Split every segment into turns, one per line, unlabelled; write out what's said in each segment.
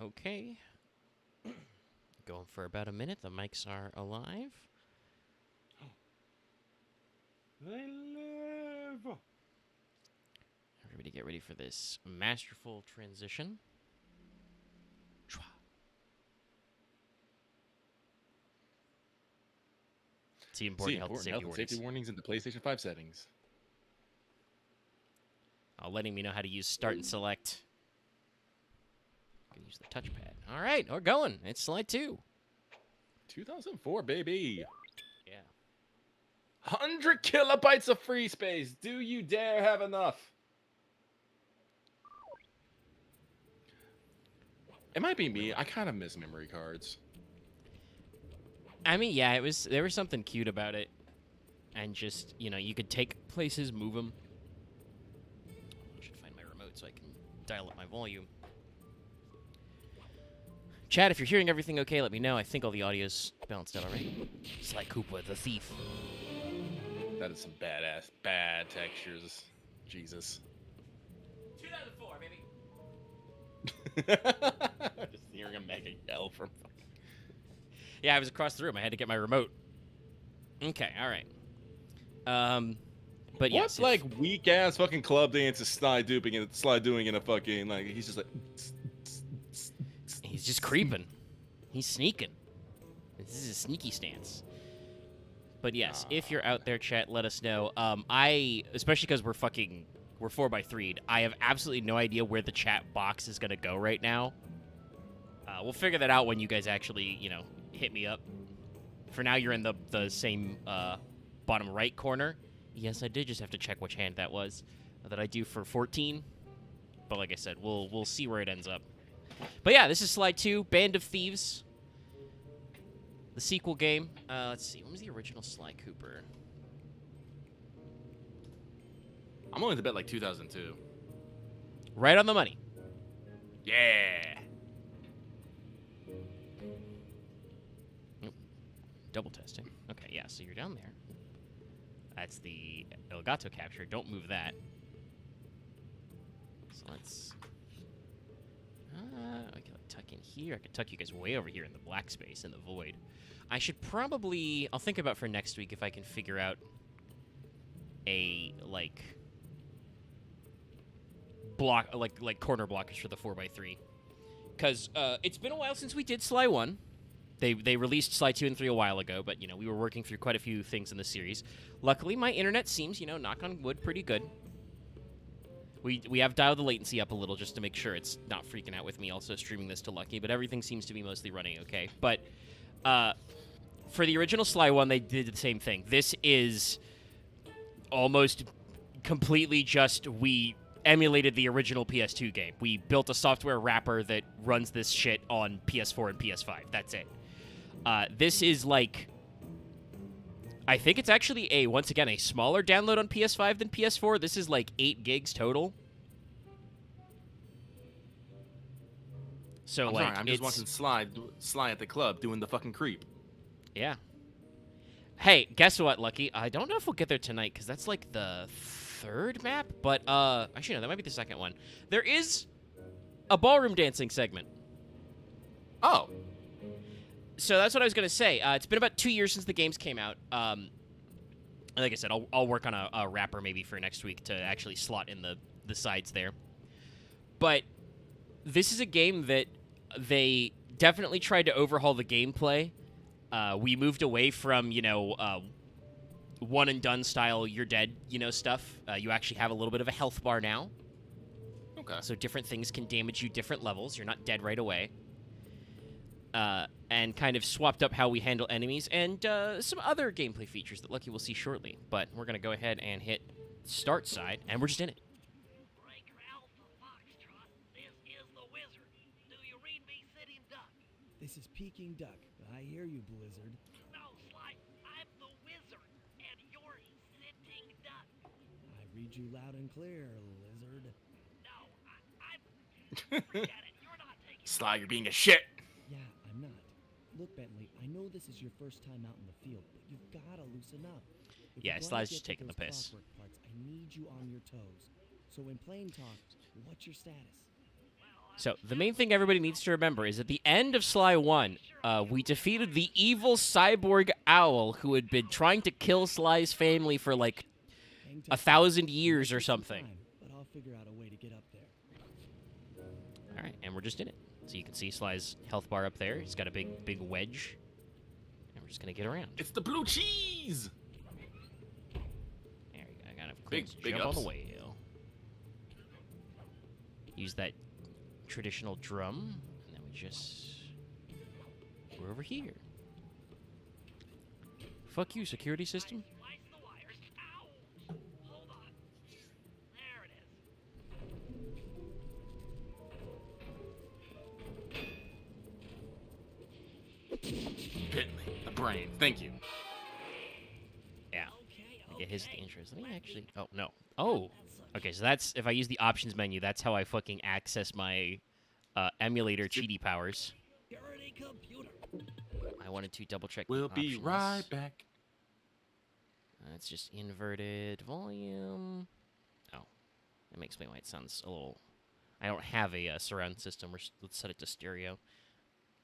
Okay. Going for about a minute. The mics are alive.
They live.
Everybody get ready for this masterful transition. See important health and safety warnings
in the PlayStation 5 settings.
Letting me know how to use start and select. I can use the touchpad. All right, we're going. It's slide 2.
2004, baby.
Yeah.
100 kilobytes of free space. Do you dare have enough? It might be me. I kind of miss memory cards.
I mean, yeah, there was something cute about it. And just, you could take places, move them. I should find my remote so I can dial up my volume. Chat, if you're hearing everything okay, let me know. I think all the audio's balanced out all right. Sly Cooper, the thief.
That is some bad textures. Jesus.
2004, baby.
Just hearing a mega yell from fucking...
Yeah, I was across the room. I had to get my remote. Okay, all right. But yeah.
What's like weak ass fucking club dance is Sly doing in a fucking like he's just like
he's just creeping. He's sneaking. This is a sneaky stance. But yes, if you're out there, chat, let us know. Especially because we're 4x3'd, I have absolutely no idea where the chat box is gonna go right now. We'll figure that out when you guys actually, hit me up. For now, you're in the same bottom right corner. Yes, I did just have to check which hand that was that I do for 14. But like I said, we'll see where it ends up. But yeah, this is slide 2, Band of Thieves. The sequel game. Let's see, when was the original Sly Cooper?
I'm willing to bet like 2002.
Right on the money.
Yeah.
Double testing. Okay, yeah, so you're down there. That's the Elgato capture. Don't move that. So let's... I can tuck in here. I could tuck you guys way over here in the black space, in the void. I should probably... I'll think about for next week if I can figure out a, like corner blockers for the 4x3. Because it's been a while since we did Sly 1. They released Sly 2 and 3 a while ago, but, we were working through quite a few things in the series. Luckily, my internet seems, knock on wood, pretty good. We have dialed the latency up a little just to make sure it's not freaking out with me also streaming this to Lucky, but everything seems to be mostly running okay. But for the original Sly 1, they did the same thing. This is almost completely just we emulated the original PS2 game. We built a software wrapper that runs this shit on PS4 and PS5. That's it. This is like... I think it's actually once again, a smaller download on PS5 than PS4. This is like 8 gigs total. So,
I'm just watching Sly at the club doing the fucking creep.
Yeah. Hey, guess what, Lucky? I don't know if we'll get there tonight, because that's like the 3rd map, but, actually, no, that might be the 2nd one. There is a ballroom dancing segment.
Oh.
So that's what I was going to say. It's been about 2 years since the games came out. Like I said, I'll work on a wrapper maybe for next week to actually slot in the sides there. But this is a game that they definitely tried to overhaul the gameplay. We moved away from, one and done style, you're dead, stuff. You actually have a little bit of a health bar now.
Okay.
So different things can damage you different levels. You're not dead right away. And kind of swapped up how we handle enemies and some other gameplay features that Lucky will see shortly. But we're going to go ahead and hit start side, and we're just in it.
Breaker Alpha Foxtrot, this is the Wizard. Do you read me, Sitting Duck?
This is Peking Duck. I hear you, Blizzard.
No, Sly, I'm the Wizard, and you're Sitting Duck.
I read you loud and clear, Lizard.
No, I'm... Forget it, you're not taking...
Sly, you're being a shit.
Yeah, I'm not. Look, Bentley, I know this is your first time out in the field, but you've gotta loosen up. If
Yeah,
we're
Sly's
gonna
just
get to
taking the
those
piss.
clockwork parts, I need you on your toes. So in plain talk, what's your status?
Well,
So the main thing everybody needs to remember is at the end of Sly 1, we defeated the evil cyborg owl who had been trying to kill Sly's family for like
Hang tight.
1,000
It
years
might
or
take some
something.
time, but I'll figure out a way to get up there.
All right, and we're just in it. So you can see Sly's health bar up there. He's got a big wedge. And we're just going to get around.
It's the blue cheese.
There we go. I got to
Big
jump on
ups.
the whale. Use that traditional drum, and then we're over here. Fuck you, security system.
Slice the wires. Ow! Hold on. There it is.
Bentley, the brain. Thank you.
Yeah.
Okay,
I get his the intros. Let me actually. Oh no. Oh. Okay. So that's if I use the options menu. That's how I fucking access my emulator cheaty powers.
Security computer.
I wanted to double check.
We'll
the
be
options.
right back.
It's just inverted volume. Oh, that may explain why it sounds a little. I don't have a surround system. Let's set it to stereo.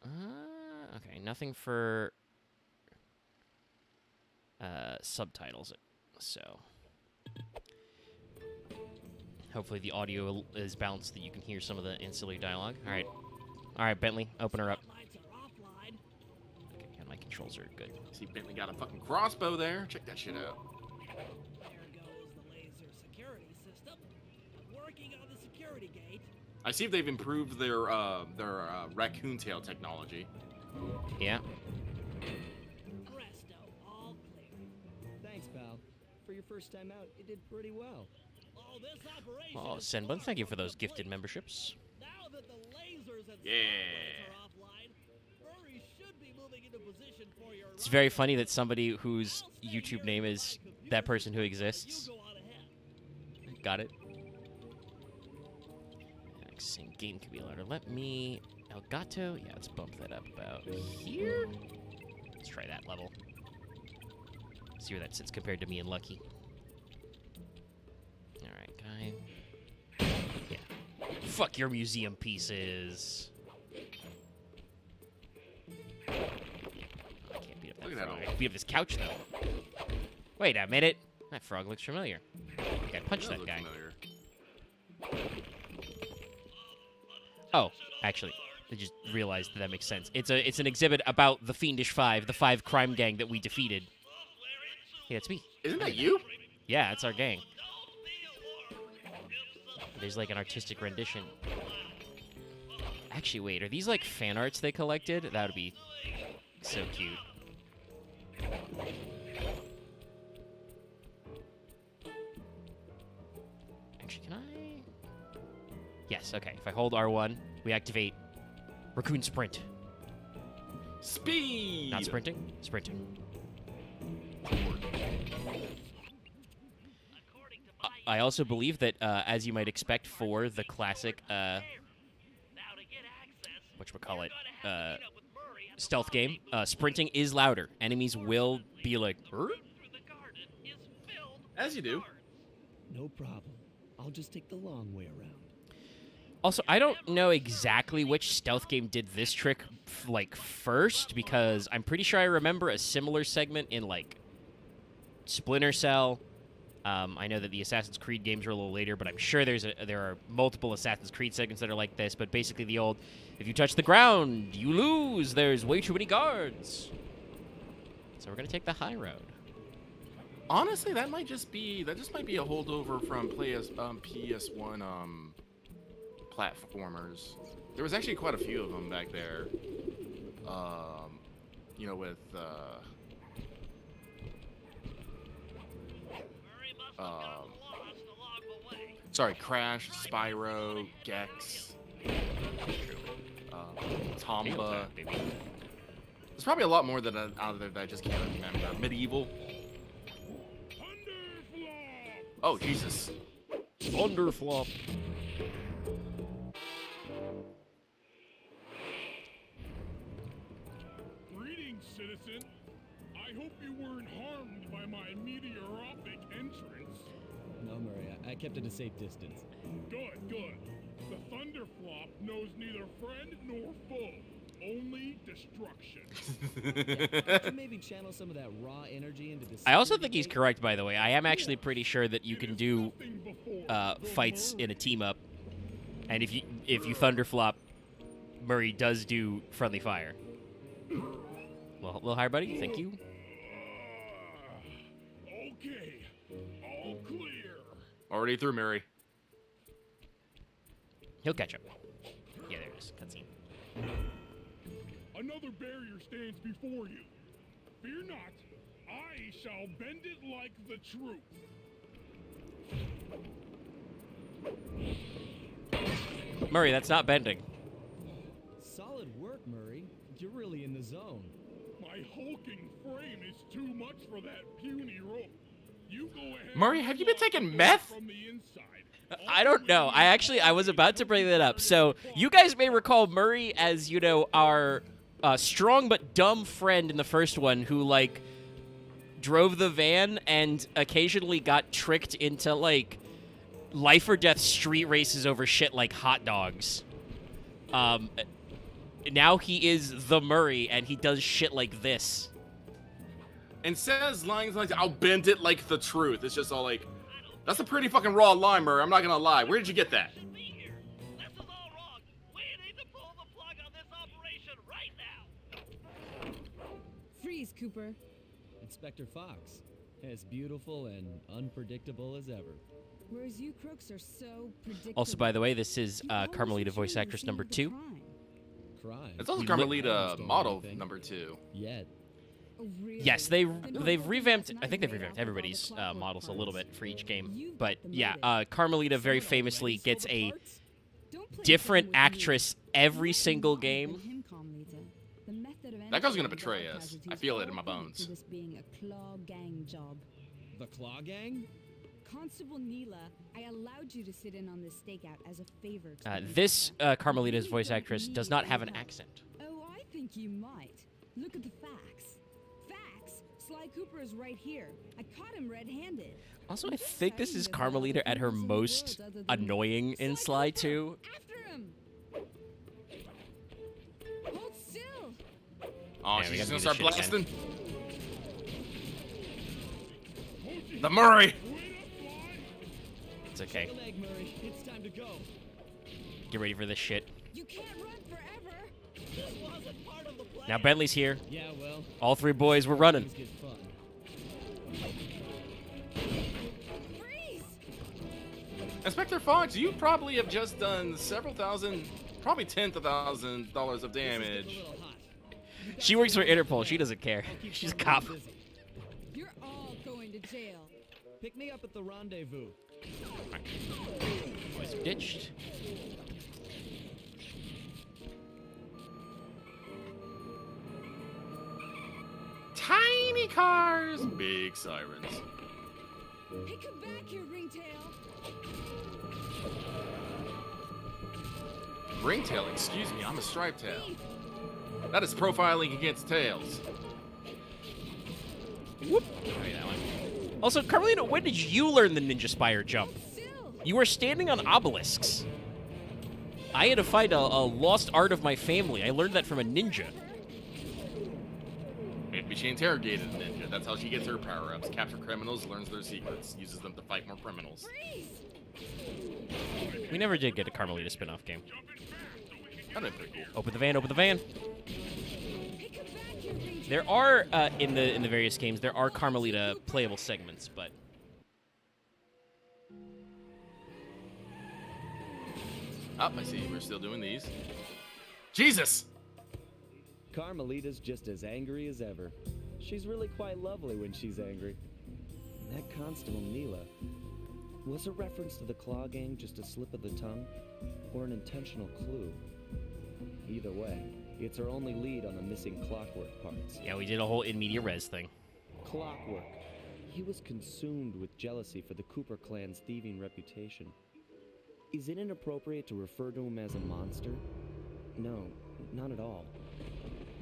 Okay, nothing for subtitles. So hopefully the audio is balanced that you can hear some of the ancillary dialogue. All right, Bentley, open her up.
Lights are offline.
Okay, and my controls are good.
See, Bentley got a fucking crossbow there. Check that shit out.
There goes the laser security system. Working on the security gate.
I see if they've improved their raccoon tail technology.
Yeah.
Presto, all clear.
Thanks, pal. For your first time out, you did pretty well.
Oh, this operation
Oh,
is
Senbun,
far
thank you
from
for those
complete.
gifted memberships.
Now that the lasers and
Yeah.
spotlights are offline, Murray should be moving into position for your
It's very funny that somebody whose YouTube name is that person who
You
exists.
go on ahead.
Got it. Accent gain can be louder. Let me Elgato. Yeah, let's bump that up about here. Let's try that level. See where that sits compared to me and Lucky. All right, guy. Yeah. Fuck your museum pieces. Oh, I can't beat up that
Look at that
frog.
old-
I can beat up this couch though. Wait a minute. That frog looks familiar. I think I punched that
Look
guy.
familiar.
Oh, actually, I just realized that makes sense. It's an exhibit about the Fiendish Five, the 5 crime gang that we defeated. Yeah, it's me.
Isn't that you?
Yeah, it's our gang. There's like an artistic rendition. Actually, wait, are these like fan arts they collected? That would be so cute. Actually, can I? Yes, okay. If I hold R1, we activate Raccoon Sprint.
Speed.
Not sprinting, sprinting.
According to my
I also believe that, as you might expect for the classic,
now to get access,
whatchamacallit,
gonna have to meet up with Murray at the
stealth game,
lobby.
sprinting is louder. Enemies will be like, "Er?"
Through the garden is filled
As you do.
with guards.
No problem. I'll just take the long way around.
Also, I don't know exactly which stealth game did this trick, like, first, because I'm pretty sure I remember a similar segment in, like, Splinter Cell. I know that the Assassin's Creed games are a little later, but I'm sure there are multiple Assassin's Creed segments that are like this, but basically the old, if you touch the ground, you lose, there's way too many guards. So we're going to take the high road.
Honestly, that just might be a holdover from PS1 platformers. There was actually quite a few of them back there. You know, with
Murray must have gotten lost along the way.
sorry, Crash, Spyro, Gex, Tomba.
Baby.
There's probably a lot more that out there that I just can't remember. Medieval. Oh Jesus!
Thunderflop.
Greetings, citizen. I hope you weren't harmed by my meteoric entrance.
No, Murray, I kept at a safe distance.
Good, good. The Thunderflop knows neither friend nor foe, only destruction.
Could you maybe channel some of that raw energy into this?
I also think he's correct, by the way. I am actually pretty sure that you can do
Nothing before
fights
the
in a team up, and if you thunderflop, Murray does do friendly fire. Well, little higher, buddy. Thank you.
Okay, all clear.
Already through, Mary.
He'll catch up. Yeah, there it is. Cutscene.
Another barrier stands before you. Fear not, I shall bend it like the truth.
Murray, that's not bending.
Solid work, Murray. You're really in the zone.
My hulking frame is too much for that puny rope. You go ahead.
Murray,
and
have you been
slide
taking
the
meth?
From the inside.
I don't know. I was about to bring that up. So you guys may recall Murray as, you know, our strong but dumb friend in the first one who, like, drove the van and occasionally got tricked into, like, life or death street races over shit like hot dogs. Now he is the Murray, and he does shit like this.
And says lines like, I'll bend it like the truth. It's just all like, that's a pretty fucking raw line, Murray. I'm not gonna lie. Where did you get that?
Should be here. This is all wrong. We need to pull the plug on this operation right now.
Freeze, Cooper.
Inspector Fox, as beautiful and unpredictable as ever.
Whereas you crooks are so predictable.
Also, by the way, this is
You always
Carmelita voice
ensure the
actress
scene
number
of the
2.
crime.
Crime.
It's also
You
Carmelita
look-
model
Anything.
number 2.
Yet.
Oh, really?
Yes,
Then
they've
don't
revamped.
think
I think they've
that's
revamped
night off with all the
everybody's
clockwork
models a little
parts.
bit for each game.
You've
But
got the
yeah,
motive.
Carmelita very
Someone already
famously
stole
gets
the
a
parts?
Don't play
different
dumb with me.
actress every
You're
single
not
game.
involved with him, Carmelita. The method of
That guy's gonna
entry
betray
of
us. I
casualties
feel it in
all
my
point
bones.
to this being a claw gang job.
The Claw Gang?
Constable Neela, I allowed you to sit in on this stakeout as a favor to the
This
Inspector.
Carmelita's
You
voice
don't
actress
need
does not
any
have an
help.
accent.
Oh, I think you might. Look at the facts. Facts? Sly Cooper is right here. I caught him red-handed.
Also, I think this is Carmelita at her most annoying in Sly 2.
After him! Hold still!
Oh,
Yeah, we
she's
gotta
gonna
do
start
this shit again.
blasting. The Murray!
It's okay.
Take a leg, Murray. It's time to go.
Get ready for this shit.
You can't run forever!
This wasn't part of the plan.
Now Bentley's here.
Yeah, well,
All 3 boys were running.
things get fun.
Freeze!
Inspector Fox, you probably have just done several thousand, probably tens of thousands of dollars of
This is
damage.
getting a little hot. You guys
She works for
stay with the
Interpol.
plan.
She doesn't care.
I'll keep
She's a
Carmelita
cop.
busy.
You're all going to jail.
Pick me up at the rendezvous.
Boys are ditched.
Tiny cars, big sirens.
Hey, come back here, Ringtail!
Ringtail, excuse me, I'm a striped tail.
Thief!
That is profiling against tails.
Whoop. Oh, yeah, that one. Also, Carmelita, when did you learn the Ninja Spire jump?
Hold still!
You were standing on obelisks. I had to find a lost art of my family. I learned that from a ninja.
Maybe she interrogated a ninja. That's how she gets her power-ups. Capture criminals, learns their secrets, uses them to fight more criminals.
Freeze!
We never did get a Carmelita spin-off game.
That'd be pretty cool.
Open the van, open the van.
Hey, come back here, Ringtail!
There are, in the various games, there are Carmelita playable segments, but...
Oh, I see. We're still doing these. Jesus!
Carmelita's just as angry as ever. She's really quite lovely when she's angry. That Constable Neela. Was a reference to the Claw Gang just a slip of the tongue? Or an intentional clue? Either way, it's her only lead on the missing Clockwork parts.
Yeah, we did a whole in media res thing.
Clockwork. He was consumed with jealousy for the Cooper clan's thieving reputation. Is it inappropriate to refer to him as a monster? No, not at all.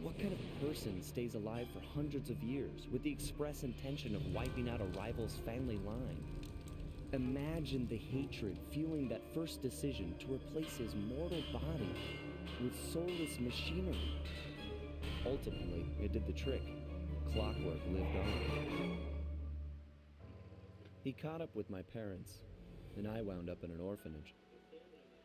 What kind of person stays alive for hundreds of years with the express intention of wiping out a rival's family line? Imagine the hatred fueling that first decision to replace his mortal body with soulless machinery. Ultimately, it did the trick. Clockwork lived on. He caught up with my parents, and I wound up in an orphanage.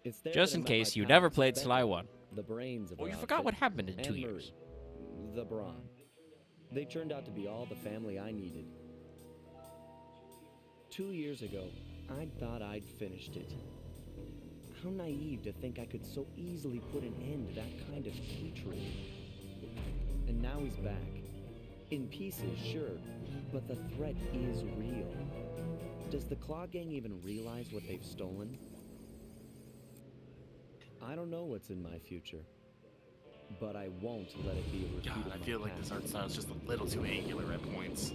It's there
Just
that I
in
met my
case you
pals,
never played
Bentley,
Sly 1.
the brains of
Or
our
you forgot
outfit,
what happened in 2
and
years.
Murray, the brawn. They turned out to be all the family I needed. 2 years ago, I thought I'd finished it. How naive to think I could so easily put an end to that kind of hatred. And now he's back. In pieces, sure, but the threat is real. Does the Claw Gang even realize what they've stolen? I don't know what's in my future, but I won't let it be a repeat
God,
of
I
my
feel like this
past.
art style is just a little too angular at points.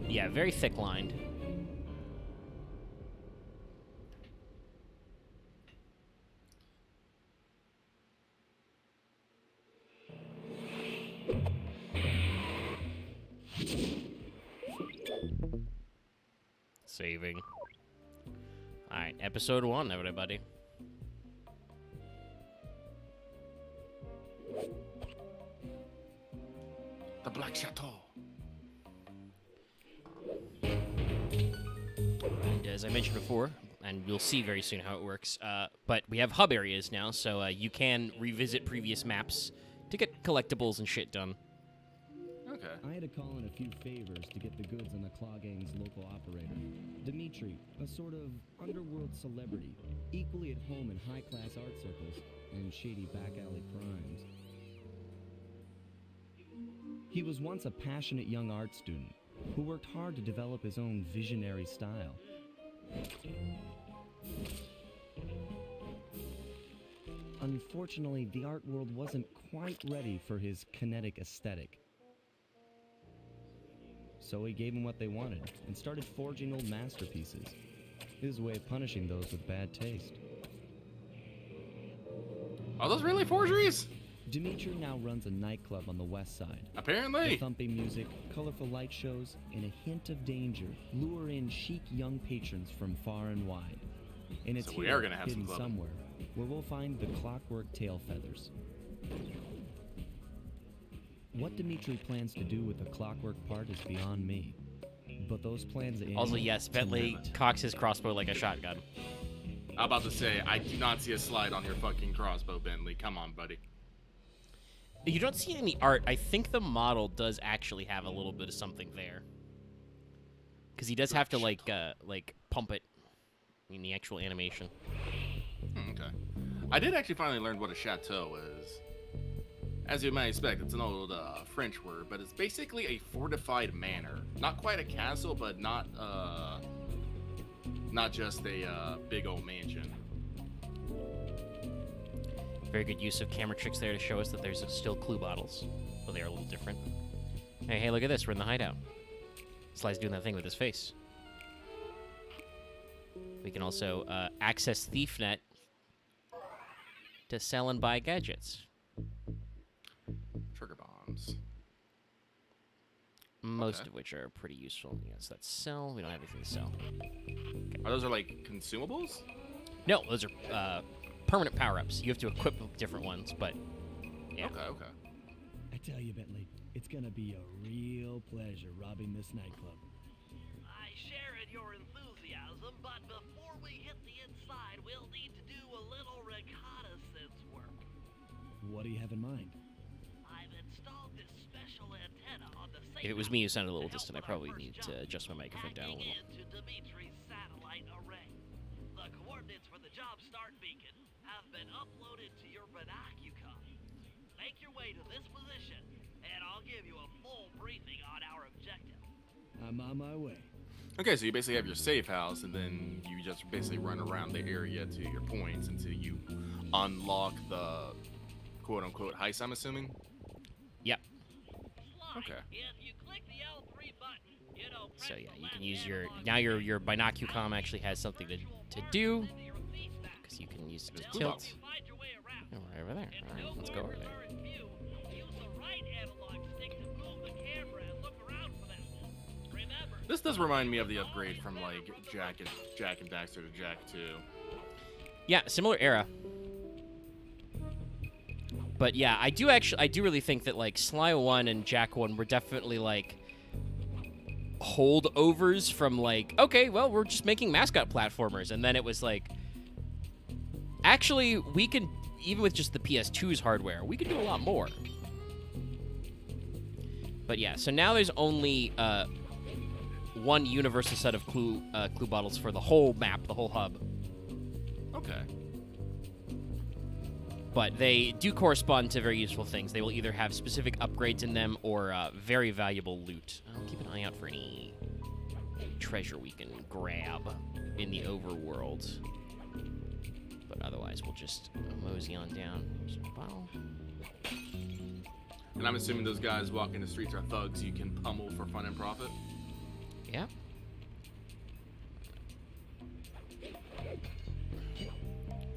Yeah, very thick lined. Saving. Alright, episode 1, everybody.
The Black Chateau.
And as I mentioned before, and we'll see very soon how it works, but we have hub areas now, so you can revisit previous maps to get collectibles and shit done.
Okay.
I had to call in a few favors to get the goods on the Claw Gang's local operator. Dimitri, a sort of underworld celebrity, equally at home in high-class art circles and shady back-alley crimes. He was once a passionate young art student who worked hard to develop his own visionary style. Unfortunately, the art world wasn't quite ready for his kinetic aesthetic. So he gave them what they wanted and started forging old masterpieces. His way of punishing those with bad taste.
Are those really forgeries?
Dimitri now runs a nightclub on the west side. The
Apparently.
thumping music, colorful light shows, and a hint of danger lure in chic young patrons from far and wide. And it's
So we
here,
are gonna have some
hidden
clubbing.
somewhere, where we'll find the clockwork tail feathers. What Dimitri plans to do with the clockwork part is beyond me. But those plans end
Also, yes, Bentley
tonight.
cocks his crossbow like a shotgun.
I'm about to say, I do not see a slide on your fucking crossbow, Bentley. Come on, buddy.
You don't see any art. I think the model does actually have a little bit of something there. Because he does have to, like pump it in the actual animation.
Okay. I did actually finally learn what a chateau is. As you might expect, it's an old French word, but it's basically a fortified manor. Not quite a castle, but not just a big old mansion.
Very good use of camera tricks there to show us that there's still clue bottles. But they are a little different. Hey, look at this. We're in the hideout. Sly's doing that thing with his face. We can also access ThiefNet to sell and buy gadgets.
Trigger bombs.
Most
Okay.
of which are pretty useful. Yes, that's sell. We don't have anything to sell.
Are those like consumables?
No, those are permanent power-ups. You have to equip different ones, but yeah.
Okay.
I tell you, Bentley, it's gonna be a real pleasure robbing this nightclub.
I share in your enthusiasm, but before we hit the inside, we'll need to do a little reconnaissance work.
What do you have in mind?
I've installed this special antenna on the safe
If it was me who
house
sounded a little
to help
distant, I
with our
probably
first
need
job,
to adjust my microphone down a
hacking
little.
into Dimitri's satellite array. The coordinates for the job start beacon have been uploaded to your binocucom. Make your way to this position, and I'll give you a full briefing on our objective.
I'm on my way.
Okay, so you basically have your safe house, and then you just basically run around the area to your points until you unlock the quote-unquote heist, I'm assuming?
Yep.
Sly,
Okay.
if you click the L3 button, press
So yeah,
the
you
left
can use
analog
now
stick.
your binocucom actually has something to do because you can use it to
There's
tilt.
Find your way around.
Oh, we're over there.
If
All right,
no
let's go over
corners
there.
are in view, use the right analog stick to move the camera and look around for them. Remember,
This does remind me of the upgrade from like Jack and Daxter to Jack 2.
Yeah, similar era. But yeah, I do really think that like Sly 1 and Jack 1 were definitely like holdovers from like, okay, well, we're just making mascot platformers, and then it was like, actually, we can, even with just the PS2's hardware, we can do a lot more. But yeah, so now there's only one universal set of clue bottles for the whole map, the whole hub.
Okay.
But they do correspond to very useful things. They will either have specific upgrades in them or very valuable loot. I'll keep an eye out for any treasure we can grab in the overworld. But otherwise, we'll just mosey on down. Here's a bottle.
And I'm assuming those guys walking the streets are thugs you can pummel for fun and profit?
Yeah.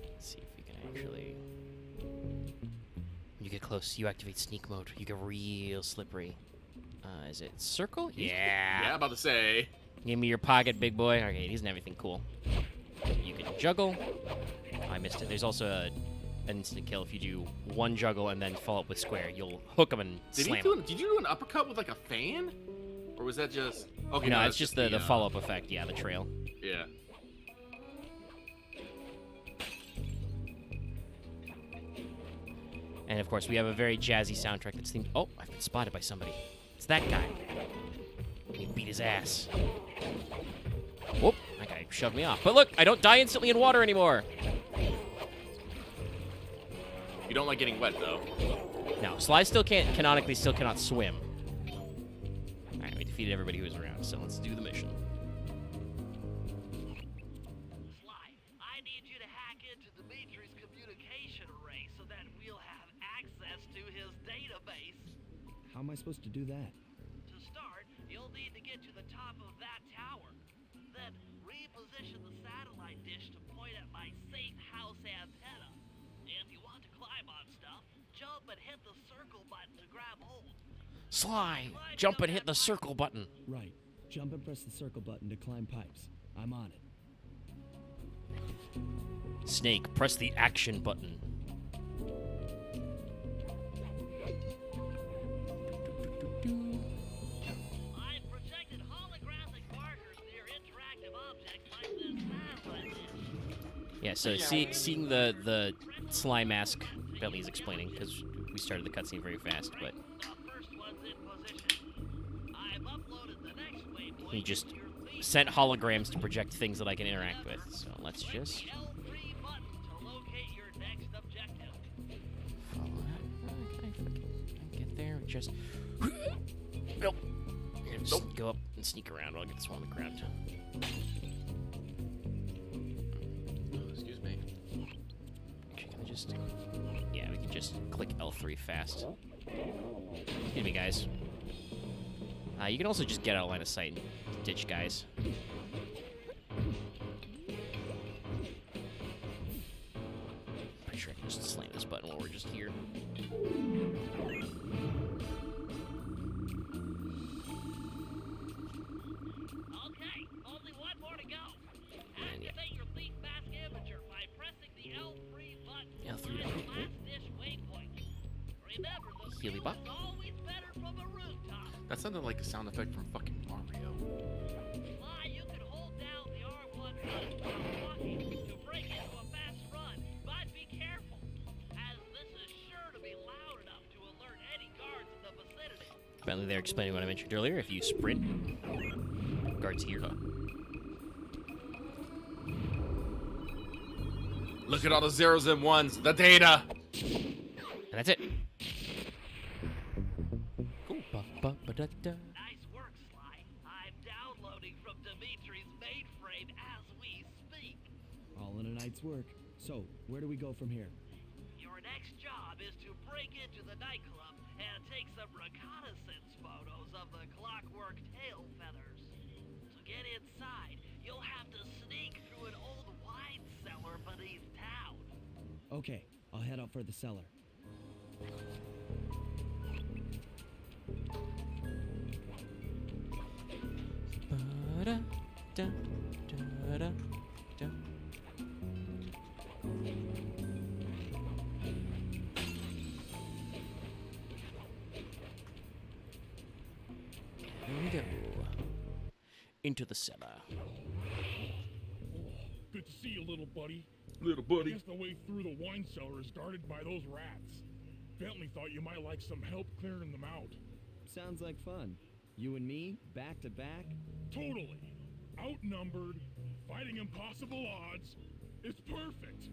Let's see if we can actually... When you get close, you activate sneak mode. You get real slippery. Is it circle? Yeah.
Yeah, about to say.
Give me your pocket, big boy. Okay, he doesn't have anything cool. You can juggle. Oh, I missed it. There's also an instant kill if you do one juggle and then follow up with square. You'll hook him and slam him.
Did you do an uppercut with like a fan? Or was that just... Okay,
No, it's just the follow-up effect. Yeah, the trail.
Yeah.
And of course, we have a very jazzy soundtrack that's themed... Oh, I've been spotted by somebody. It's that guy. He beat his ass. Whoop, that guy shoved me off. But look, I don't die instantly in water anymore.
You don't like getting wet, though.
No, Sly canonically still cannot swim. Alright, we defeated everybody who was around, so let's do the mission.
Sly, I need you to hack into Dimitri's communication array so that we'll have access to his database.
How am I supposed to do that?
To start, you'll need to get to the top of that tower. Then reposition the satellite dish to point at my safe house antenna. If you want to climb on stuff, jump and hit the circle button to grab hold.
Sly, jump and hit the circle button.
Right. Jump and press the circle button to climb pipes. I'm on it.
Snake, press the action button.
I've projected holographic markers near interactive objects like this satellite dish.
Yeah, so seeing the Sly mask, Bentley's explaining, because we started the cutscene very fast, but
The first one's in position. I've uploaded the next waypoint.
he just sent holograms to project things that I can interact with. So let's just
L3 button to locate your next objective.
follow that. Okay, get there. Just nope. Just go up and sneak around while I get this one on the ground.
Excuse me.
Actually, can I just... Yeah, we can just click L3 fast. Excuse me, guys. You can also just get out of line of sight and ditch guys. Pretty sure I can just slam this button while we're just here.
Okay, only one more to go.
And yeah.
Activate your thief mask imager by pressing the L3 button to
L3
find the
button.
last dish waypoint. Remember, the
Healy
view
bop.
is always better from a rooftop.
That sounded like a sound effect from fucking Mario.
Sly, you can hold down the R1 button while walking to break into a fast run, but be careful, as this is sure to be loud enough to alert any guards in the vicinity.
Bentley there explaining what I mentioned earlier. If you sprint, guards here.
Look at all the zeros and ones, the data!
And that's it. Cool. Ba-ba-ba-da-da.
Nice work, Sly. I'm downloading from Dimitri's mainframe as we speak.
All in a night's work. So, where do we go from here?
Your next job is to break into the nightclub and take some reconnaissance photos of the clockwork tail feathers. To get inside, you'll have to sneak through an old wine cellar beneath town.
Okay, I'll head out for the cellar.
into the cellar.
Good to see you, little buddy.
Little
I
buddy.
guess the way through the wine cellar is guarded by those rats. Bentley thought you might like some help clearing them out.
Sounds like fun. You and me, back to back?
Totally. Outnumbered, fighting impossible odds. It's perfect.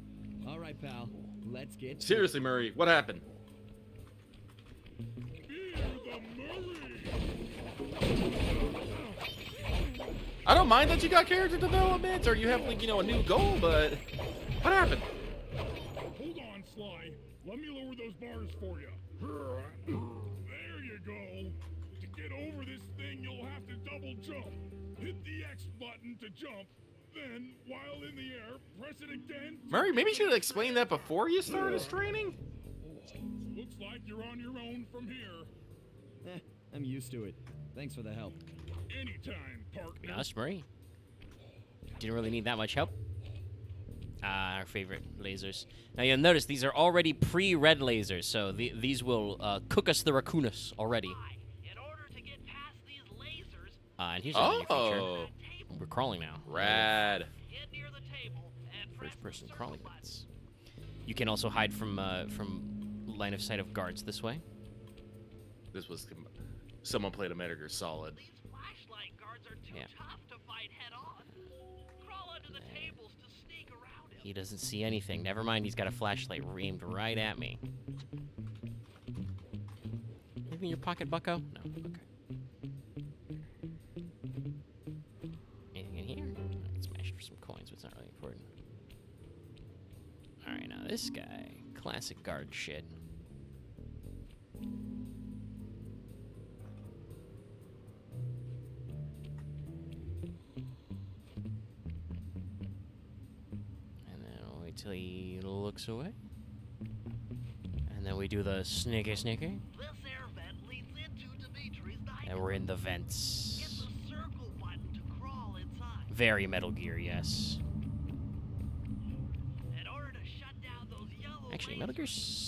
All right, pal. Let's get
Seriously, Murray, what happened?
Fear the Murray.
I don't mind that you got character development or you have, like, you know, a new goal, but what happened?
Hold on, Sly. Let me lower those bars for you. There you go. To get over this thing, you'll have to double jump. Hit the X button to jump. Then, while in the air, press it again.
Murray, maybe you should have explained that before you started his training.
Looks like you're on your own from here.
I'm used to it. Thanks for the help.
Anytime,
To be
partner.
honest, Murray, didn't really need that much help. Our favorite lasers. Now you'll notice these are already pre-red lasers, so these will cook us the raccoonus already.
In order to get past these lasers,
And here's another new feature.
Oh,
that table,
We're crawling now.
rad.
get near the table and press the
First-person
circle
crawling
button.
bits. You can also hide from line of sight of guards this way.
This was someone played a Metal Gear Solid.
These flashlight guards are too
Yeah.
tough to fight head on. Crawl under the tables to sneak around him.
He doesn't see anything. Never mind, he's got a flashlight aimed right at me. Anything in your pocket, bucko? No. Okay. Anything in here? I can smash for some coins, but it's not really important. Alright, now this guy. Classic guard shit. And then we'll wait till he looks away. And then we do the sneaky.
This air vent leads into Dimitri's dining
And we're in the
Hit
vents.
the circle button to crawl inside.
Very Metal Gear, yes.
In order to shut down those yellow
Actually, Metal Gear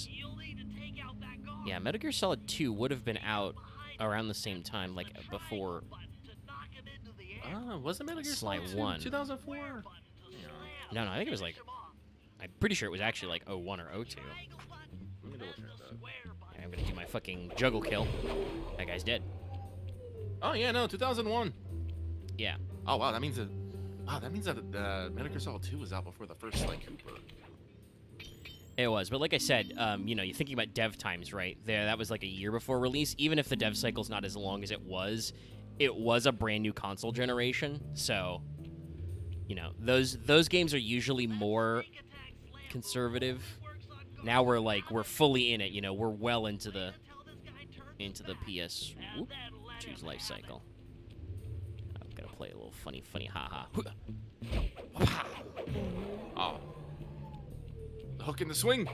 you'll need to take out that guard.
Yeah, Metal Gear Solid 2 would have been out
Behind
around the same time, like
the
before.
triangle button to knock him into the air.
Ah, wasn't Metal Gear
Sly
Solid 2
1.
2004?
Square button to slam
No, I think it was like.
finish him off.
I'm pretty sure it was actually like 01 or 02.
Triangle button,
Let me double
then
check
the
that.
square button.
And I'm gonna do my fucking juggle kill. That guy's dead.
Oh yeah, no, 2001.
Yeah.
Oh wow, that means that. Wow, that means that Metal Gear Solid 2 was out before the first Sly Cooper.
It was, but like I said, you know, you're thinking about dev times, right? That was like a year before release. Even if the dev cycle's not as long as it was a brand new console generation. So, you know, those games are usually more
Sneak attack slam
conservative.
works on guard.
Now we're fully in it. You know, we're well into the
Until this guy turns
the
his back, and then let
2's
him
life
have it.
cycle. I'm gonna play a little funny haha.
Oh. The hook in the swing.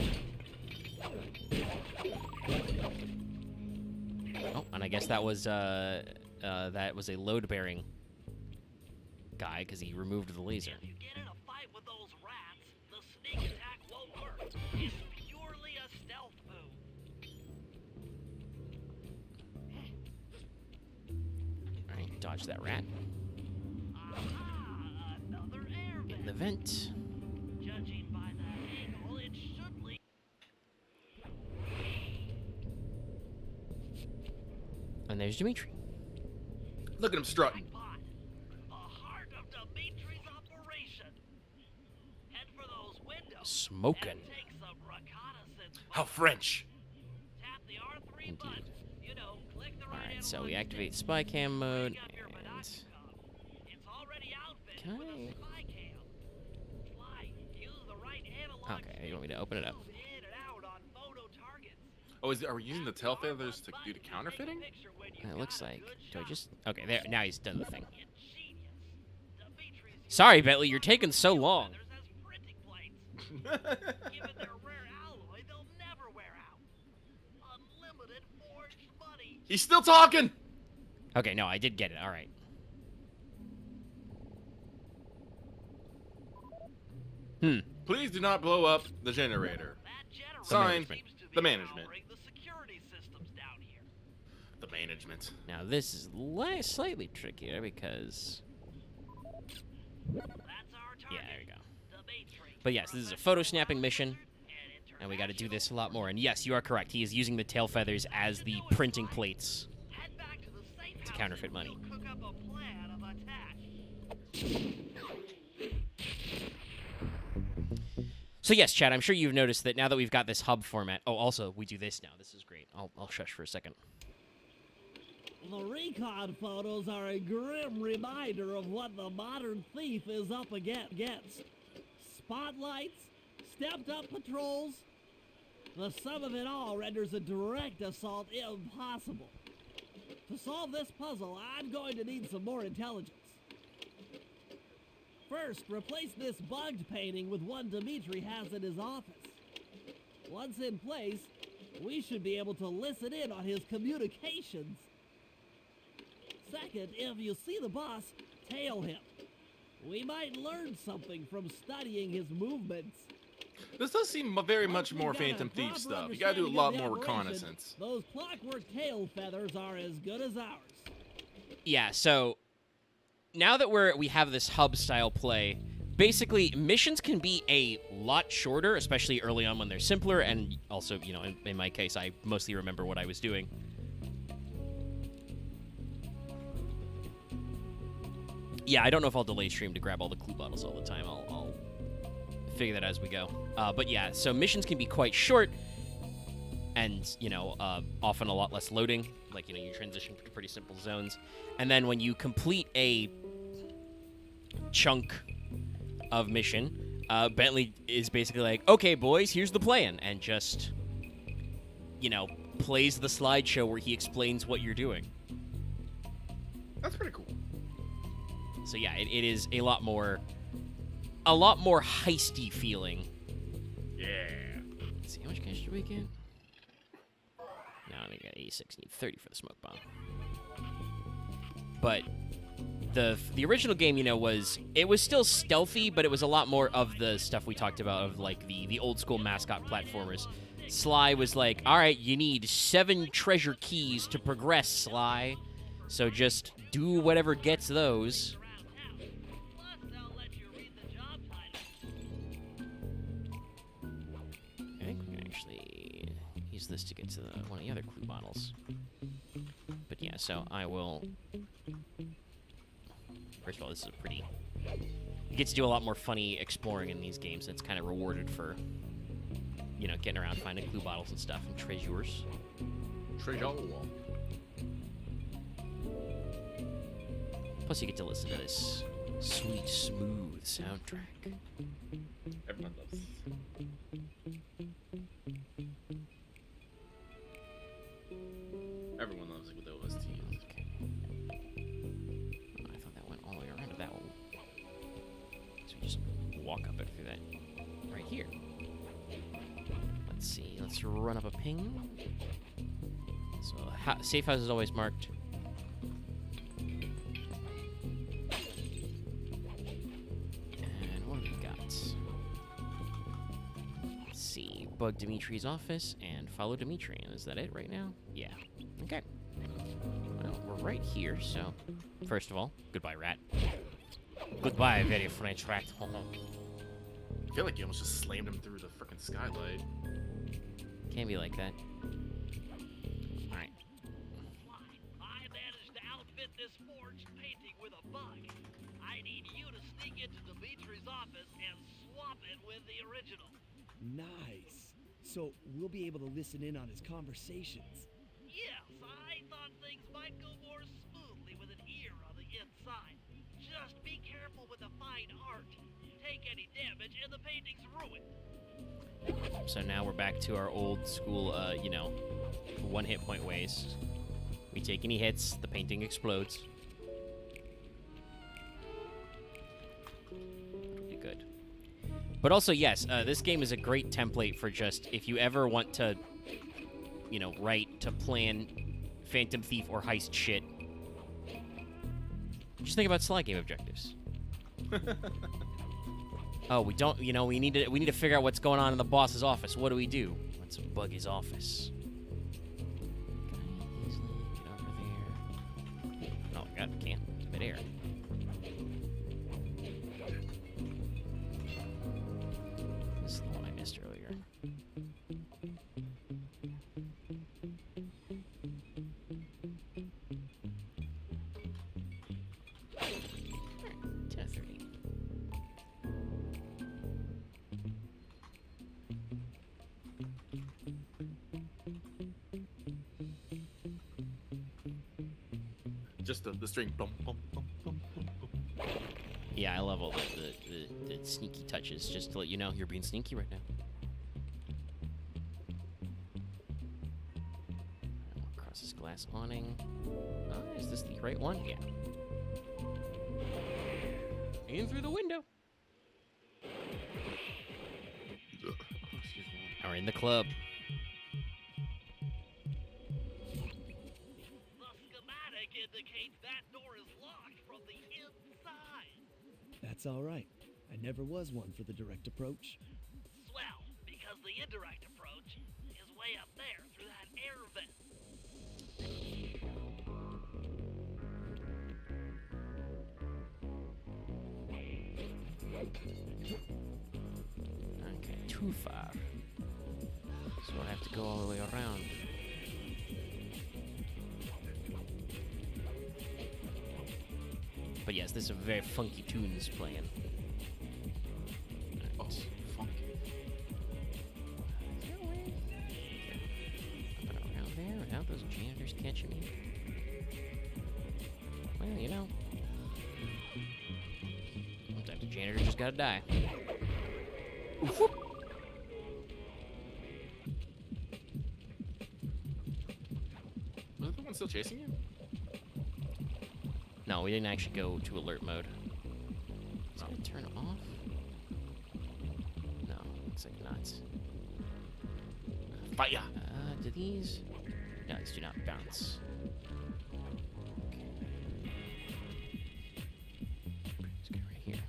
Oh, and I guess that was a load bearing guy because he removed the laser.
If you get in a fight with those rats, the sneak attack won't work. It's purely a stealth move.
All right, dodge that rat
Aha! Another air
in
vent.
the vent.
Judging by that angle, it should lead.
And there's Dimitri.
Look at him strutting.
Jackpot. The heart of Dimitri's operation. Head for those windows.
Smoking.
And take some reconnaissance.
How French.
Tap the R3
Indeed.
button. You know, click the right
All right,
analog
so we
stick.
activate spy cam mode,
Bring up your
and
binocular. It's already outfitted
Can
with
I-
a spy cam. Sly, use the right analog
okay, you want me to open it up?
Move in and out on photo targets.
Oh, are we using the tail feathers to do the counterfeiting?
Picture when
And
you've
it looks
got a
like.
good
Do I
shot.
just? Okay, there. Now he's done the thing.
Ingenious. Dimitri's
Sorry, Bentley, you're taking so long.
feathers as printing plates. Given their rare alloy, they'll never wear out. Unlimited forged money.
He's still talking.
Okay, no, I did get it. All right.
Please do not blow up the generator.
That generator
Signed,
seems to be
the management.
powering the security systems down here.
The management.
Now this is slightly trickier because
That's our target.
Yeah, there you go.
Dimitri,
But yes, this is a photo snapping mission, and we got to do this a lot more. And yes, you are correct. He is using the tail feathers as the printing plates
head back to the safe
to
house
counterfeit
and
money.
we'll cook up a plan of attack.
So yes, Chad, I'm sure you've noticed that now that we've got this hub format. Oh, also, we do this now. This is great. I'll shush for a second.
The recon photos are a grim reminder of what the modern thief is up against. Spotlights, stepped-up patrols. The sum of it all renders a direct assault impossible. To solve this puzzle, I'm going to need some more intelligence. First, replace this bugged painting with one Dimitri has in his office. Once in place, we should be able to listen in on his communications. Second, if you see the boss, tail him. We might learn something from studying his movements.
This does seem very
Once
much
we've
more
got a
Phantom Thief
proper
stuff. You gotta do a
understanding
lot
of the
more
operation,
reconnaissance.
Those clockwork tail feathers are as good as ours.
Yeah, so now that we have this hub style play, basically missions can be a lot shorter, especially early on when they're simpler, and also, you know, in my case, I mostly remember what I was doing. Yeah, I don't know if I'll delay stream to grab all the clue bottles all the time. I'll figure that as we go. But yeah, so missions can be quite short, and, you know, often a lot less loading. Like, you know, you transition through pretty simple zones. And then when you complete a chunk of mission, Bentley is basically like, okay, boys, here's the plan. And just, you know, plays the slideshow where he explains what you're doing.
That's pretty cool.
So yeah, it is a lot more heisty feeling.
Yeah.
Let's see, how much cash did we get? No, we got 86. Need 30 for the smoke bomb. But the original game, you know, was still stealthy, but it was a lot more of the stuff we talked about of like the old school mascot platformers. Sly was like, all right, you need 7 treasure keys to progress, Sly. So just do whatever gets those.
Plus, they'll let you read the job title.
I think we can actually use this to get to one of the other clue bottles. But yeah, so I will... First of all, this is a pretty... You get to do a lot more funny exploring in these games. It's kind of rewarded for, you know, getting around, finding clue bottles and stuff, and treasures.
Treasure.
Plus, you get to listen to this sweet, smooth soundtrack.
Everyone loves. Everyone loves it with the OST.
Oh, I thought that went all the way around to that one. So we just walk up it through that right here. Let's see. Let's run up a ping. So safe house is always marked. And what do we got? Let's see. Bug Dimitri's office and follow Dimitri. And is that it right now? Yeah. Okay. Well, we're right here, so... First of all, goodbye, rat. Goodbye, very French rat.
I feel like you almost just slammed him through the freaking skylight.
Can't be like that. Alright.
I managed to outfit this forged painting with a bug. I need you to sneak into Dimitri's office and swap it with the original.
Nice. So we'll be able to listen in on his conversations.
Yes, I thought things might go more smoothly with an ear on the inside. Just be careful with the fine art. Take any damage and the painting's ruined.
So now we're back to our old school, you know, 1 hit point ways. We take any hits, the painting explodes. Pretty good. But also, yes, this game is a great template for just, if you ever want to, you know, write to plan Phantom Thief or heist shit, just think about Sly game objectives. Oh, we don't, you know, we need to figure out what's going on in the boss's office. What do we do? Let's bug his office. Can I easily get over there? Oh, God, can't. It's midair.
just the string. Bum, bum, bum, bum, bum, bum.
Yeah, I love all the sneaky touches, just to let you know you're being sneaky right now. Across this glass awning. Oh, is this the right one? Yeah. In through the window.
Excuse me.
We're in the club.
The schematic indicates that door is locked from the inside.
That's all right. I never was one for the direct approach.
Swell, because the indirect approach is way up there through that air vent.
Okay, too far. So I have to go all the way around. But yes, this is a very funky tunes playing.
Oh, funky.
Up and around there without those janitors catching me. Well, you know. Sometimes the janitor just gotta die.
Was the one still chasing you?
No, we didn't actually go to alert mode. Is it gonna turn off? No, looks like not.
Fire!
Do these? No, these do not bounce. Okay. Let's go right here.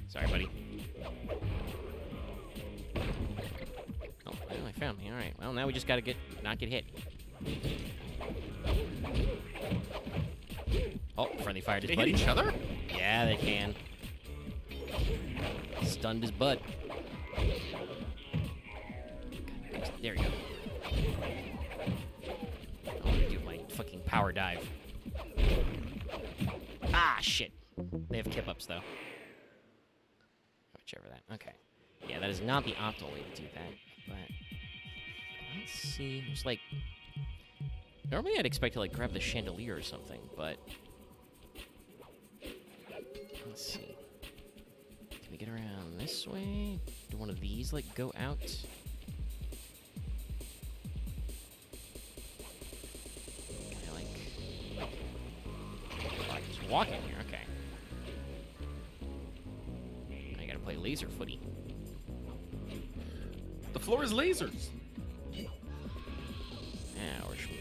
Sorry, buddy. Oh, well, I found me. All right. Well, now we just gotta not get hit. Oh, friendly fired his
They
buddy.
hit each other?
Yeah, they can. Stunned his butt. There we go. I'm gonna do my fucking power dive. Ah, shit. They have kip-ups, though. Whichever that. Okay. Yeah, that is not the optimal way to do that, but... Let's see. There's, like... Normally I'd expect to, like, grab the chandelier or something, but... Let's see. Can we get around this way? Do one of these, like, go out? Can I, like... Oh, I can just walk in here, okay. I gotta play laser footy.
The floor is lasers.
Yeah, or should we...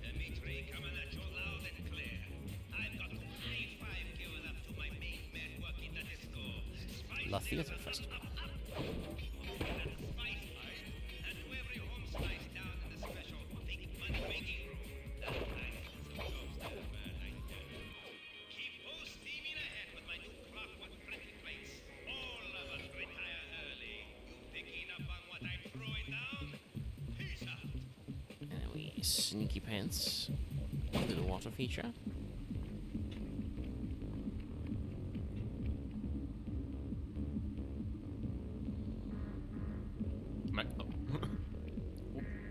Dimitri coming at you loud and clear. I've got a high five given up to my main man working the disco.
La Theatre Festival.
And to every home slice down in the special big money-making room. That night, some jobs there, man, I tell you. Keep full steaming ahead with my new clockwork printing plates. All of us retire early. You picking up on what I'm throwing down? Peace out.
And then we sneaky pants through the water feature.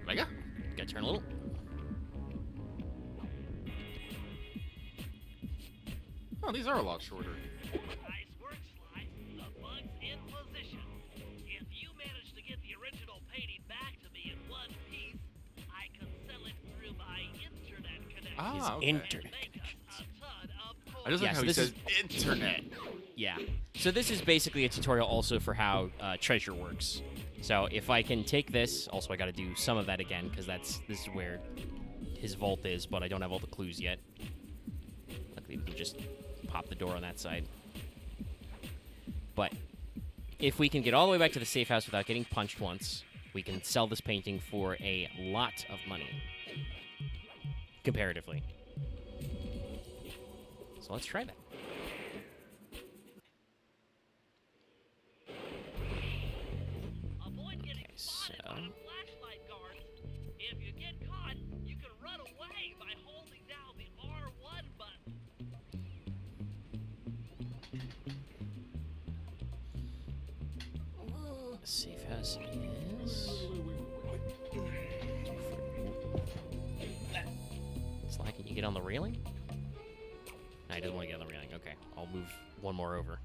Mega?
Gotta turn a little.
Oh, these are a lot shorter.
Nice work, Sly. The bug's in position. If you manage to get the original painting back to me in one piece, I can sell it through my internet connection.
Ah, okay.
Internet
Make us a ton of
I just like
Yeah,
how
so
he
this
says internet.
Yeah. So this is basically a tutorial also for how treasure works. So if I can take this, also I got to do some of that again because this is where his vault is, but I don't have all the clues yet. Luckily we can just pop the door on that side. But if we can get all the way back to the safe house without getting punched once, we can sell this painting for a lot of money. Comparatively. So let's try that.
Avoid getting
Okay,
spotted
so-
by the flashlight guards. If you get caught, you can run away by holding down the R1 button.
Safe house is... get on the railing? No, he doesn't want to get on the railing. Okay, I'll move one more over.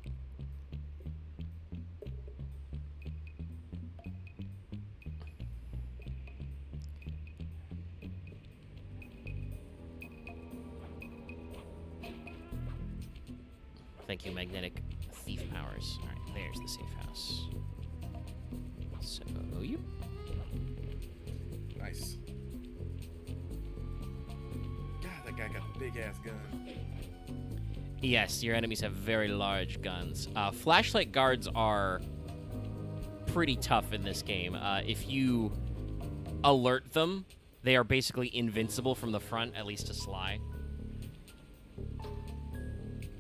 Thank you, magnetic thief powers. All right, there's the safe house. So, you.
Nice. God, that guy got a big ass gun.
Yes, your enemies have very large guns. Flashlight guards are pretty tough in this game. If you alert them, they are basically invincible from the front, at least to Sly.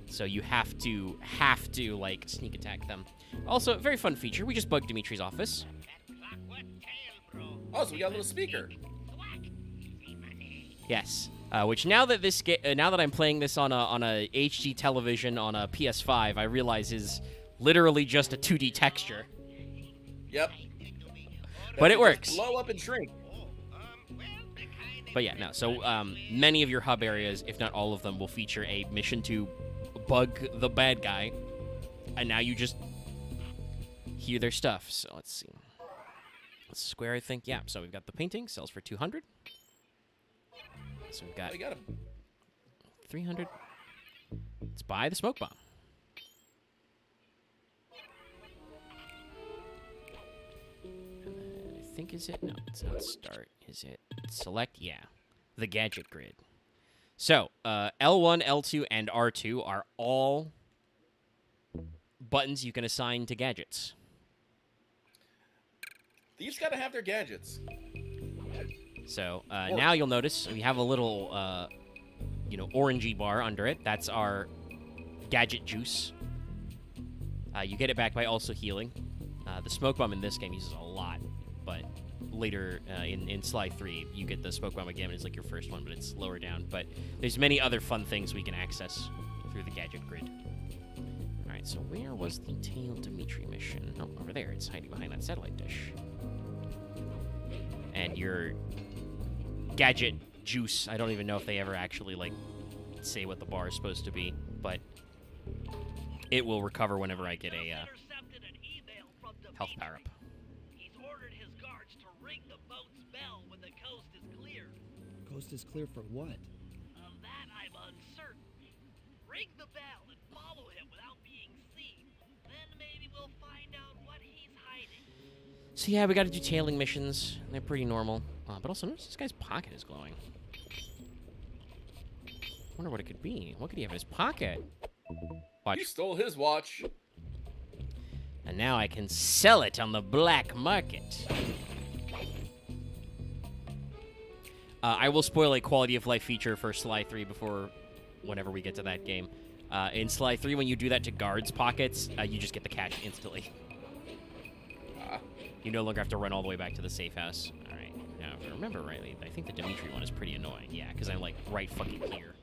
So you have to like sneak attack them. Also, a very fun feature. We just bugged Dimitri's office.
Oh, so we got a little speaker.
Yes. Which now that now that I'm playing this on a HD television on a PS5, I realize is literally just a 2D texture.
Yep.
But it works.
Blow up and shrink.
But yeah, no. So many of your hub areas, if not all of them, will feature a mission to bug the bad guy, and now you just hear their stuff. So let's see. Square, I think. Yeah. So we've got the painting sells for 200. So we've got, 300. Let's buy the smoke bomb. I think is it? No, it's not start. Is it select? Yeah, the gadget grid. So L1, L2, and R2 are all buttons you can assign to gadgets.
These gotta have their gadgets.
So now you'll notice we have a little, orangey bar under it. That's our gadget juice. You get it back by also healing. The smoke bomb in this game uses a lot, but later in Sly 3, you get the smoke bomb again. It's like your first one, but it's lower down. But there's many other fun things we can access through the gadget grid. All right, so where was the Tail Dimitri mission? Oh, over there. It's hiding behind that satellite dish. And your gadget juice, I don't even know if they ever actually, like, say what the bar is supposed to be, but it will recover whenever I get a health power-up.
He's ordered his guards to ring the boat's bell when the coast is clear.
Coast is clear for what?
Of that I'm uncertain. Ring the bell and follow him without being seen. Then maybe we'll find out what he's hiding.
So yeah, we gotta do tailing missions. They're pretty normal. But also, notice this guy's pocket is glowing. Wonder what it could be. What could he have in his pocket? Watch.
You stole his watch.
And now I can sell it on the black market. I will spoil a quality of life feature for Sly 3 before whenever we get to that game. In Sly 3, when you do that to guards' pockets, you just get the cash instantly. You no longer have to run all the way back to the safe house. All right. Now, if I remember rightly, I think the Dimitri one is pretty annoying. Yeah, because I'm, like, right fucking here.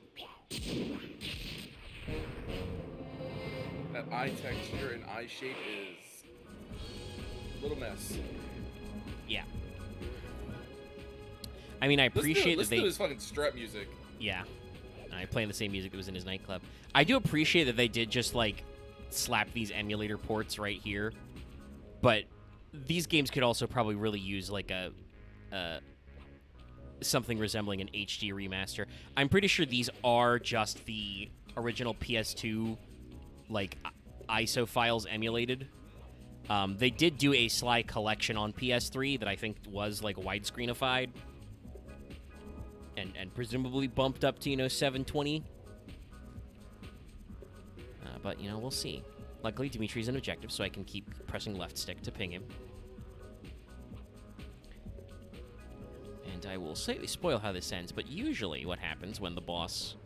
That eye texture and eye shape is a little mess.
Yeah. I mean, I appreciate that they...
Listen to this fucking strut music.
Yeah. I play the same music that was in his nightclub. I do appreciate that they did just, like, slap these emulator ports right here. But these games could also probably really use, like, something resembling an HD remaster. I'm pretty sure these are just the original PS2, like, ISO files emulated. They did do a Sly collection on PS3 that I think was, like, widescreenified. And presumably bumped up to, 720. But, we'll see. Luckily, Dimitri's an objective, so I can keep pressing left stick to ping him. And I will slightly spoil how this ends, but usually what happens when the boss...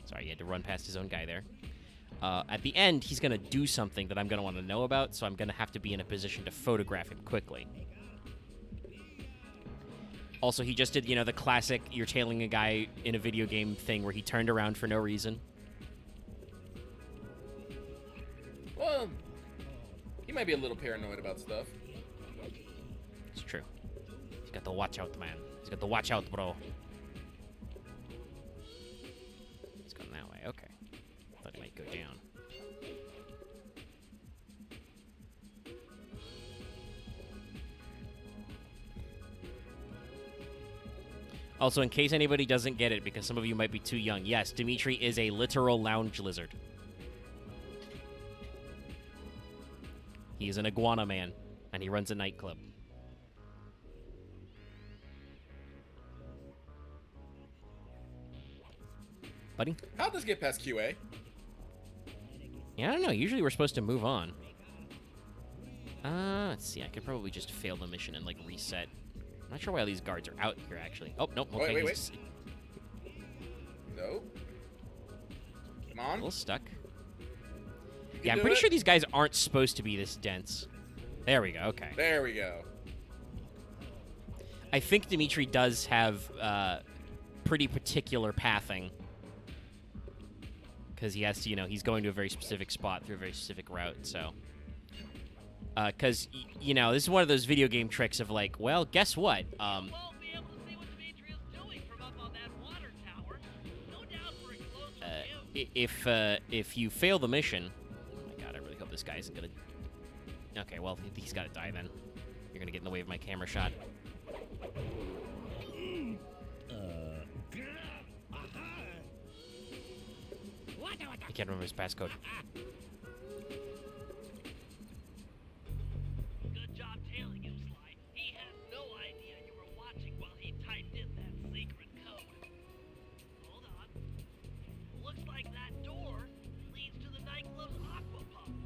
Sorry, he had to run past his own guy there. At the end, he's going to do something that I'm going to want to know about, so I'm going to have to be in a position to photograph him quickly. Also, he just did, the classic you're tailing a guy in a video game thing where he turned around for no reason.
Well, he might be a little paranoid about stuff.
It's true. He's got the watch out, man. He's got the watch out, bro. Also, in case anybody doesn't get it, because some of you might be too young, yes, Dimitri is a literal lounge lizard. He is an iguana man, and he runs a nightclub. Buddy?
How'd this get past QA?
Yeah, I don't know. Usually we're supposed to move on. Let's see. I could probably just fail the mission and, like, reset. I'm not sure why all these guards are out here, actually. Oh, nope. Okay,
Wait. No. Come
A
on.
little stuck.
You can
Yeah, I'm
do
pretty
it.
sure these guys aren't supposed to be this dense. There we go. Okay.
There we go.
I think Dimitri does have pretty particular pathing. Because he has to, you know, he's going to a very specific spot through a very specific route, so. Because, you know, this is one of those video game tricks of like, well, guess what?
You won't be able to see what Dimitri is doing from up on that water tower. No doubt for a closer view.
If you fail the mission, oh my god, I really hope this guy isn't gonna. Okay, well, he's gotta die then. You're gonna get in the way of my camera shot. I can't remember his passcode.
Good job tailing him, Sly. He had no idea you were watching while he typed in that secret code. Hold on. Looks like that door leads to the nightclub's aqua pump.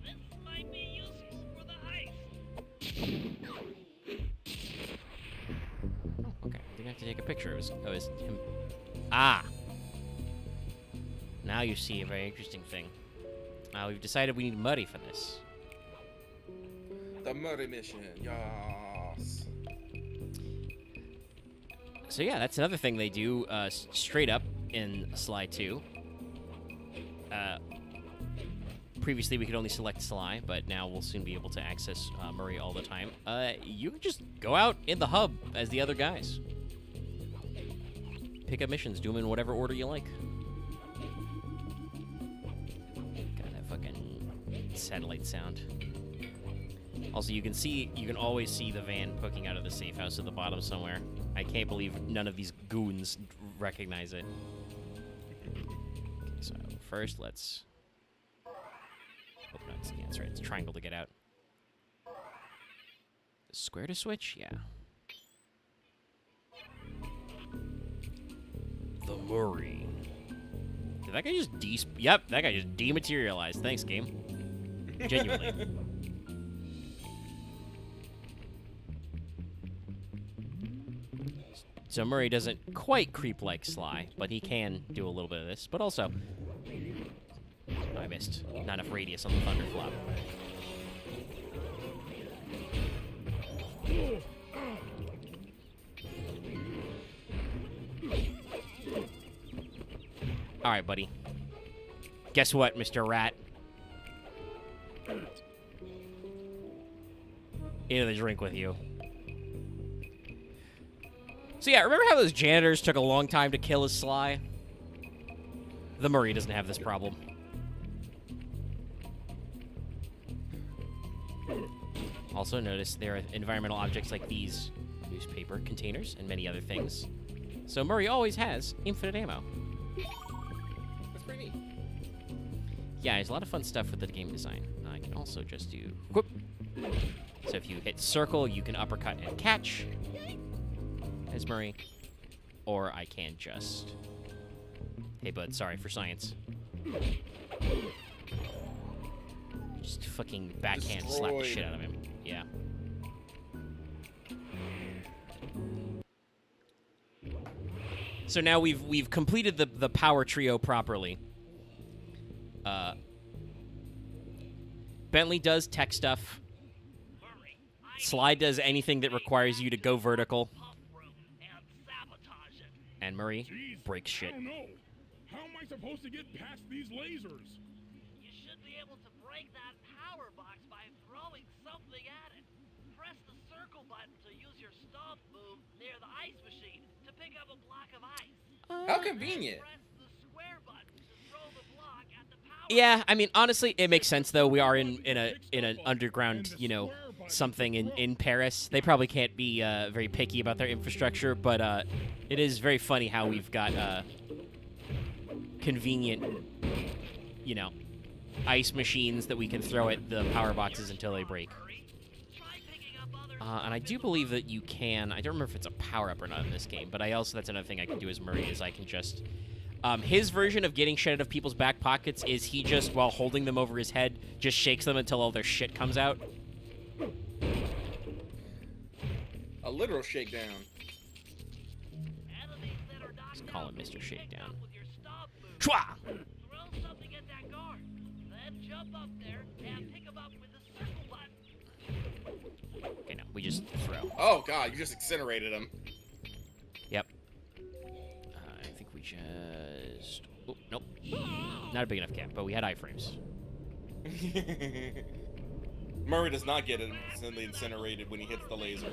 This might be useful for the heist.
Oh, okay. I didn't have to take a picture. It was him. Ah! Now you see a very interesting thing. We've decided we need Muddy for this.
The murder mission. Yes.
So yeah, that's another thing they do straight up in Sly 2. Previously, we could only select Sly, but now we'll soon be able to access Murray all the time. You can just go out in the hub as the other guys. Pick up missions, do them in whatever order you like. Got that fucking satellite sound. Also, you can always see the van poking out of the safe house at the bottom somewhere. I can't believe none of these goons recognize it. Okay, so first, let's. Oh, no, that's right. It's triangle to get out. Square to switch? Yeah. The Murray. Did that guy just Yep, that guy just dematerialized. Thanks, game. Genuinely. So Murray doesn't quite creep like Sly, but he can do a little bit of this. But also, I missed. Not enough radius on the Thunderflop. All right, buddy. Guess what, Mr. Rat? Into the drink with you. So yeah, remember how those janitors took a long time to kill his Sly? The Murray doesn't have this problem. Also notice there are environmental objects like these newspaper containers and many other things. So Murray always has infinite ammo.
That's pretty neat.
Yeah, there's a lot of fun stuff with the game design. I can also just do whoop. So if you hit circle, you can uppercut and catch as Murray. Or I can just... Hey, bud, sorry for science. Just fucking backhand slap the shit out of him. Yeah. So now we've completed the power trio properly. Bentley does tech stuff. Sly does anything that requires you to go vertical. And Murray breaks shit.
I don't know. How am I supposed to get past these lasers?
You should be able to break that power box by throwing something at it. Press the circle button to use your stomp move near the ice machine to pick up a block of ice.
How convenient.
Press the square button to throw the block at the power.
Yeah, I mean, honestly, it makes sense though. We are in an underground, you know, something in Paris. They probably can't be very picky about their infrastructure, but it is very funny how we've got convenient, you know, ice machines that we can throw at the power boxes until they break. And I do believe that you can. I don't remember if it's a power-up or not in this game, but that's another thing I can do as Murray is I can just... his version of getting shit out of people's back pockets is he just, while holding them over his head, just shakes them until all their shit comes out.
A literal shakedown.
Let's call him Mr. Shakedown. Shwa!
Throw something at that guard. Then jump up there and pick him up with the circle button.
Okay, no, we just throw.
Oh god, you just incinerated him.
Yep. I think we just... Oh, nope. Not a big enough gap, but we had iframes.
Murray does not get instantly incinerated when he hits the laser.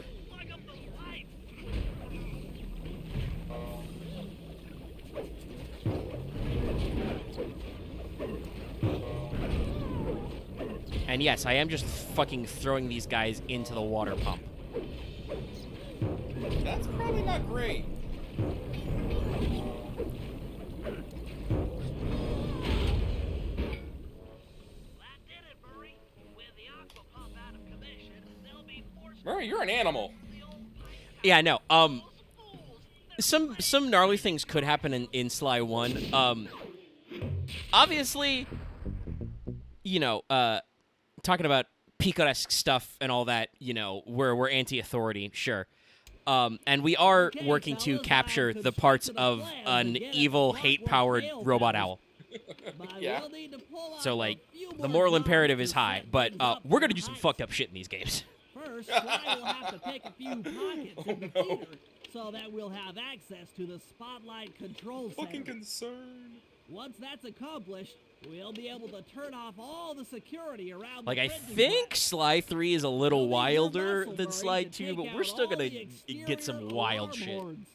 And yes, I am just fucking throwing these guys into the water pump.
That's probably not great. Murray, you're an animal.
Yeah, I know. Some gnarly things could happen in Sly 1. Obviously, you know, talking about picaresque stuff and all that, you know, we're anti-authority, sure. And we are working to capture the parts of an evil, hate-powered robot owl.
Yeah.
So, like, the moral imperative is high, but we're gonna do some fucked up shit in these games.
First, Sly will have to pick a few pockets in the theater so that we'll have access to the spotlight control center.
Fucking concern.
Once that's accomplished, we'll be able to turn off all the security around
Like,
the
I
printing
think
press.
Sly 3 is a little
We'll need your
wilder
muscle,
than
Murray,
Sly
to
2,
take
but
out
we're still
all
gonna
the
get some
exterior
wild
alarm
shit.
horns.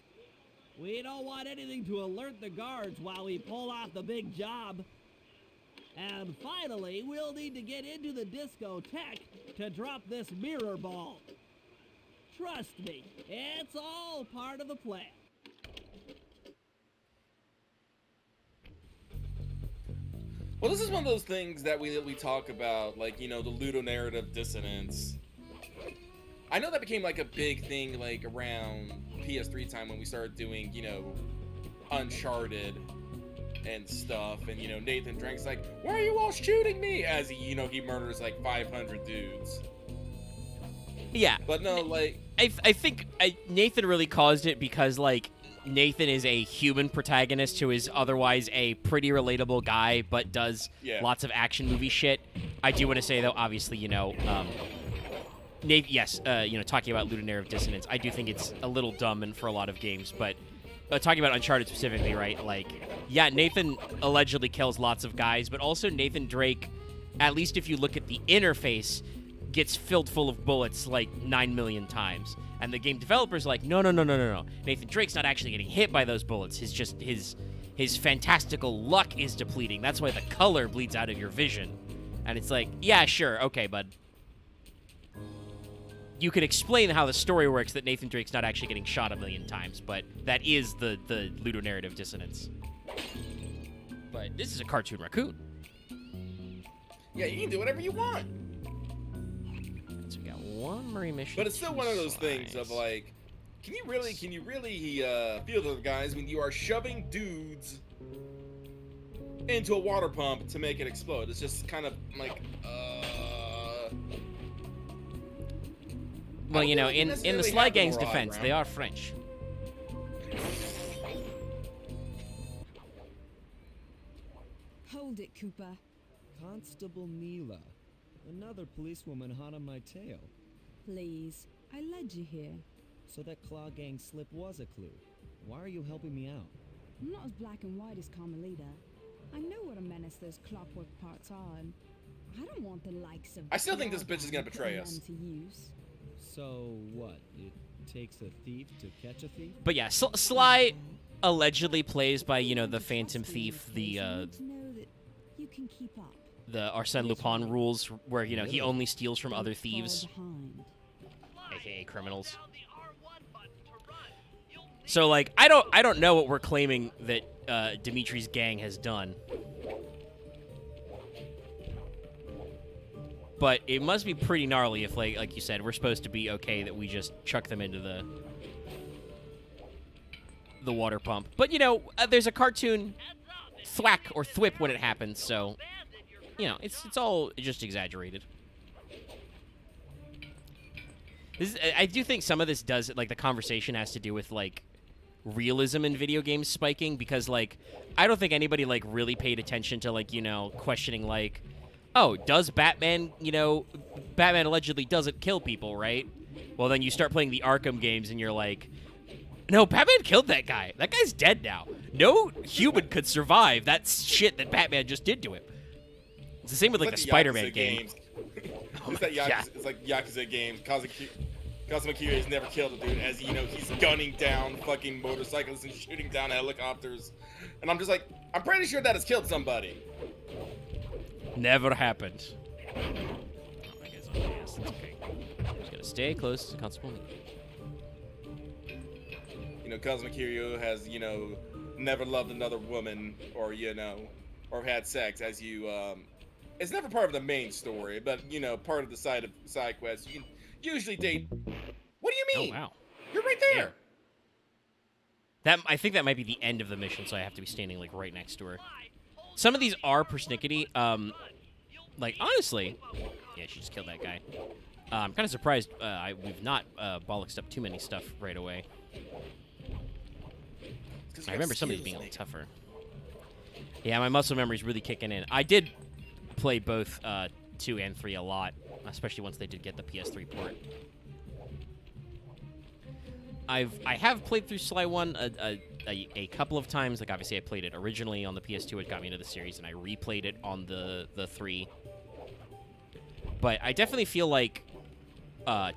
We don't want anything to alert the guards while we pull off the big job. And finally, we'll need to get into the discotheque to drop this mirror ball. Trust me, it's all part of the plan.
Well, this is one of those things that we talk about, like, you know, the ludonarrative dissonance. I know that became like a big thing, like around PS3 time when we started doing, you know, Uncharted and stuff, and you know, Nathan Drake's like, "Why are you all shooting me?" As he, you know, he murders like 500 dudes.
Yeah.
But no, like,
I think Nathan really caused it because, like, Nathan is a human protagonist who is otherwise a pretty relatable guy, but does lots of action movie shit. I do want to say, though, obviously, you know, Nathan, yes, you know, talking about ludonarrative dissonance, I do think it's a little dumb and for a lot of games, but talking about Uncharted specifically, right, like, yeah, Nathan allegedly kills lots of guys, but also Nathan Drake, at least if you look at the interface, gets filled full of bullets like 9 million times. And the game developer's like, no. Nathan Drake's not actually getting hit by those bullets. His fantastical luck is depleting. That's why the color bleeds out of your vision. And it's like, yeah, sure, okay, bud. You could explain how the story works that Nathan Drake's not actually getting shot 1 million times, but that is the ludonarrative dissonance. But this is a cartoon raccoon.
yeah, you can do whatever you want.
So we got one Murray mission.
But it's still one of those things of like, can you really feel those guys when you are shoving dudes into a water pump to make it explode? It's just kind of like,
Well, you know, in the
necessarily
Sly
have the
Gang's
raw
defense,
ground.
they are French.
Hold it, Cooper.
Constable Neela. Another policewoman hot on my tail.
Please, I led you here.
So that Claw Gang slip was a clue. Why are you helping me out?
I'm not as black and white as Carmelita. I know what a menace those clockwork parts are, and I don't want the likes of...
I still think this
Claw
bitch is
Gang
gonna betray
putting
us.
them to use.
So what? It takes a thief to catch a thief?
But yeah, Sly allegedly plays by, you know, the Phantom Thief, the,
You need to know that you can keep up.
the Arsène Lupin rules, where you know he only steals from other
Don't fall
thieves,
behind.
aka criminals.
Down the R1 button to run. You'll need
So like I don't know what we're claiming that Dimitri's gang has done. But it must be pretty gnarly if like you said, we're supposed to be okay that we just chuck them into the water pump. But you know, there's a cartoon
heads up. If
thwack or thwip when it happens, so
abandon your
you know, it's all just exaggerated. I do think some of this does, like, the conversation has to do with, like, realism in video games spiking, because, like, I don't think anybody, like, really paid attention to, like, you know, questioning, like, oh, does Batman, you know, Batman allegedly doesn't kill people, right? Well, then you start playing the Arkham games, and you're like, no, Batman killed that guy. That guy's dead now. No human could survive that shit that Batman just did to him. It's the same with, like, the Spider-Man game.
It's like Yakuza, it's like Yakuza games. Kazuma Kiryu has never killed a dude, as you know, he's gunning down fucking motorcycles and shooting down helicopters. And I'm just like, I'm pretty sure that has killed somebody.
Never happened. Oh, I guess I'm ass. That's okay. I'm just gonna stay close to Constable Lee.
You know, Kazuma Kiryu has, you know, never loved another woman, or, you know, or had sex, as you, it's never part of the main story, but, you know, part of the side quest. You can usually date. What do you mean?
Oh, wow.
You're right there.
I think that might be the end of the mission, so I have to be standing, like, right next to her. Some of these are persnickety. Like, honestly... Yeah, she just killed that guy. I'm kind of surprised we've not bollocksed up too many stuff right away. I remember some of these being a little tougher. Yeah, my muscle memory's really kicking in. I did play both 2 and 3 a lot, especially once they did get the PS3 port. I have played through Sly 1 a couple of times. Like, obviously, I played it originally on the PS2. It got me into the series, and I replayed it on the 3. But I definitely feel like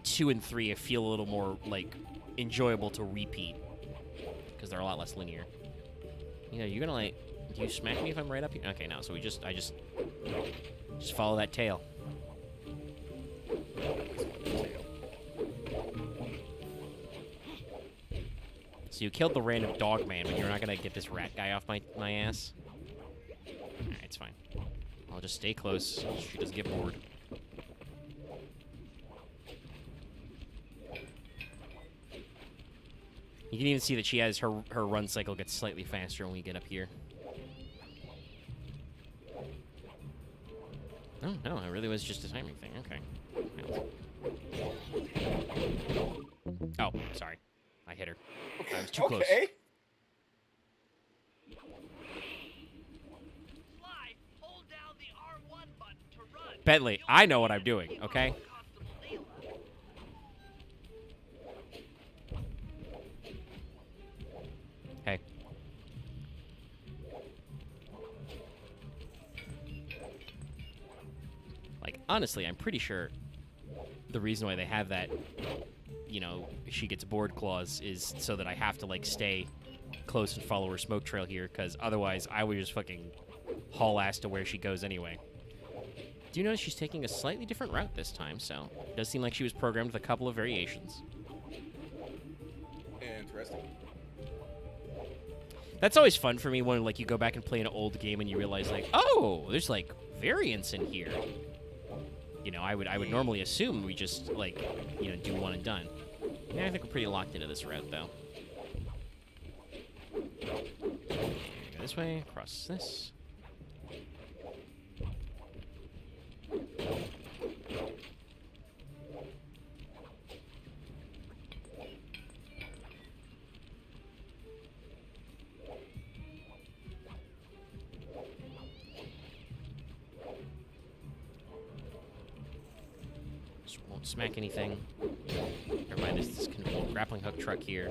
2 and 3 I feel a little more, like, enjoyable to repeat, because they're a lot less linear. You know, you're gonna, like... Do you smack me if I'm right up here? Okay, no, so I just follow that tail. So you killed the random dog man, but you're not gonna get this rat guy off my ass? Alright, it's fine. I'll just stay close so she doesn't get bored. You can even see that she has her run cycle gets slightly faster when we get up here. Oh, no, it really was just a timing thing. Okay. Oh, sorry. I hit her. I was too close.
Sly, hold down the R1 button to run.
Bentley, I know what I'm doing, okay?
Constable Neela.
Hey. Like, honestly, I'm pretty sure the reason why they have that, you know, she gets bored clause is so that I have to, like, stay close and follow her smoke trail here, because otherwise I would just fucking haul ass to where she goes anyway. Do you notice she's taking a slightly different route this time, so it does seem like she was programmed with a couple of variations.
Interesting.
That's always fun for me when, like, you go back and play an old game and you realize, like, oh, there's, like, variance in here. You know, I would normally assume we just, like, you know, do one and done. Yeah, I think we're pretty locked into this route, though. Go this way, cross this. Just won't smack anything. Never mind, this kind of old grappling hook truck here.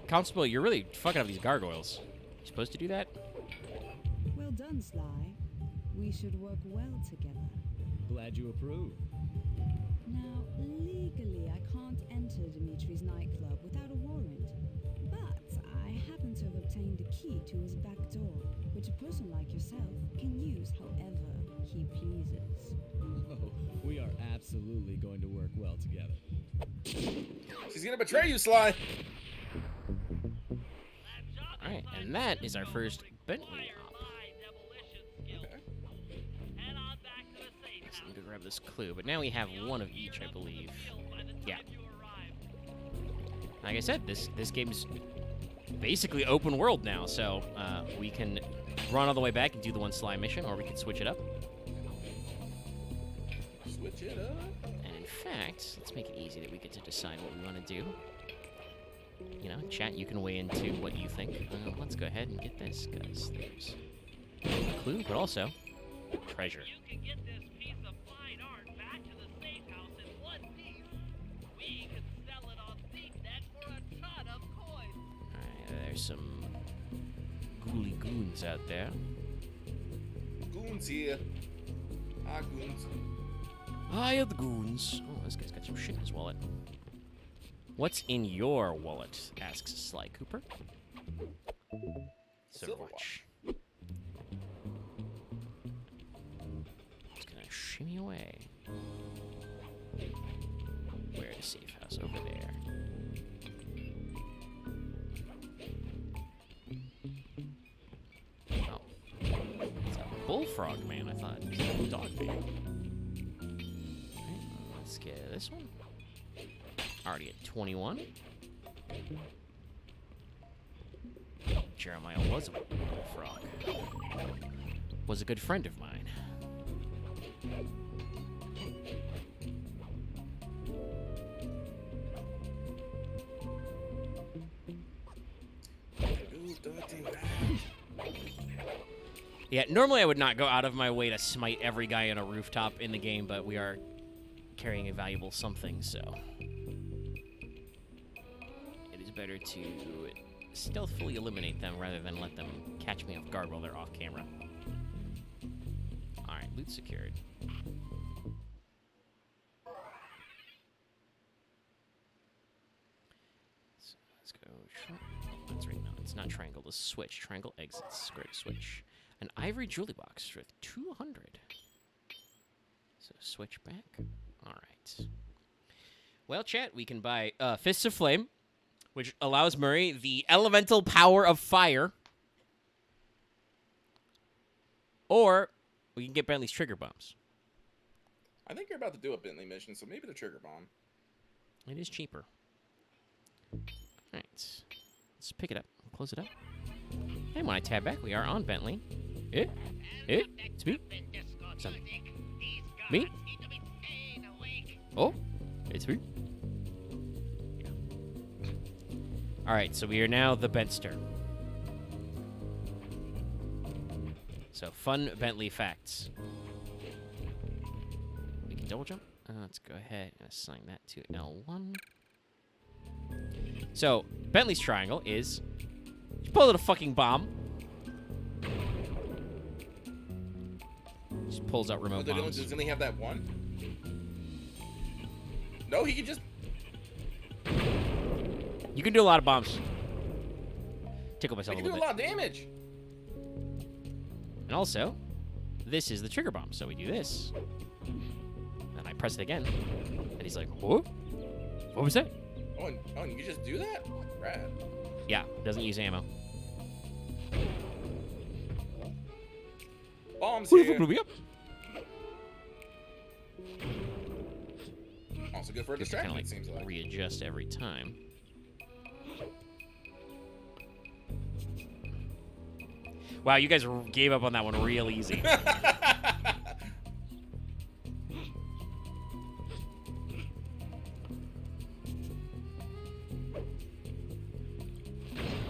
Constable, you're really fucking up these gargoyles. You supposed to do that?
Well done, Sly. We should work well together.
Glad you approve.
Now, legally, I can't enter Dimitri's nightclub without a warrant. But I happen to have obtained a key to his back door, which a person like yourself can use however he pleases.
Oh, we are absolutely going to work well together.
She's gonna betray you, Sly.
Alright, and that is our first Bentley op. So I'm gonna grab this clue, but now we have one of each, I believe. Yeah. Like I said, this game's basically open world now, so we can run all the way back and do the one Sly mission, or we can switch it up.
Switch it up.
And in fact, let's make it easy that we get to decide what we want to do. You know, chat, you can weigh into what you think. Let's go ahead and get this, because there's a clue, but also treasure.
You can get this piece of fine art back to the safe house in one piece. We can sell it on ThiefNet for a ton of coins.
Alright, there's some ghouly goons out there.
Goons here. Ah, goons.
Hiya, the goons. Oh, this guy's got some shit in his wallet. What's in your wallet? Asks Sly Cooper.
Silver
watch. Just gonna shimmy away. Where the safe house? Over there. Oh. It's a bullfrog man, I thought. It was a dog man. Alright, let's get this one. Already at 21. Jeremiah was a bullfrog. Was a good friend of mine. Yeah, normally I would not go out of my way to smite every guy on a rooftop in the game, but we are carrying a valuable something, so it is better to stealthily eliminate them rather than let them catch me off guard while they're off camera. Alright, loot secured. So let's go. That's right, no, it's not triangle, it's switch. Triangle exits, square to switch. An ivory jewelry box worth 200. So switch back. Alright. Well, chat, we can buy Fists of Flame, which allows Murray the elemental power of fire. Or we can get Bentley's trigger bombs.
I think you're about to do a Bentley mission, so maybe the trigger bomb.
It is cheaper. Alright. Let's pick it up. Close it up. And when I tab back, we are on Bentley. It's me. Me? Oh, it's me. Yeah. Alright, so we are now the Bentster. So, fun Bentley facts. We can double jump. Let's go ahead and assign that to L1. So, Bentley's triangle is... You pull out a fucking bomb. Just pulls out remote bombs.
Doesn't he have that one? No, he can just...
You can do a lot of bombs. Tickle myself
He
a
can do
little
a
bit.
lot of damage.
And also, this is the trigger bomb. So we do this. And I press it again. And he's like, whoa? What was that?
Oh, and you can just do that? Rad.
Yeah, doesn't use ammo.
Bombs here. Also good for a
Just kind
distraction,
of
it seems like.
readjust every time. Wow, you guys gave up on that one real easy.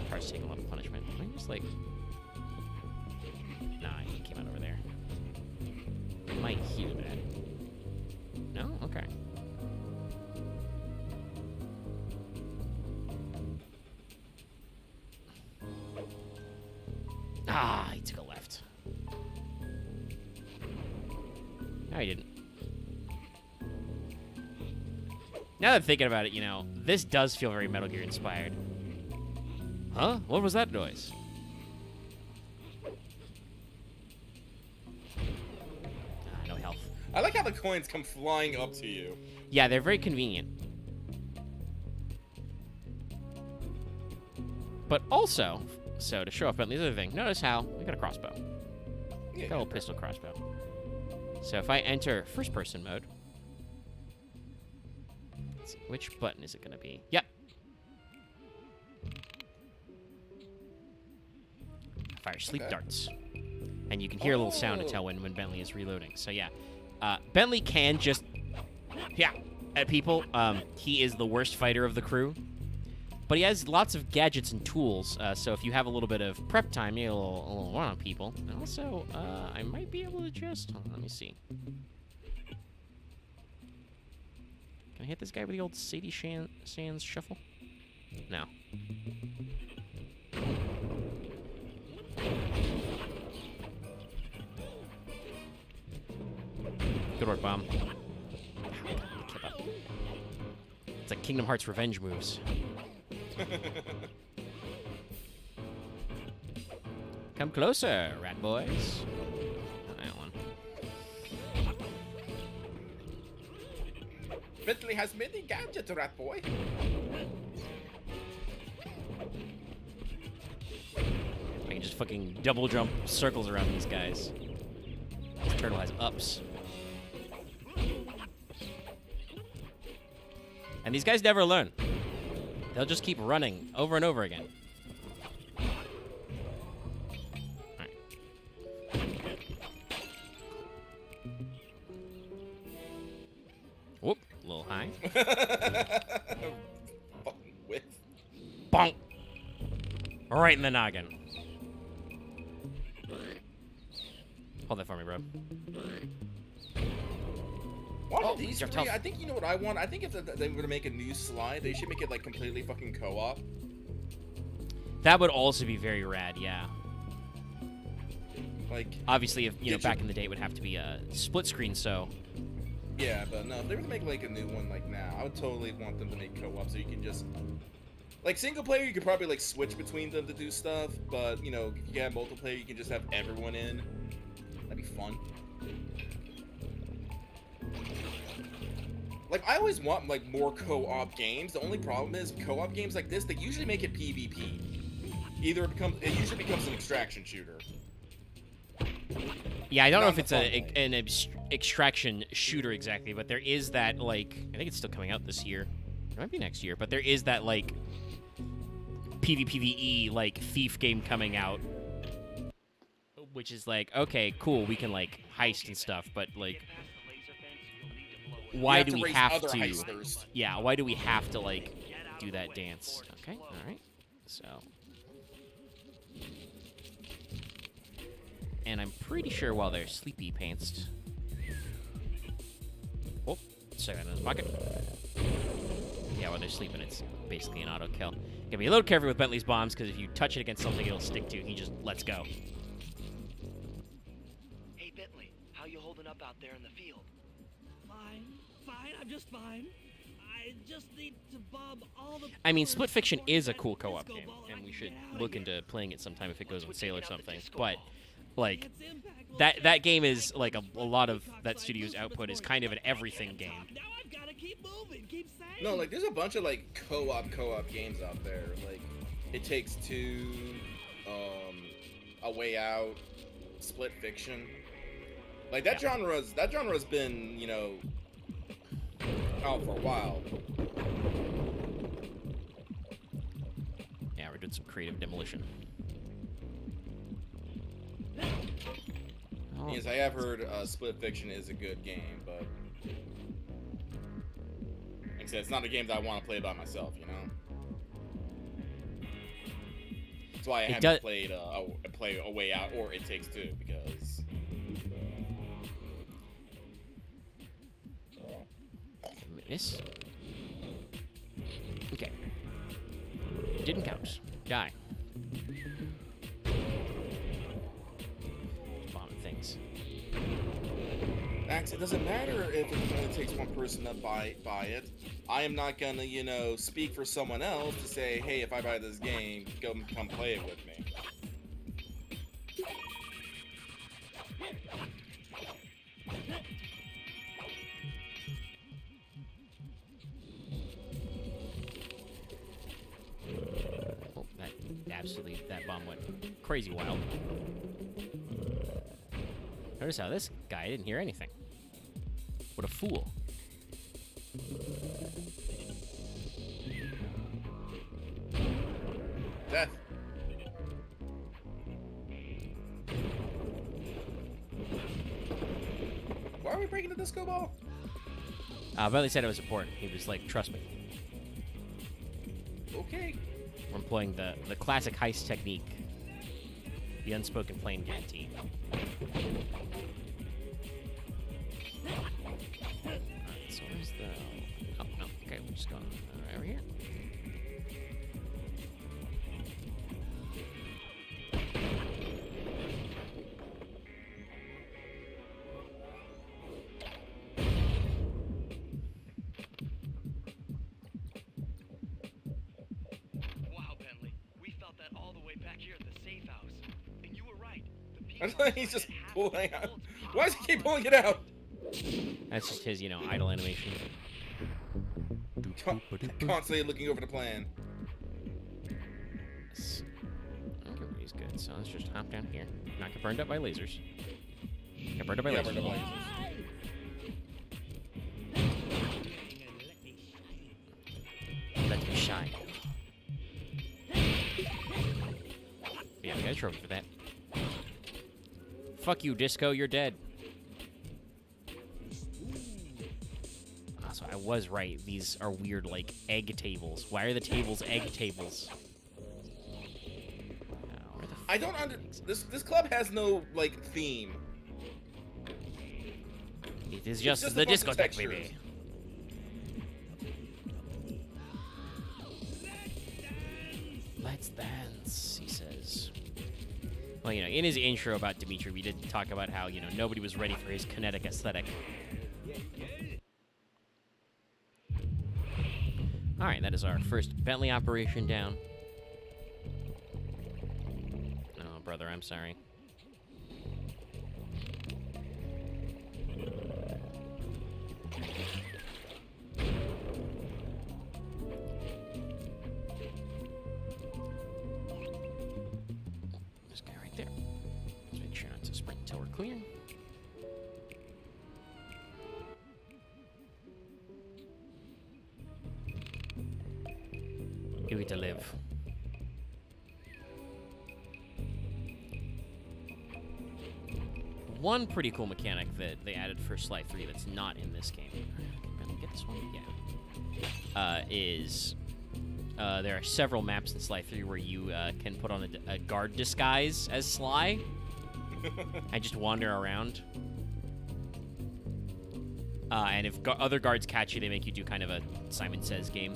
Probably take a lot of punishment. Can I just like... Nah, he came out over there. I might hear that. No? Okay. Ah, he took a left. No, he didn't. Now that I'm thinking about it, you know, this does feel very Metal Gear inspired. Huh? What was that noise? No health.
I like how the coins come flying up to you.
Yeah, they're very convenient. But also, so to show off Bentley's other thing, notice how we got a crossbow.
Yeah,
Got a little pistol crossbow. So if I enter first-person mode, let's see, which button is it going to be? Yep. Fire sleep darts. And you can hear a little sound to tell when Bentley is reloading. So yeah, Bentley can just, at people. He is the worst fighter of the crew. But he has lots of gadgets and tools, so if you have a little bit of prep time, you get a little run on people. And also, I might be able to just... Hold on, let me see. Can I hit this guy with the old Sadie Sands shuffle? No. Good work, Bomb. It's like Kingdom Hearts revenge moves. Come closer, rat boys. That one.
Bentley has many gadgets, rat boy.
I can just fucking double jump circles around these guys. This turtle has ups. And these guys never learn. They'll just keep running over and over again. Alright. Whoop, a little high.
Fucking whiff.
Bonk! Right in the noggin. Hold that for me, bro.
One of these
you're
three,
tough.
I think you know what I want. I think if they were to make a new slide, they should make it like completely fucking co-op.
That would also be very rad, yeah.
Like,
Obviously, if you know, back in the day, it would have to be a split screen. So,
yeah, but no, if they were to make like a new one like now, I would totally want them to make co-op so you can just like single player. You could probably like switch between them to do stuff, but you know, if you have multiplayer, you can just have everyone in. That'd be fun. Like, I always want, like, more co-op games. The only problem is, co-op games like this, they usually make it PvP. It usually becomes an extraction shooter.
yeah, I don't know
Not
if it's
the fun
an extraction shooter exactly, but there is that, like, I think it's still coming out this year. It might be next year, but there is that, like, PvPvE, like, Thief game coming out. Which is like, okay, cool, we can, like, heist and stuff, but, like... Why do we have to?
Heisters.
Yeah, why do we have to like do that dance? Okay, all right. So, and I'm pretty sure while they're sleepy pantsed. Oh, second in his pocket. Yeah, while they're sleeping, it's basically an auto kill. Gotta be a little careful with Bentley's bombs because if you touch it against something, it'll stick to. He just lets go.
Hey, Bentley, how you holding up out there in the field?
Fine, I'm just fine. I just need to bomb all the...
I mean, Split Fiction is a cool co-op game, and we should look into playing it sometime if it goes on sale or something. But, like, that game is, like, a lot of that studio's output is kind of an everything game.
Now I've got to keep moving, keep saying.
No, like, there's a bunch of, like, co-op games out there. Like, It Takes Two, A Way Out, Split Fiction. Like, that genre's been, you know, out for a while.
Yeah, we're doing some creative demolition. Oh,
Yes, I have heard Split Fiction is a good game, but like I said, it's not a game that I want to play by myself, you know? That's why I haven't played A Way Out or It Takes Two, because...
Miss. Okay. Didn't count. Die. Bombing things.
Max, it doesn't matter if it only takes one person to buy it. I am not gonna, you know, speak for someone else to say, hey, if I buy this game, come play it with me.
Oh, that bomb went crazy wild. Notice how this guy didn't hear anything. What a fool.
Death. Why are we breaking the disco ball?
Bentley said it was important. He was like, trust me.
Okay.
We're employing the classic heist technique. The unspoken plain guarantee. Alright, so where's the... Oh, no. Okay, we're just going right over here.
Wow, Bentley. We felt that all the way back here at the safe house. And you were right. The
I
people
like he's just
that have
pulling
the
out.
bullets
Why does he keep pulling it out?
That's just his, you know, idle animation.
Constantly looking over the plan.
Okay, he's good. So let's just hop down here. Not get burned up by lasers. Get burned up by
Yeah,
lasers.
burned up by
Let me shine. Yeah, we got a trophy for that. Fuck you, Disco. You're dead. So I was right. These are weird, like, egg tables. Why are the tables egg tables? Where the
I don't under this club has no like theme.
It is just,
just
the
a bunch of
discotheque,
textures.
baby. Let's dance, he says. Well, you know, in his intro about Dimitri, we did talk about how, you know, nobody was ready for his kinetic aesthetic. All right, that is our first Bentley operation down. Oh, brother, I'm sorry. This guy right there. Let's make sure not to sprint until we're clear. Give it to live. One pretty cool mechanic that they added for Sly 3 that's not in this game. Can I get this one? Yeah. Is there are several maps in Sly 3 where you can put on a guard disguise as Sly and just wander around. And if other guards catch you, they make you do kind of a Simon Says game.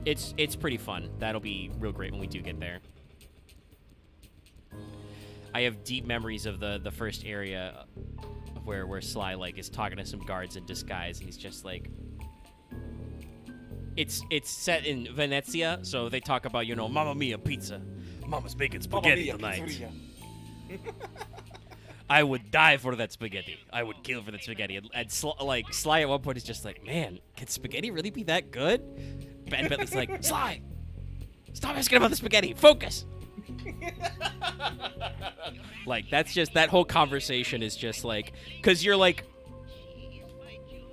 It's pretty fun. That'll be real great when we do get there. I have deep memories of the first area where Sly like is talking to some guards in disguise, and he's just like, it's set in Venezia, so they talk about, you know, Mamma Mia pizza, Mama's making spaghetti tonight. I would die for that spaghetti. I would kill for that spaghetti. And Sly at one point is just like, man, can spaghetti really be that good? And Bentley's like, Sly, stop asking about the spaghetti. Focus. Like, that's just, that whole conversation is just like, because you're like,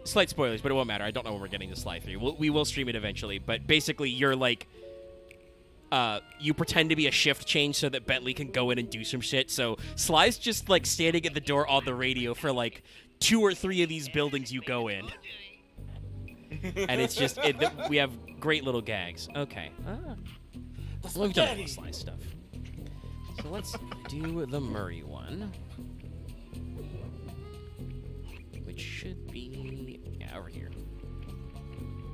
slight spoilers, but it won't matter. I don't know when we're getting to Sly 3. We will stream it eventually, but basically you're like, you pretend to be a shift change so that Bentley can go in and do some shit. So Sly's just like standing at the door on the radio for like 2 or 3 of these buildings you go in. And it's just, we have great little gags. Okay. Well, we've done all the Sly stuff. So let's do the Murray one. Which should be, yeah, over here.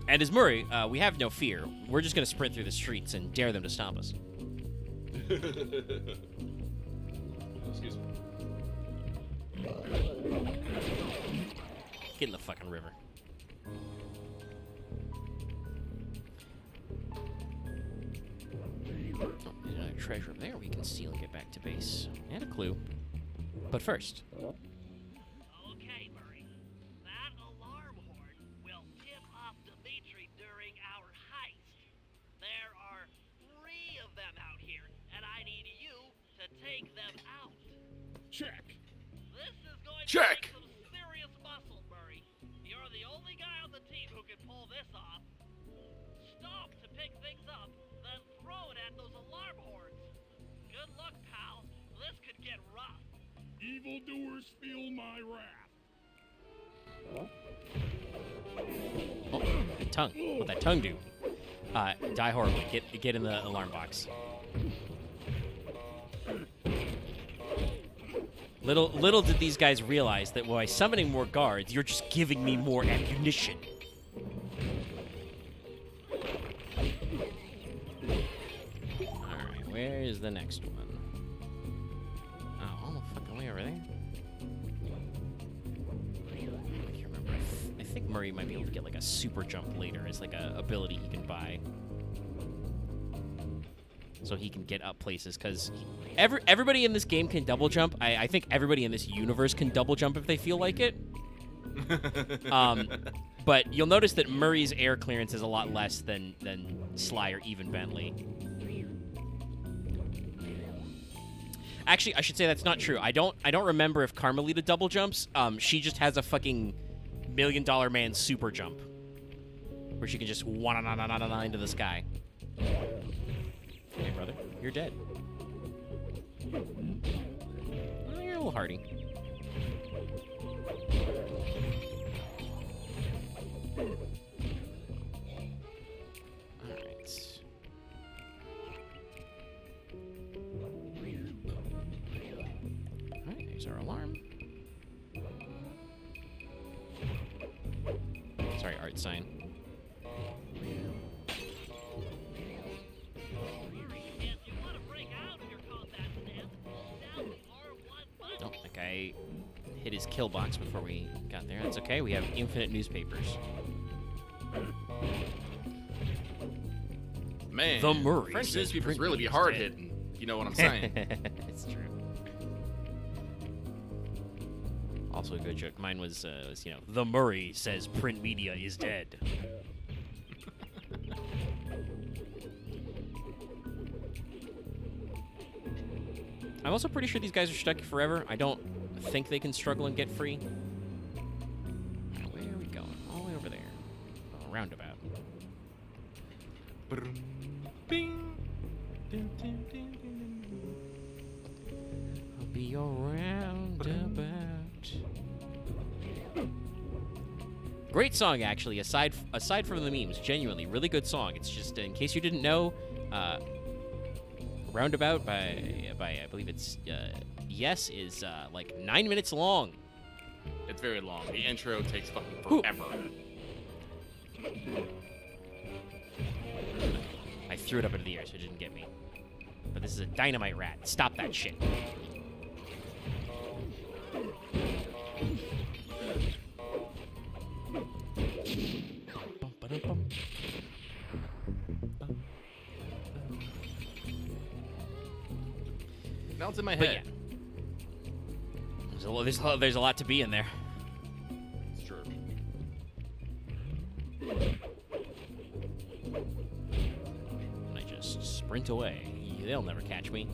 And as Murray, we have no fear. We're just going to sprint through the streets and dare them to stop us.
Excuse me.
Get in the fucking river. treasure up there we can steal and get back to base. And a clue. But first.
Okay, Murray. That alarm horn will tip off Dimitri during our heist. There are 3 of them out here, and I need you to take them out.
Check.
This is going
Check.
to take some serious muscle, Murray. You're the only guy on the team who can pull this off. Stop to pick things up, then throw it at those alarm horns. Good luck, pal. This could get rough.
Evildoers feel my wrath.
Oh, that tongue. What'd that tongue do? Die horribly. Get in the alarm box. Little did these guys realize that by summoning more guards, you're just giving me more ammunition. Alright, where is the next one? Oh, all the fucking way over there? I can't remember. I think Murray might be able to get like a super jump later as like a ability he can buy. So he can get up places, because everybody in this game can double jump. I think everybody in this universe can double jump if they feel like it. But you'll notice that Murray's air clearance is a lot less than Sly or even Bentley. Actually, I should say that's not true. I don't remember if Carmelita double jumps. She just has a fucking $1 Million Man super jump, where she can just into the sky. Hey, brother, you're dead. Oh, you're a little hardy. Alright. Alright, there's our alarm. Sorry, art sign. Oh, that guy hit his kill box before we got there. That's okay. We have infinite newspapers.
Man,
The Murray
French
says
newspapers
print
really be
media is
hard
dead.
hitting. You know what I'm saying?
It's true. Also a good joke. Mine was The Murray says print media is dead. I'm also pretty sure these guys are stuck forever. I don't think they can struggle and get free. Where are we going? All the way over there. Oh, roundabout. I'll be your roundabout. Great song, actually. Aside from the memes, genuinely really good song. It's just in case you didn't know, Roundabout by I believe it's Yes is like 9 minutes long.
It's very long. The intro takes fucking
Ooh.
forever.
I threw it up into the air so it didn't get me. But this is a dynamite rat. Stop that shit.
Now it's in my
But
head.
yeah. There's a lot to be in there.
It's true.
And I just sprint away. They'll never catch me.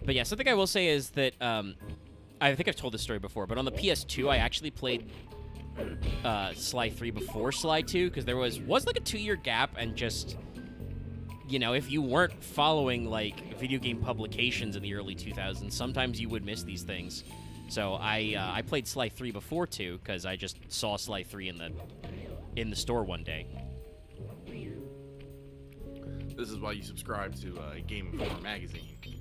But yeah, something I will say is that I think I've told this story before, but on the PS2 I actually played Sly 3 before Sly 2, because there was like a 2-year gap, and just, you know, if you weren't following like video game publications in the early 2000s, sometimes you would miss these things. So I played Sly 3 before 2 because I just saw Sly 3 in the store one day.
This is why you subscribe to Game Informer magazine. They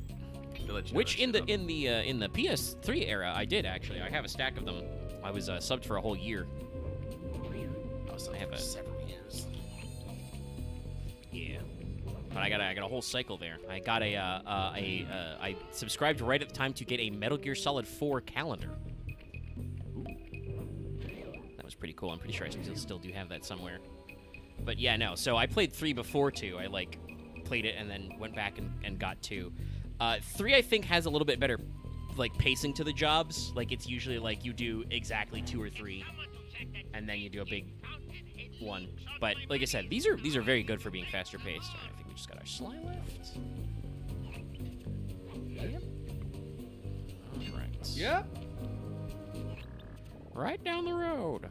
let you know
Which
that
in
shit
the PS3 era I did actually. I have a stack of them. I was subbed for a whole year.
I was
I have
for
a-
several years.
Yeah. But I got a whole cycle there. I got I subscribed right at the time to get a Metal Gear Solid 4 calendar. Ooh. That was pretty cool. I'm pretty sure I still do have that somewhere. But yeah, no. So I played 3 before 2. I like played it and then went back and got 2. 3, I think, has a little bit better, like, pacing to the jobs. Like, it's usually, like, you do exactly 2 or 3, and then you do a big one. But, like I said, these are very good for being faster paced. All right, I think we just got our Sly left. Yep. All right.
Yep.
Right down the road.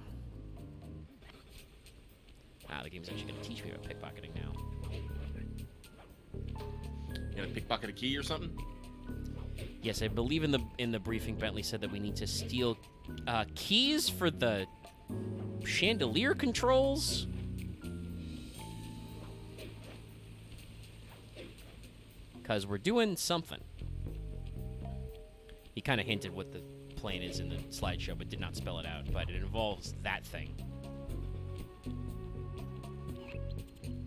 Ah, the game's actually going to teach me about pickpocketing now.
You gonna pickpocket a key or something?
Yes, I believe in the briefing, Bentley said that we need to steal keys for the chandelier controls. Because we're doing something. He kind of hinted what the plan is in the slideshow, but did not spell it out. But it involves that thing.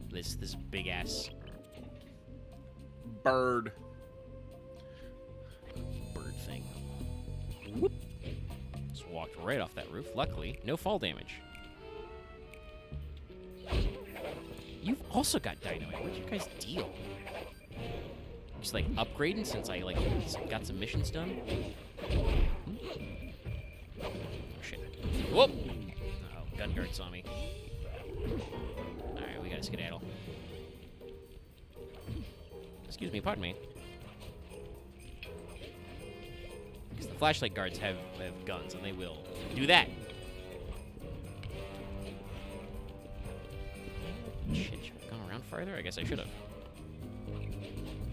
This big ass
Bird.
thing. Whoop. Just walked right off that roof. Luckily, no fall damage. You've also got dynamite. What'd you guys deal? Just like upgrading since I like got some missions done. Oh shit! Whoop! Oh, gun guard saw me. All right, we gotta skedaddle. Excuse me, pardon me. Because the flashlight guards have guns, and they will do that. Shit, should I have gone around farther? I guess I should have.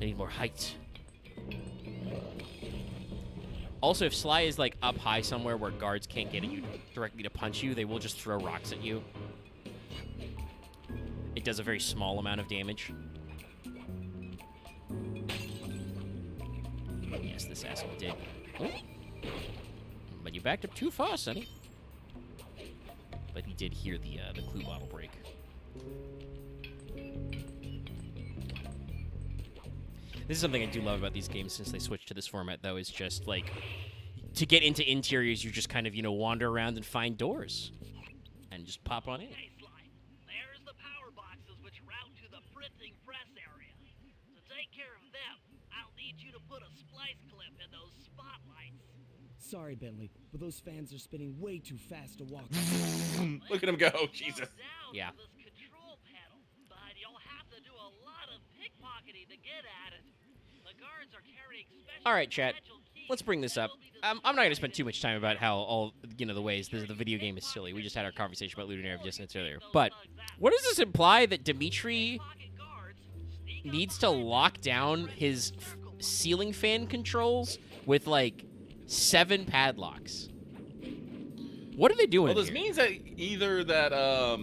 I need more height. Also, if Sly is, like, up high somewhere where guards can't get at you directly to punch you, they will just throw rocks at you. It does a very small amount of damage. Yes, this asshole did. Oh. But you backed up too far, Sonny. But he did hear the clue bottle break. This is something I do love about these games since they switched to this format, though, is just, like, to get into interiors, you just kind of, you know, wander around and find doors. And just pop on in.
Hey, Sly, there's the power boxes which route to the printing press area. To take care of them, I'll need you to put a splice clip in those spotlights.
Sorry, Bentley, but those fans are spinning way too fast to walk.
Look at him go, Jesus.
Down
Yeah.
to this control panel, but you'll have to do a lot of pickpocketing to get at it. The guards are carrying special
All right, chat.
special keys
Let's bring this up. I'm not going to spend too much time about how all, you know, the ways the video game is silly. We just had our conversation about Ludonary of Dissonance earlier. But what does this imply that Dimitri needs to lock down his ceiling fan controls with, like, 7 padlocks? What are they doing
Well, this
here?
means that either that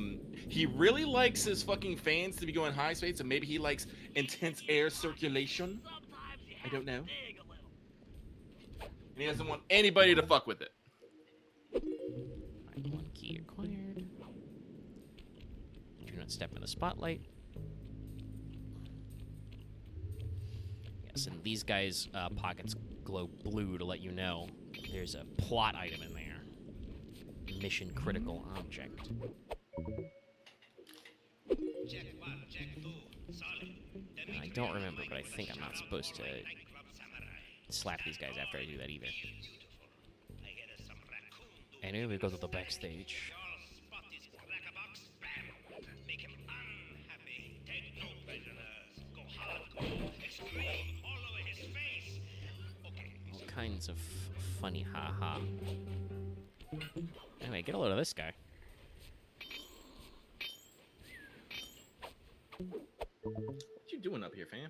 he really likes his fucking fans to be going high speeds, and maybe he likes intense air circulation. I don't know. And he doesn't want anybody to fuck with it.
Alright, 1 key acquired. Do not step in the spotlight. Yes, and these guys' pockets glow blue to let you know there's a plot item in there. Mission critical object.
Check 1, check 2, solid.
I don't remember, but I think I'm not supposed to slap these guys after I do that either. Anyway, we go to the backstage.
Make him unhappy. Take no prisoners. Go hardcore. Extreme all over his face. Okay.
All kinds of funny ha-ha. Anyway, get a load of this guy.
What you doing up here, fam?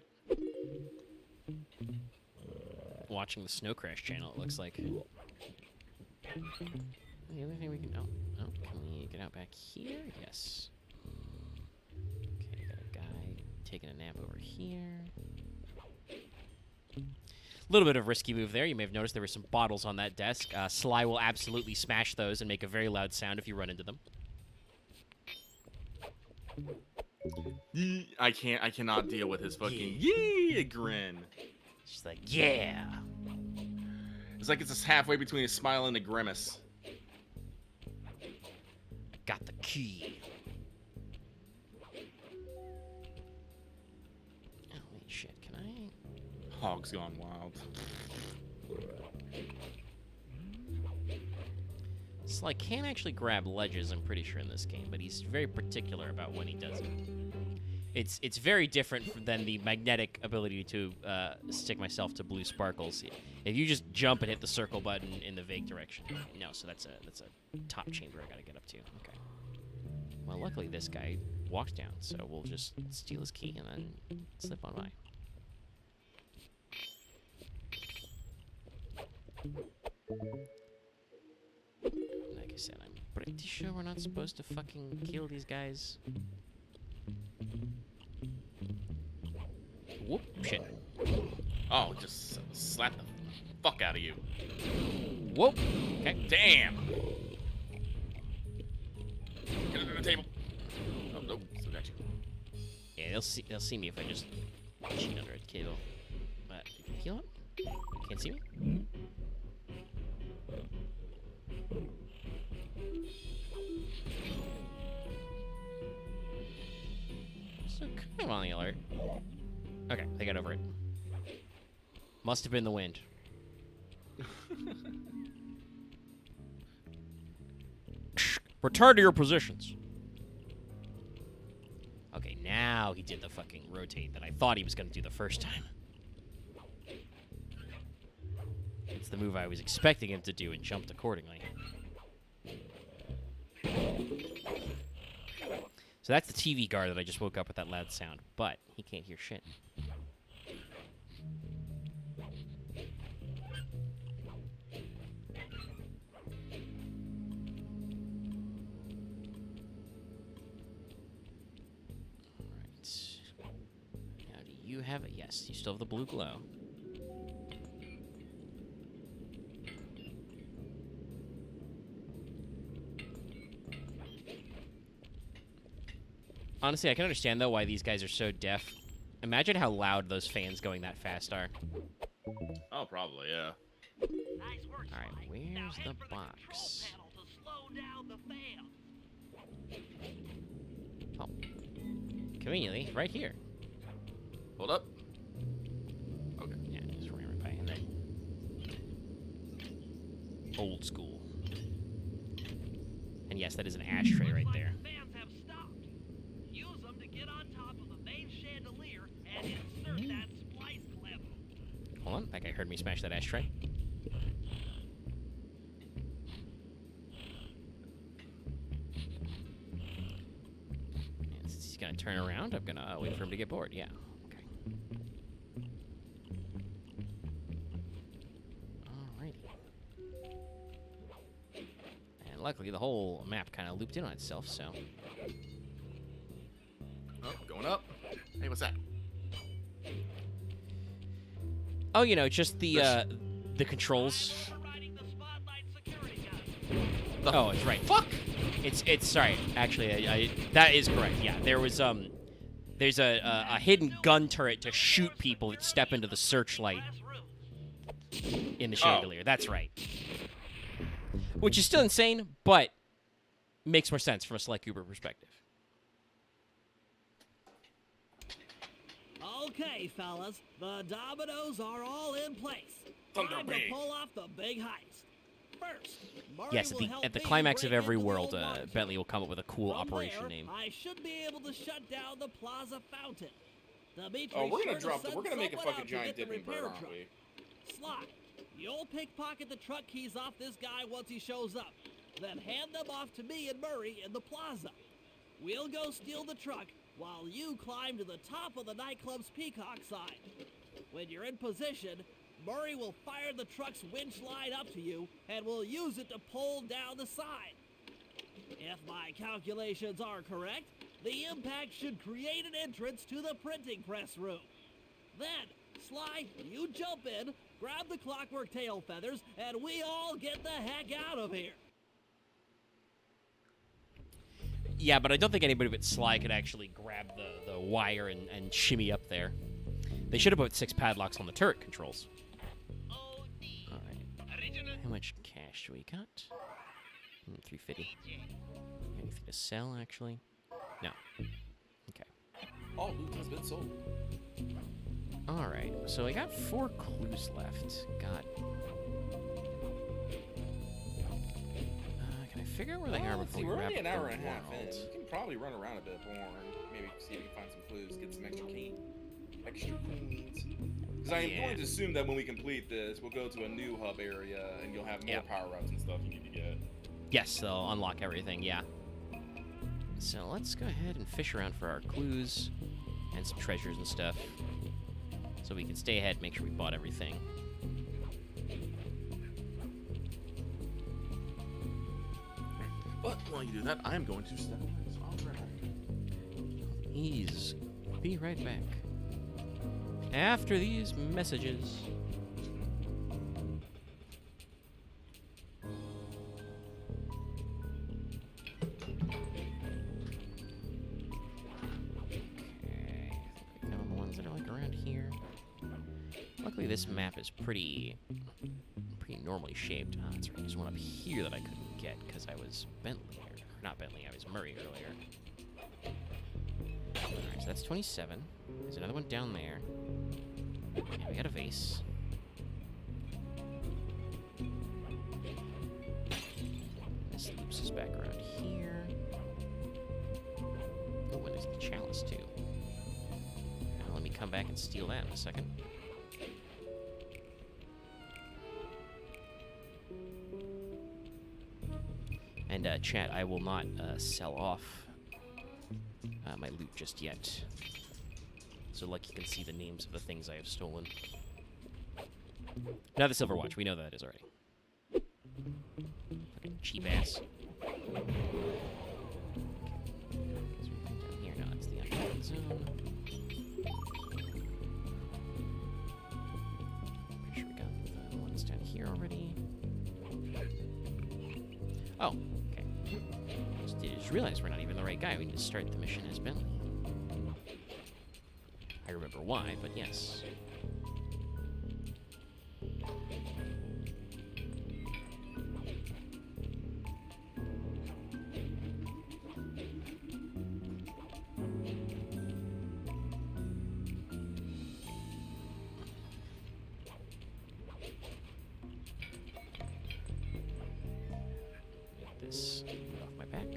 Watching the Snow Crash channel, it looks like. The other thing we can... Oh, can we get out back here? Yes. Okay, got a guy taking a nap over here. A little bit of risky move there. You may have noticed there were some bottles on that desk. Sly will absolutely smash those and make a very loud sound if you run into them.
I cannot deal with his fucking yeah grin.
She's like, yeah!
It's like it's halfway between a smile and a grimace.
Got the key.
Hog's gone wild.
Sly can actually grab ledges, I'm pretty sure, in this game, but he's very particular about when he does it. It's very different than the magnetic ability to stick myself to blue sparkles. If you just jump and hit the circle button in the vague direction. No, so that's a top chamber I gotta get up to. Okay. Well, luckily this guy walks down, so we'll just steal his key and then slip on by. Like I said, I'm pretty sure we're not supposed to fucking kill these guys. Whoop, shit.
Oh, just slap the fuck out of you.
Whoop. Okay.
Damn. Get under the table. Oh, no. Still got you.
Yeah, they'll see me if I just cheat under a cable. But heal up. Can't see me. So kind of on the alert. Okay, they got over it. Must have been the wind. Return to your positions. Okay, now he did the fucking rotate that I thought he was going to do the first time. It's the move I was expecting him to do and jumped accordingly. So that's the TV guard that I just woke up with that loud sound, but he can't hear shit. You have it. Yes, you still have the blue glow. Honestly, I can understand, though, why these guys are so deaf. Imagine how loud those fans going that fast are.
Oh, probably, yeah.
Nice work,
All right,
Sly.
where's
Now
the
head for
box?
control panel to slow down the fan.
Oh. Conveniently, right here.
Hold up. Okay.
Yeah, just ran right by. And then... Old school. And yes, that is an ashtray right there.
The fans have stopped. Use them to get on top of the main chandelier and insert that splice clip.
Hold on, that guy heard me smash that ashtray. And since he's gonna turn around, I'm gonna wait for him to get bored. Yeah. Okay. Alrighty. And luckily, the whole map kind of looped in on itself, so.
Oh, going up. Hey, what's that?
Oh, you know, just the controls.
Overriding the spotlight security gun.
Oh, it's right. Fuck. It's sorry. Actually, I that is correct. Yeah, there's a hidden gun turret to shoot people that step into the searchlight in the chandelier. That's right. Which is still insane, but makes more sense from a Sly Cooper perspective.
Okay, fellas, the dominoes are all in place.
Thunder
Time to
Bay.
pull off the big heist. First, Murray
Yes,
will help
at the
me
climax of
break
every
into the
world,
old water
Bentley will come up with a cool
From
operation
there,
name.
I should be able to shut down the plaza fountain. Dimitri,
Oh, we're
sure
gonna
to
drop.
send
We're gonna make a
someone
fucking
out to
giant
get the
dipping bird,
repair
aren't
truck.
we?
Sly, you'll pickpocket the truck keys off this guy once he shows up. Then hand them off to me and Murray in the plaza. We'll go steal the truck while you climb to the top of the nightclub's peacock side. When you're in position, Murray will fire the truck's winch line up to you and will use it to pull down the side. If my calculations are correct, the impact should create an entrance to the printing press room. Then, Sly, you jump in, grab the clockwork tail feathers, and we all get the heck out of here.
Yeah, but I don't think anybody but Sly could actually grab the wire and shimmy up there. They should have put 6 padlocks on the turret controls. Alright.
Original.
How much cash do we got? 350. Anything to sell, actually? No. Okay.
All loot has been sold.
Alright, so I got 4 clues left. God. Can I figure out where they are
Let's see,
before we
we're
wrap
only an
up
hour
the
and a half in.
world?
We can probably run around a bit more and maybe see if we can find some clues, get some extra coins. Because I am going to assume that when we complete this, we'll go to a new hub area and you'll have more power-ups and stuff you need to get.
Yes, they'll unlock everything, yeah. So let's go ahead and fish around for our clues and some treasures and stuff. So we can stay ahead and make sure we bought everything.
But while you do that, I am going to step away. So I'll be right back.
Please be right back. After these messages. Okay, I know the ones that are like around here. Luckily, this map is pretty normally shaped. Ah, that's right. There's one up here that I couldn't get because I was Bentley, or not Bentley. I was Murray earlier. Alright, so that's 27. There's another one down there. Yeah, we got a vase. This loops us back around here. Oh, and there's a chalice too. Now let me come back and steal that in a second. And chat, I will not sell off my loot just yet. So Lucky can see the names of the things I have stolen. Now the silver watch, we know that is already. Fucking cheap ass. Okay. Is there anything down here? No, that's the unknown zone. Pretty sure we got the ones down here already. Oh, okay. Just realized we're not even the right guy. We need to start the mission as Bentley. I remember why, but yes. Get this off my back.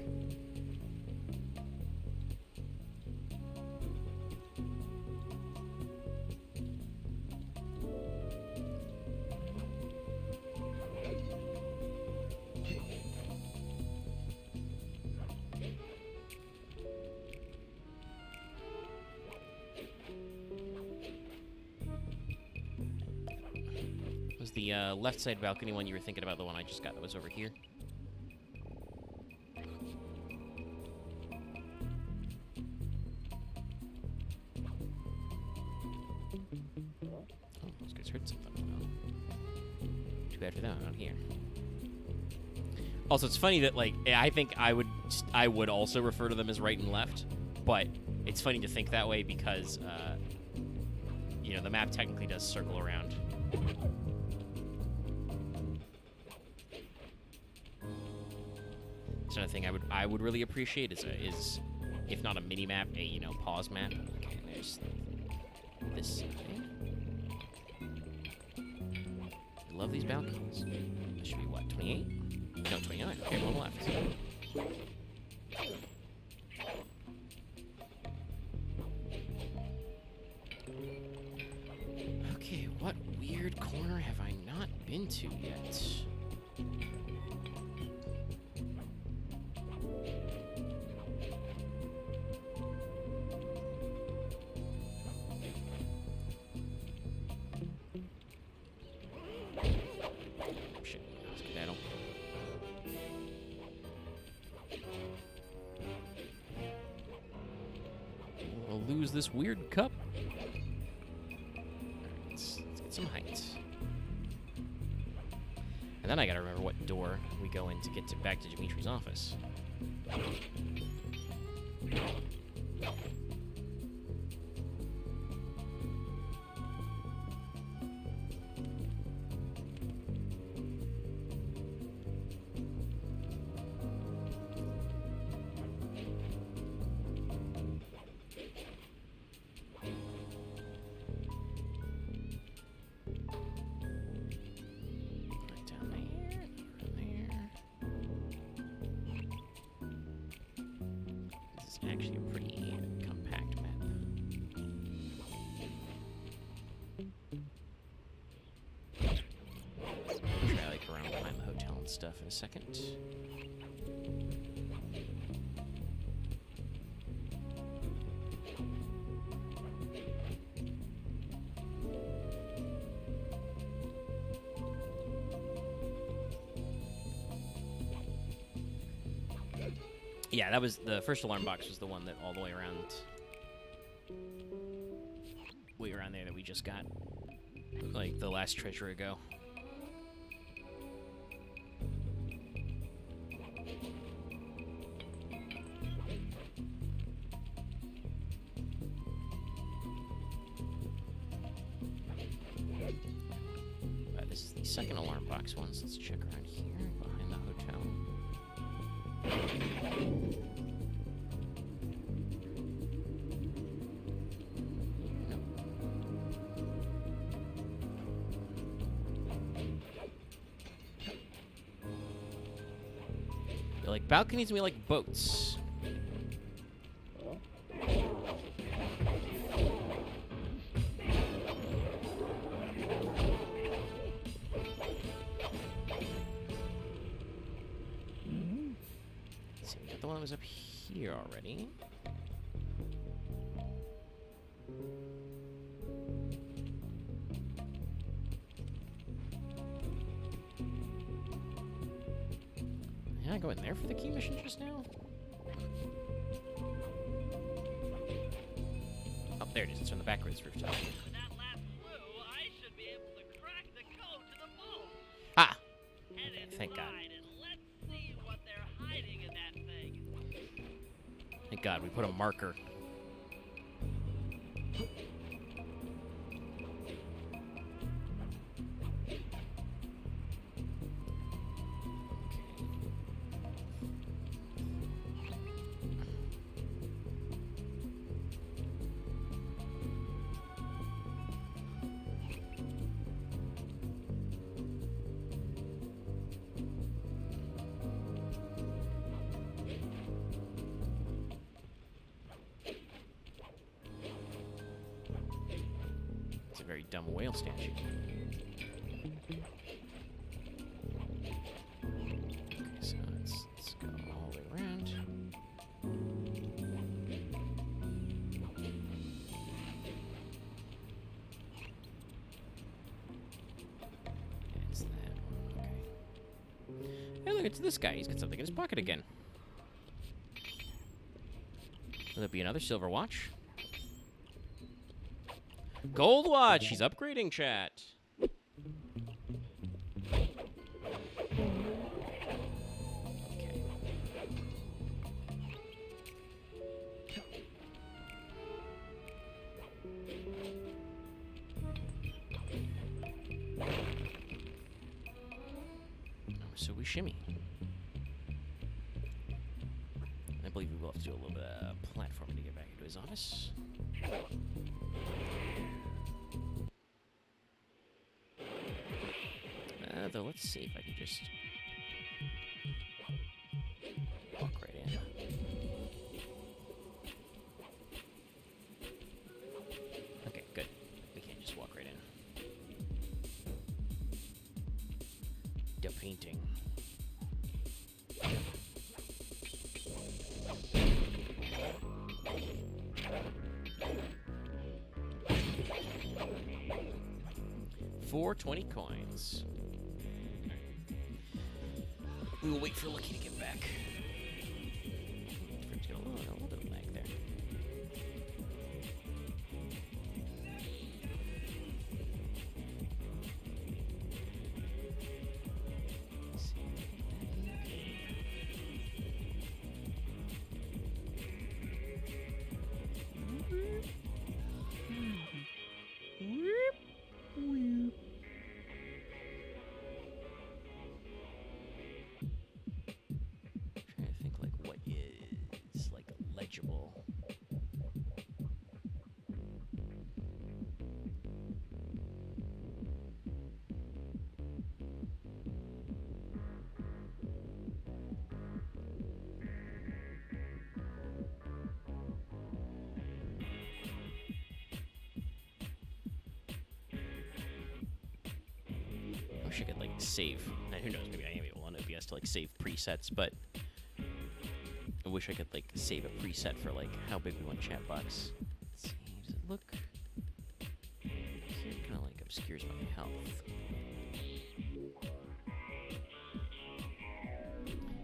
Was the left side balcony one you were thinking about the one I just got that was over here? Oh, those guys heard something. Well, too bad for them out here. Also, it's funny that like I think I would also refer to them as right and left, but it's funny to think that way because you know, the map technically does circle around. It's another thing I would really appreciate is if not a mini map, a pause map. Okay, there's this side. I love these balconies. That should be what, 28? No, 29. Okay, one left. Okay, what weird corner have I not been to yet? Shit, skedaddle. We'll lose this weird cup. Let's get some height. And then I gotta remember what door we go in to get back to Dimitri's office. It's actually a pretty compact map. Try like around behind the hotel and stuff in a second. Yeah, that was the first alarm box was the one that all the way around there that we just got. Like the last treasure ago. This is the second alarm box one, so let's check around here behind the hotel. They're like balconies and we like boats. Let's see, we got the one that was up here already. Did I go in there for the key mission just now? Oh, there it is. It's on the back roads rooftop.
With that last clue, I should be able to crack the code to the vault.
Ah!
Head
Thank God.
inside and let's see what they're hiding in that thing.
Thank God, we put a marker. It's a very dumb whale statue. Okay, so let's go all the way around. It's that one, okay. Hey, look, it's this guy. He's got something in his pocket again. Will that be another silver watch? Gold watch! He's upgrading, chat. Okay. So we shimmy. I believe we will have to do a little bit of platforming to get back into his office. Though, let's see if I can just walk right in. Okay, good. We can't just walk right in. The painting. $420 coins. We will wait for Lucky to get back. Frame's got a little bit of lag there. Let's see. Trying to think like what is like legible. to like save. And who knows? Maybe I am able on OBS to like save presets, but I wish I could like save a preset for like how big we want chat box. Let's see. Does it look? Here, kind of like obscures my health.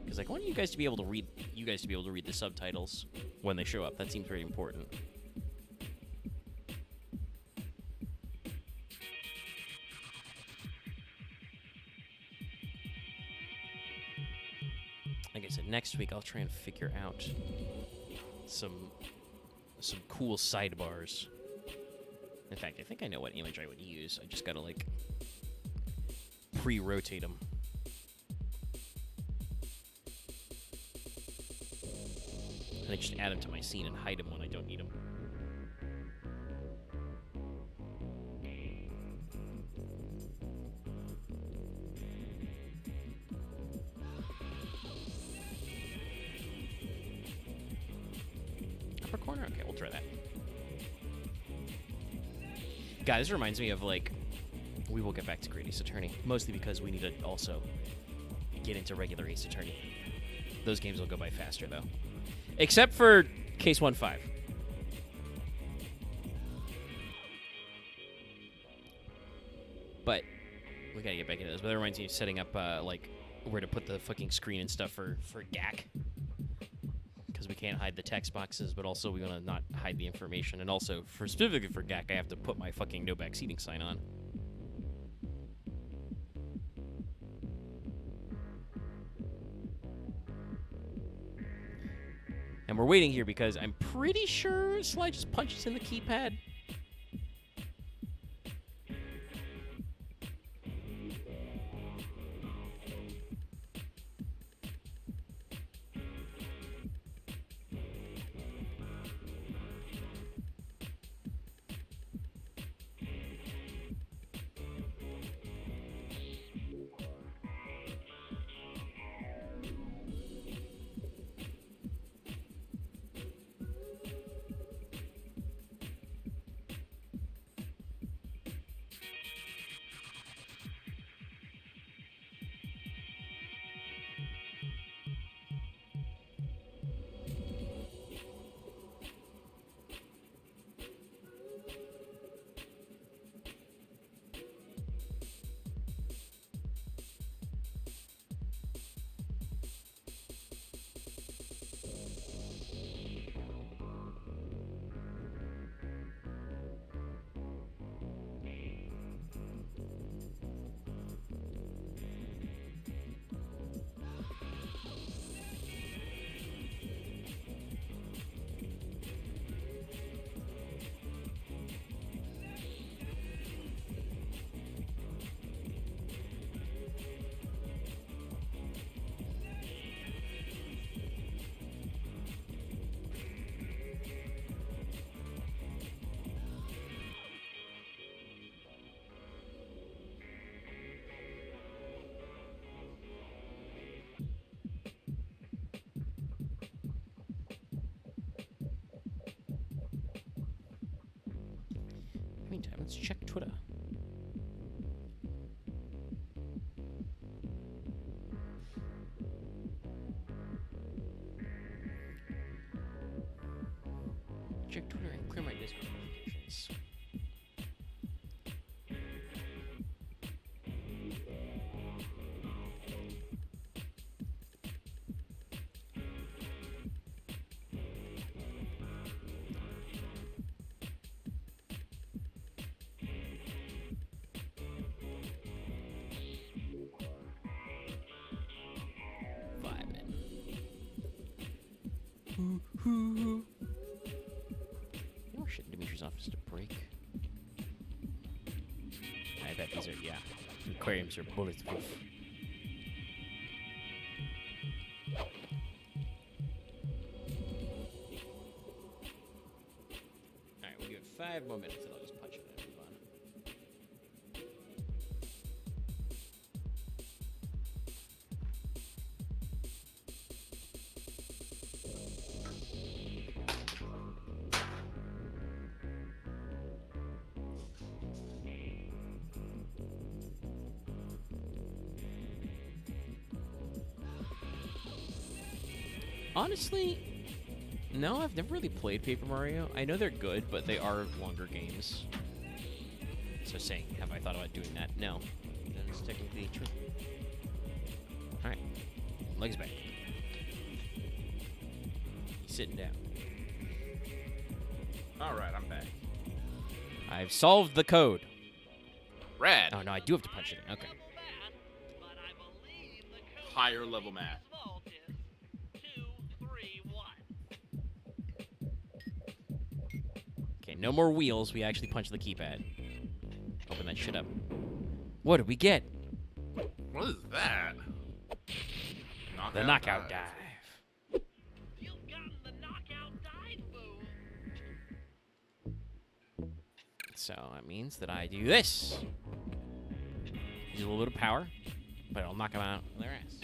Because like, I want you guys to be able to read. You guys to be able to read the subtitles when they show up. That seems very important. Like I said, next week I'll try and figure out some cool sidebars. In fact, I think I know what image I would use. I just gotta like pre-rotate them. And I just add them to my scene and hide them when I don't need them. Upper corner? Okay, we'll try that. Guys, this reminds me of, like, we will get back to Great Ace Attorney. Mostly because we need to also get into regular Ace Attorney. Those games will go by faster, though. Except for Case 1-5. But we gotta get back into those. But that reminds me of setting up, like, where to put the fucking screen and stuff for GAC. Because we can't hide the text boxes, but also we want to not hide the information. And also, specifically for GAC, I have to put my fucking no back seating sign on. And we're waiting here because I'm pretty sure Sly just punches in the keypad. Meantime, let's check Twitter. Check Twitter and clear my Discord notifications. Oh shit, Dimitri's office to break. I bet these are, yeah. Aquariums are bulletproof. Alright, we'll give it 5 more minutes and I'll just punch it and move on. Honestly, no, I've never really played Paper Mario. I know they're good, but they are longer games. So saying, have I thought about doing that? No. That is technically true. Alright. Legs back. He's sitting down.
Alright, I'm back.
I've solved the code.
Rad.
Oh, no, I do have to punch it in. Okay.
But I believe the code
Higher level math.
vault is 231.
Okay, no more wheels. We actually punch the keypad. Open that shit up. What did we get?
What is that?
The knockout dive.
You've gotten the knockout dive move.
So that means that I do this. Use a little bit of power, but it'll knock them out of their ass.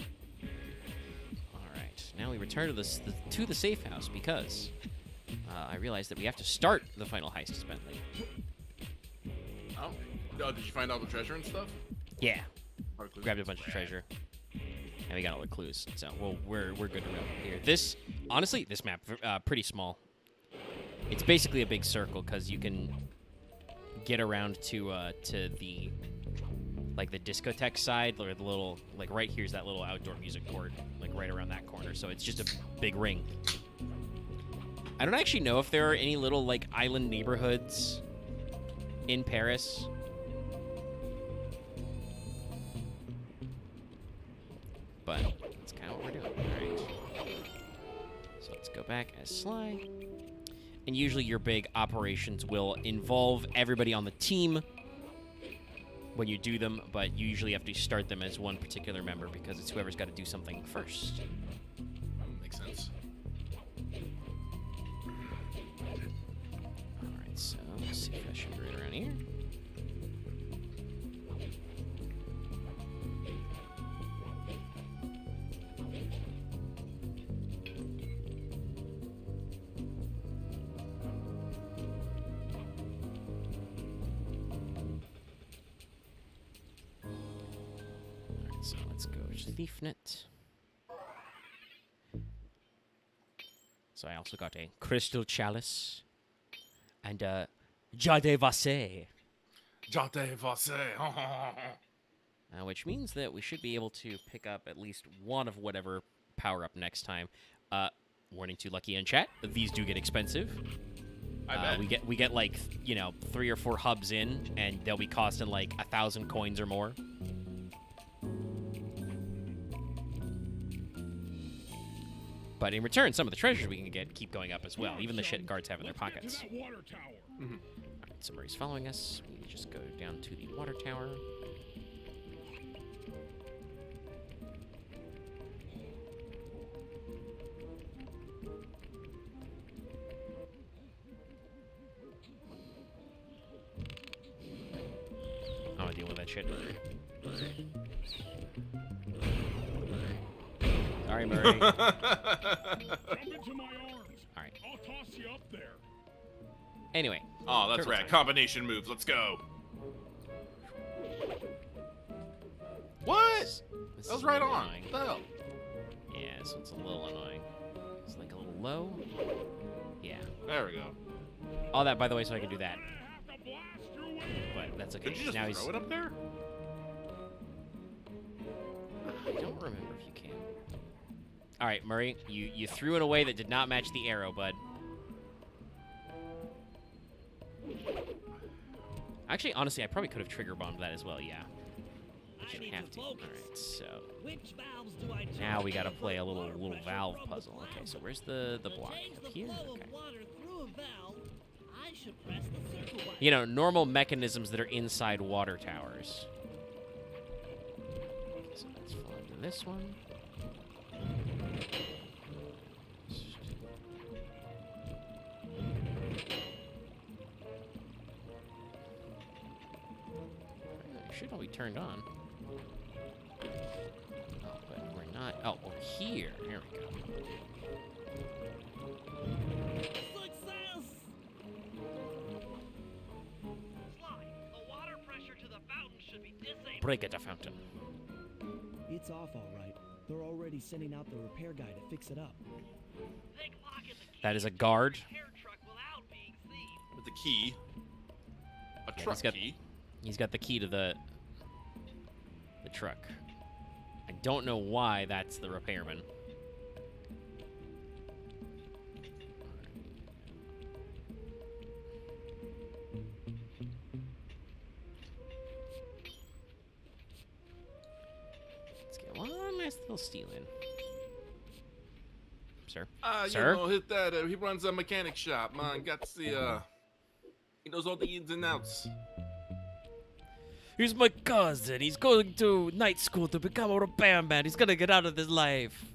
All right, now we return to the safe house because I realized that we have to start the final heist as Bentley.
Oh. Oh, did you find all the treasure and stuff?
Yeah,
Or clues?
grabbed a bunch of treasure, and we got all the clues. So we're good to go here. This honestly, this map pretty small. It's basically a big circle because you can get around to the like the discotheque side, or the little like right here's that little outdoor music court, like right around that corner. So it's just a big ring. I don't actually know if there are any little like island neighborhoods in Paris. But that's kind of what we're doing. All right. So let's go back as Sly. And usually your big operations will involve everybody on the team when you do them, but you usually have to start them as one particular member because it's whoever's got to do something first.
Makes sense.
All right, so let's see if I should be right around here. So let's go to ThiefNet. So I also got a crystal chalice and a jade vasse,
Jate Vasse.
which means that we should be able to pick up at least one of whatever power up next time. Warning to Lucky and chat: these do get expensive.
I bet.
We get like 3 or 4 hubs in, and they'll be costing like 1,000 coins or more. But in return, some of the treasures we can get keep going up as well. Even the shit guards have in their pockets.
Get to that water tower.
Alright, somebody's following us. We just go down to the water tower. I'm gonna deal with that shit. Sorry, Murray.
Jump into my arms.
Alright.
I'll toss you up there.
Anyway.
Oh, that's
turtle
right.
time.
Combination moves. Let's go. What?
This
That was
is
right
a little
on.
annoying.
What the hell?
Yeah, so it's a little annoying. It's like a little low. Yeah.
There we go.
All that, by the way, so I can do that.
Have to blast your way.
But that's okay.
Could you just
now
throw
he's.
it up there?
I don't remember if you can. All right, Murray, you threw it away that did not match the arrow, bud. Actually, honestly, I probably could have trigger bombed that as well. Yeah.
I
You
need
have
to
to. All
focus.
right, so
Which valves do I
now
turn
we got to
to
play a little
water pressure
valve
from the
puzzle. Okay,
clouds?
so where's the
To
block?
change
Up
the
here.
flow
Okay.
of water through a valve, I should press the circle button.
You know, normal mechanisms that are inside water towers. Okay, so let's fall into this one. It should all be turned on. Oh, but we're not. Oh, we're here. There we go.
Success!
Sly, the water pressure to the fountain should be disabled.
Break at the fountain.
It's off all right. They're already sending out the repair guy to fix it up.
Pickpocket the key
That is a guard.
to the repair truck without being seen.
With the key. A
Yeah,
truck
he's got-
key.
He's got the key to the truck. I don't know why that's the repairman. Let's get one nice little steal in. Sir?
You
Sir?
know, hit that. He runs a mechanic shop, man. Got to see, he knows all the ins and outs.
He's my cousin. He's going to night school to become a repairman. He's gonna get out of this life.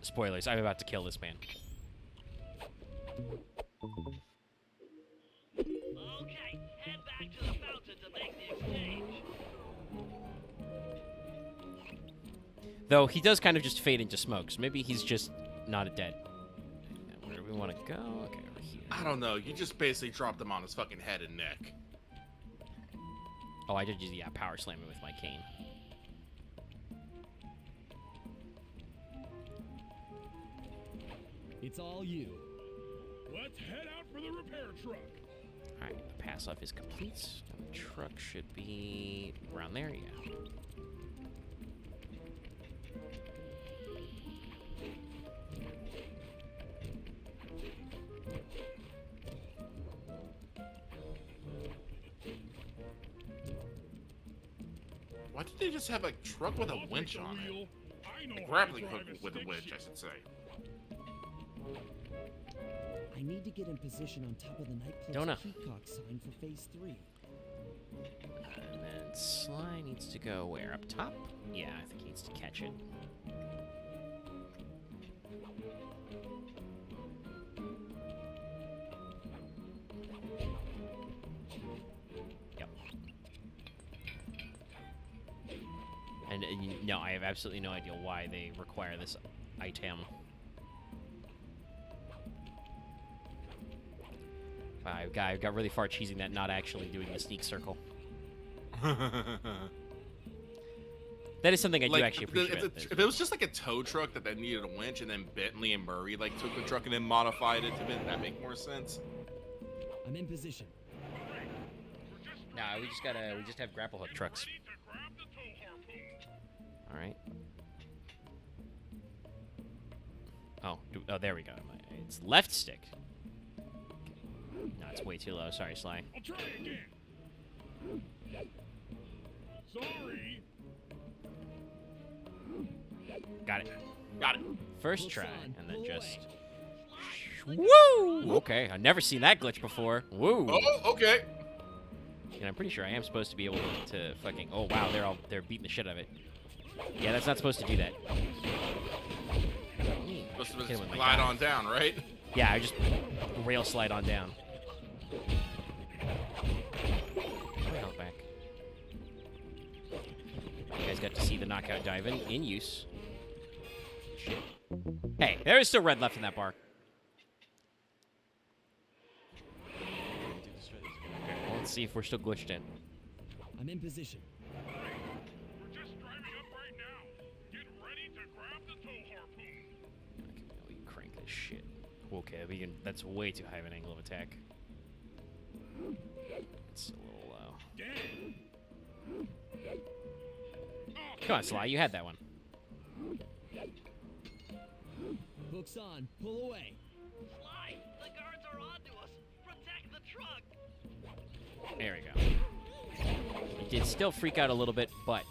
Spoilers. I'm about to kill this man.
Okay, head back to the fountain to make the exchange.
Though he does kind of just fade into smoke, so maybe he's just not dead. Where do we want to go? Okay, over here.
I don't know. You just basically dropped him on his fucking head and neck.
Oh, I did use the power slam him with my cane.
It's all you.
Let's head out for the repair truck.
All right, the pass off is complete. And the truck should be around there. Yeah.
Why did they just have a truck with a
I'll take
winch
the
on it?
wheel. I know
A
how to
grappling
drive
hook
a
with a
stick
winch, I
shift.
should say.
I need to get in position on top of the
Don't know.
nightclub's peacock sign for phase 3.
And then Sly needs to go where? Up top? Yeah, I think he needs to catch it. Yep. And no, I have absolutely no idea why they require this item. Wow, I got really far cheesing that, not actually doing the sneak circle. That is something I do actually appreciate. about this.
If it was just like a tow truck that needed a winch, and then Bentley and Murray like took the truck and then modified it, didn't that make more sense?
I'm in position.
Nah, we just have grapple hook trucks.
Ready to grab the tow harpoon.
All right. Oh, there we go. It's left stick. Okay. No, it's way too low. Sorry, Sly.
I'll try again. Sorry.
Got it.
Got it.
First
Push
try,
on,
and then
pull
just.
Slide,
Woo! Okay, I've never seen that glitch before. Woo!
Oh, okay.
And I'm pretty sure I am supposed to be able to fucking. Oh wow, they're beating the shit out of it. Yeah, that's not supposed to do that.
Supposed to
Hit him
just
with my
glide
dive.
on down, right?
Yeah, I just rail slide on down. Rail back. You guys got to see the knockout dive in use. Shit. Hey, there is still red left in that bar. Okay, well, let's see if we're still glitched in.
I'm in position.
We're just driving up right now. Get ready to grab the tow harpoon.
Okay, we can crank this shit. Okay, we can. That's way too high of an angle of attack. It's a little low.
Damn.
Come on, Sly, you had that one.
Hooks on. Pull away.
Slide, the guards are onto us. Protect the truck.
There we go. It did still freak out a little bit, but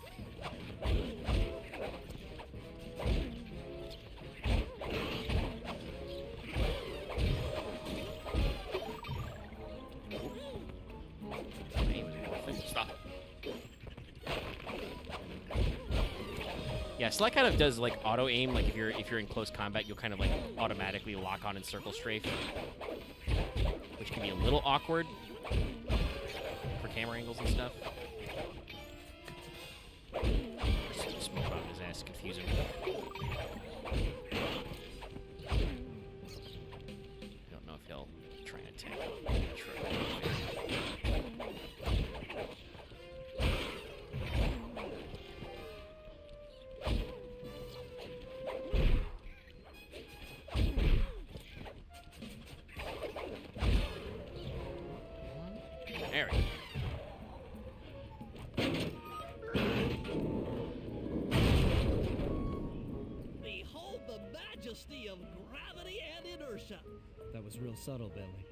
Stop.
yeah, Sly kind of does like auto aim. Like if you're in close combat, you'll kind of like automatically lock on and circle strafe, which can be a little awkward for camera angles and stuff. Just smoke on his ass, confuse him. I don't know if he'll try and attack the truck.
majesty of gravity and inertia.
That was real subtle, Billy.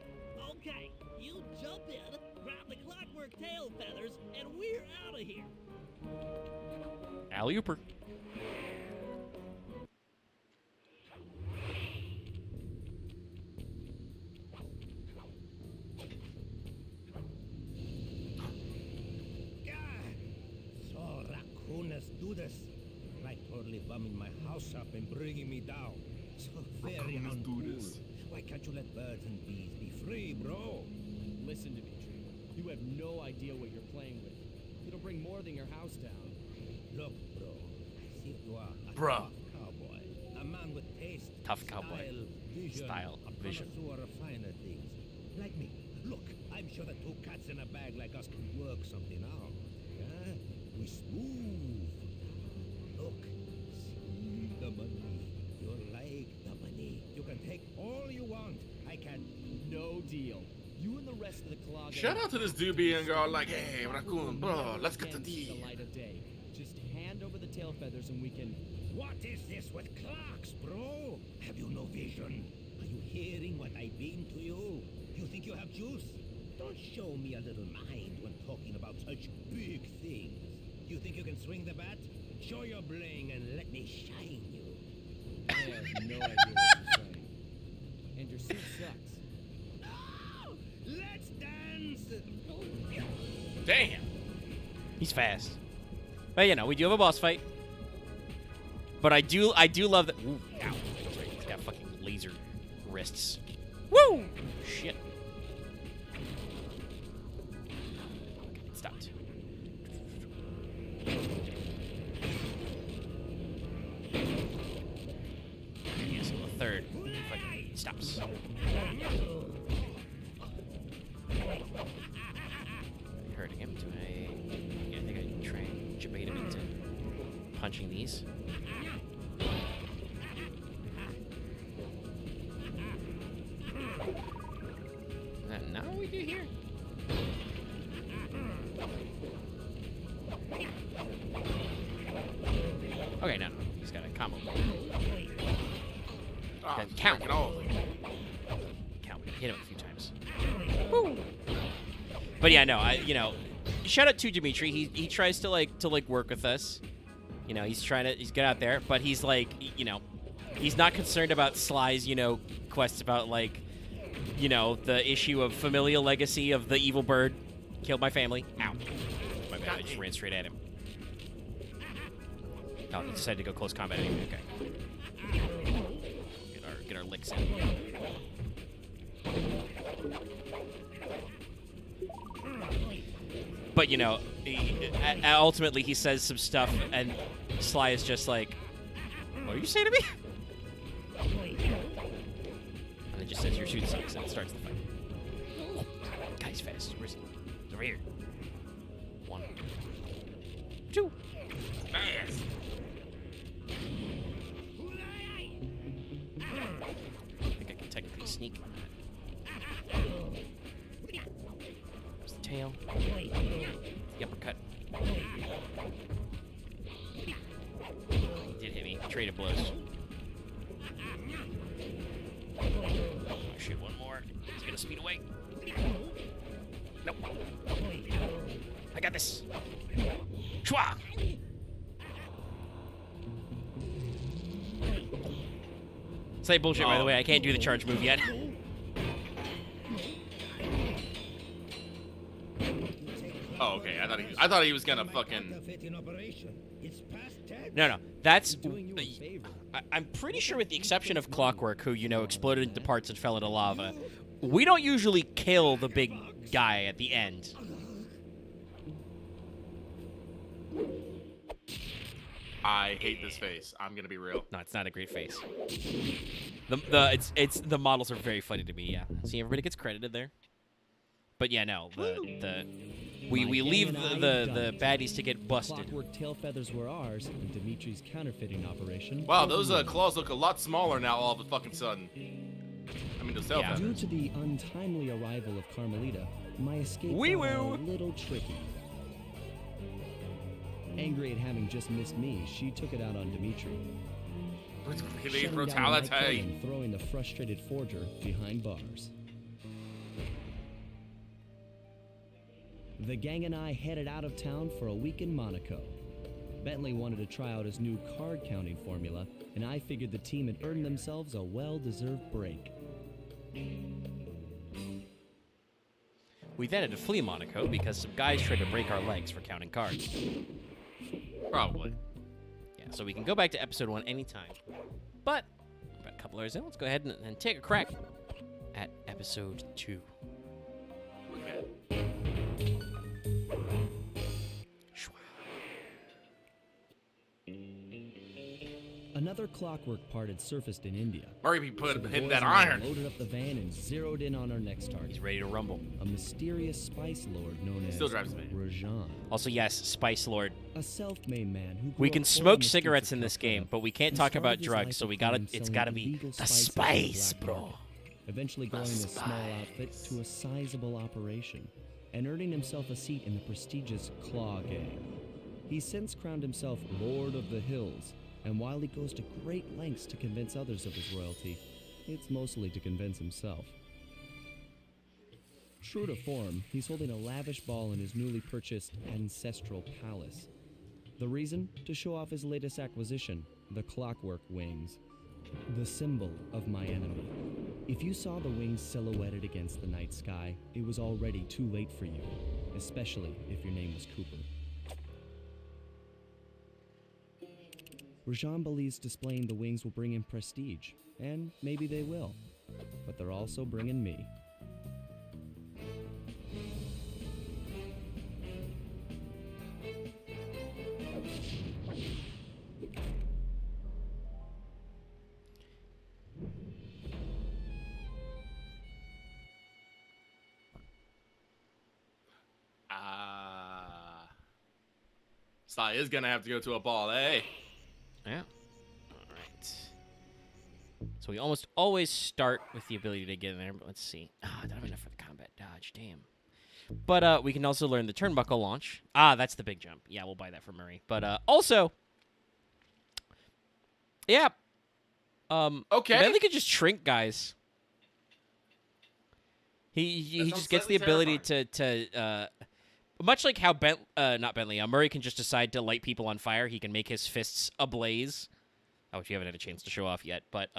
Okay, you jump in, grab the clockwork tail feathers, and we're out of here.
Alley-ooper.
So raccooners do this. Like totally bumming my house up and bringing me down. So very uncool. Why can't you let birds and bees be free, bro?
Listen, Dimitri. You have no idea what you're playing with. It'll bring more than your house down.
Look, bro. I think you are a
Bro.
tough cowboy. A man with taste,
Tough cowboy.
style,
Style,
a
vision.
connoisseur of finer things. Like me. Look, I'm sure that two cats in a bag like us can work something out. Yeah? We smooth. Look, see the money. You like the money. You can take all you want. I can.
No deal. You and the rest of the clog.
Shout out to this dude being girl like, hey, raccoon, bro, let's get the
The
deal.
light of day. Just hand over the tail feathers and we can.
What is this with clocks, bro? Have you no vision? Are you hearing what I've been to you? You think you have juice? Don't show me a little mind when talking about such big things. You think you can swing the bat? Show your bling and let me shine you.
I have no idea what you're saying. And your suit sucks.
No! Let's dance!
Damn.
He's fast. But you know, we do have a boss fight. But I do love that. Ooh, ow. That's right. He's got fucking laser wrists. Woo! Shit. Okay, it stopped. Yeah, so the third fucking stops. Hurting him. Do I? Yeah, I think I try and debate him into punching these. Is that not what we do here? Okay, no. He's got a combo.
Ah,
Then count.
freaking all.
Count. Hit him a few times. Woo. But yeah, no. Shout out to Dimitri. He tries to work with us. You know, he's get out there, but he's like, he's not concerned about Sly's, quests about the issue of familial legacy of the evil bird killed my family. Ow. My bad. I just ran straight at him. Oh, he decided to go close combat anyway. Okay. Get our licks in. But ultimately he says some stuff, and Sly is just like, "What are you saying to me?" And it just says your shooting sucks, and it starts the fight. Guy's fast. Where's he? He's over here. 1, 2.
Fast.
I think I can technically sneak. There's the tail. The uppercut. He did hit me. Traded blows. Shoot one more. He's gonna speed away. Nope. I got this. Shwa! Say bullshit, by the way. I can't do the charge move yet.
Oh, okay. I thought he was gonna fucking.
No. That's.
Doing you a favor.
I'm pretty sure, with the exception of Clockwork, who, exploded into parts and fell into lava, we don't usually kill the big guy at the end.
I hate this face. I'm gonna be real.
No, it's not a great face. The models are very funny to me. Yeah, see, everybody gets credited there. But yeah, no, we leave the baddies to get busted.
Clockwork tail feathers were ours in Dimitri's counterfeiting operation.
Wow, those claws look a lot smaller now. All of a fucking sudden. I mean, those tail
Yeah.
Due
feathers.
to the untimely arrival of Carmelita, my escape
Wee-woo.
got a little tricky. Angry at having just missed me, she took it out on Dimitri.
The
shutting down the
brutality.
nightclub and throwing the frustrated forger behind bars. The gang and I headed out of town for a week in Monaco. Bentley wanted to try out his new card counting formula, and I figured the team had earned themselves a well-deserved break.
We then had to flee Monaco because some guys tried to break our legs for counting cards.
Probably.
Yeah, so we can go back to episode 1 anytime. But, about a couple hours in, let's go ahead and take a crack at episode 2.
Okay.
Another clockwork part had surfaced in India.
Murray be
So the
hitting
boys
that
and I
iron.
loaded up the van and zeroed in on our next target.
He's ready to rumble.
A mysterious spice lord known as
Still drives me.
Rajan.
Also, yes, Spice Lord.
A self-made man who
We
grew
can
up
smoke
pouring the
cigarettes
streets
in
of
this game,
Calcutta
but we can't
and
talk
started
about
his
drugs,
life
so
of
it's
crime
gotta
selling
be
illegal
the
spices on the
spice,
black
bro.
market, eventually growing a small outfit to a sizable operation and earning himself a seat in the prestigious Claw Gang. He's since crowned himself Lord of the Hills, and while he goes to great lengths to convince others of his royalty, it's mostly to convince himself. True to form, he's holding a lavish ball in his newly purchased ancestral palace. The reason? To show off his latest acquisition, the Clockwork Wings, the symbol of my enemy. If you saw the wings silhouetted against the night sky, it was already too late for you, especially if your name was Cooper. Rajan believes displaying the wings will bring him prestige, and maybe they will, but they're also bringing me.
Sly is gonna have to go to a ball, eh?
Yeah. All right. So we almost always start with the ability to get in there, but let's see. Ah, I don't have enough for the combat dodge. Damn. But we can also learn the turnbuckle launch. Ah, that's the big jump. Yeah, we'll buy that from Murray. But also, yeah.
Okay.
Bentley could just shrink guys. He
sounds
just gets the
slightly
ability to much like how not Bentley, Murray can just decide to light people on fire. He can make his fists ablaze, which you haven't had a chance to show off yet. But